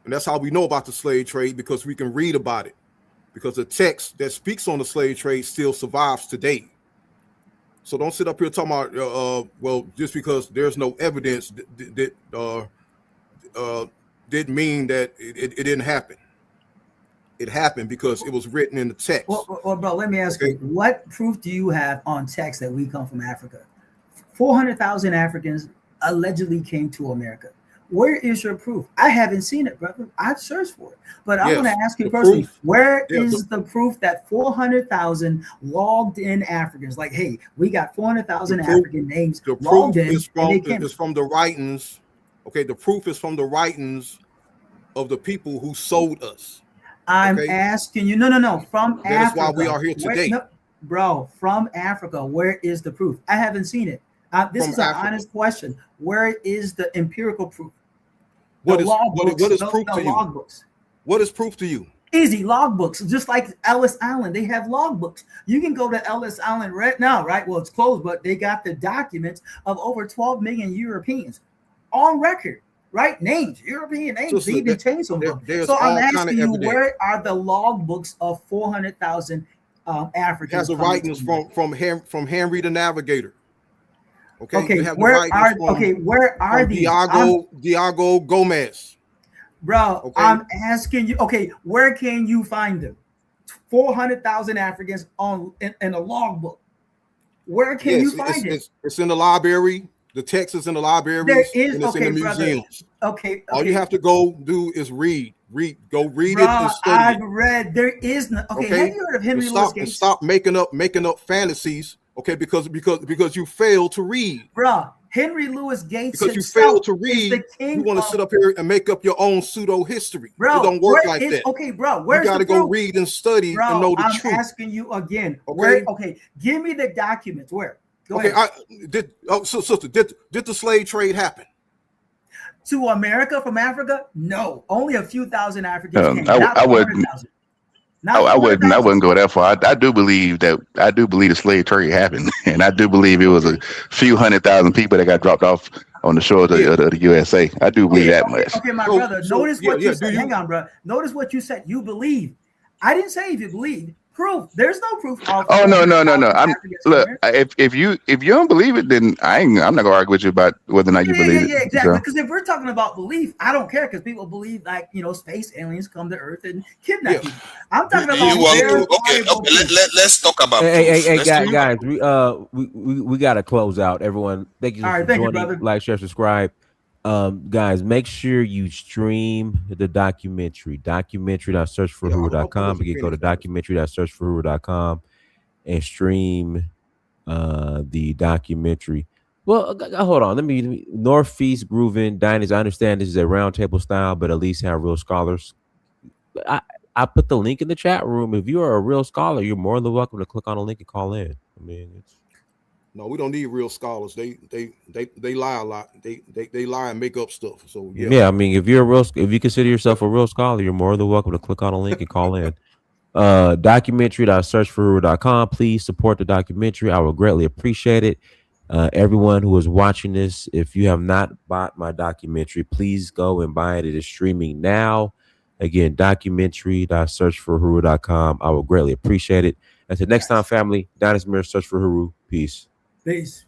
and that's how we know about the slave trade, because we can read about it, because the text that speaks on the slave trade still survives today. So don't sit up here talking about well, just because there's no evidence that didn't mean that it didn't happen. It happened because it was written in the text. Well, bro, let me ask you, what proof do you have on text that we come from Africa? 400,000 Africans allegedly came to America. Where is your proof? I haven't seen it, brother. I've searched for it. But I want to ask you personally, where is the proof that 400,000 logged in Africans, like, hey, we got 400,000 African names logged in. It's from the writings. Okay, the proof is from the writings of the people who sold us. I'm asking you, no, from Africa. That's why we are here today. Bro, from Africa, where is the proof? I haven't seen it. This is an honest question. Where is the empirical proof? What is proof to you? Logbooks. What is proof to you? Easy, logbooks. Just like Ellis Island, they have logbooks. You can go to Ellis Island right now, right? Well, it's closed, but they got the documents of over 12 million Europeans on record. Right? Names, European names. They even changed some of them. So I'm asking you, where are the logbooks of 400,000 Africans? It has the writings from Henry the Navigator. Okay. Where are these? Diego Gomez. Bro, I'm asking you. Okay, where can you find them? 400,000 Africans in a logbook. Where can you find it? It's in the library. The text is in the libraries. There is, and it's in the museums. Okay. All you have to go do is read. Go read it and study I've read. There is no. Okay. Have you heard of Henry Louis Gates? Stop making up fantasies. Okay, because you failed to read. Bro, Henry Louis Gates. Because you failed to read, you want to sit up here and make up your own pseudo history. Bro, it don't work like that. Okay, bro, where's you got to go read and study and know the truth. I'm asking you again. Okay? Where? Give me the documents. Where? Go ahead. Sister, did the slave trade happen? To America from Africa? No, only a few thousand Africans came. I wouldn't go that far. I do believe the slave trade happened, and I do believe it was a few 100,000 people that got dropped off on the shores of the USA. I do believe that much. Okay, my brother. Notice what you said. Hang on, bro. Notice what you said. You believe. I didn't say if you believe. Proof. There's no proof. No. If you don't believe it, then I'm not gonna argue with you about whether or not you believe it. Yeah, exactly. Because if we're talking about belief, I don't care, because people believe space aliens come to Earth and kidnap people. I'm talking about let's talk about hey guys, we gotta close out. Everyone, thank you for joining. Brother. Like, share, subscribe. Guys, make sure you stream the documentary.searchforhuru.com. You can go to documentary.searchforhuru.com and stream the documentary. Well, hold on. Let me Northeast Grooving Diners. I understand this is a roundtable style, but at least have real scholars. I put the link in the chat room. If you are a real scholar, you're more than welcome to click on the link and call in. I mean, no, we don't need real scholars. They lie a lot. They lie and make up stuff. So yeah. I mean, if you consider yourself a real scholar, you're more than welcome to click on a link and call in. Documentary.searchforhuru.com. Please support the documentary. I would greatly appreciate it. Everyone who is watching this, if you have not bought my documentary, please go and buy it. It is streaming now. Again, documentary.searchforhuru.com. I will greatly appreciate it. Until next time, family, Dynasty Mirror, Search for Huru. Peace. Peace.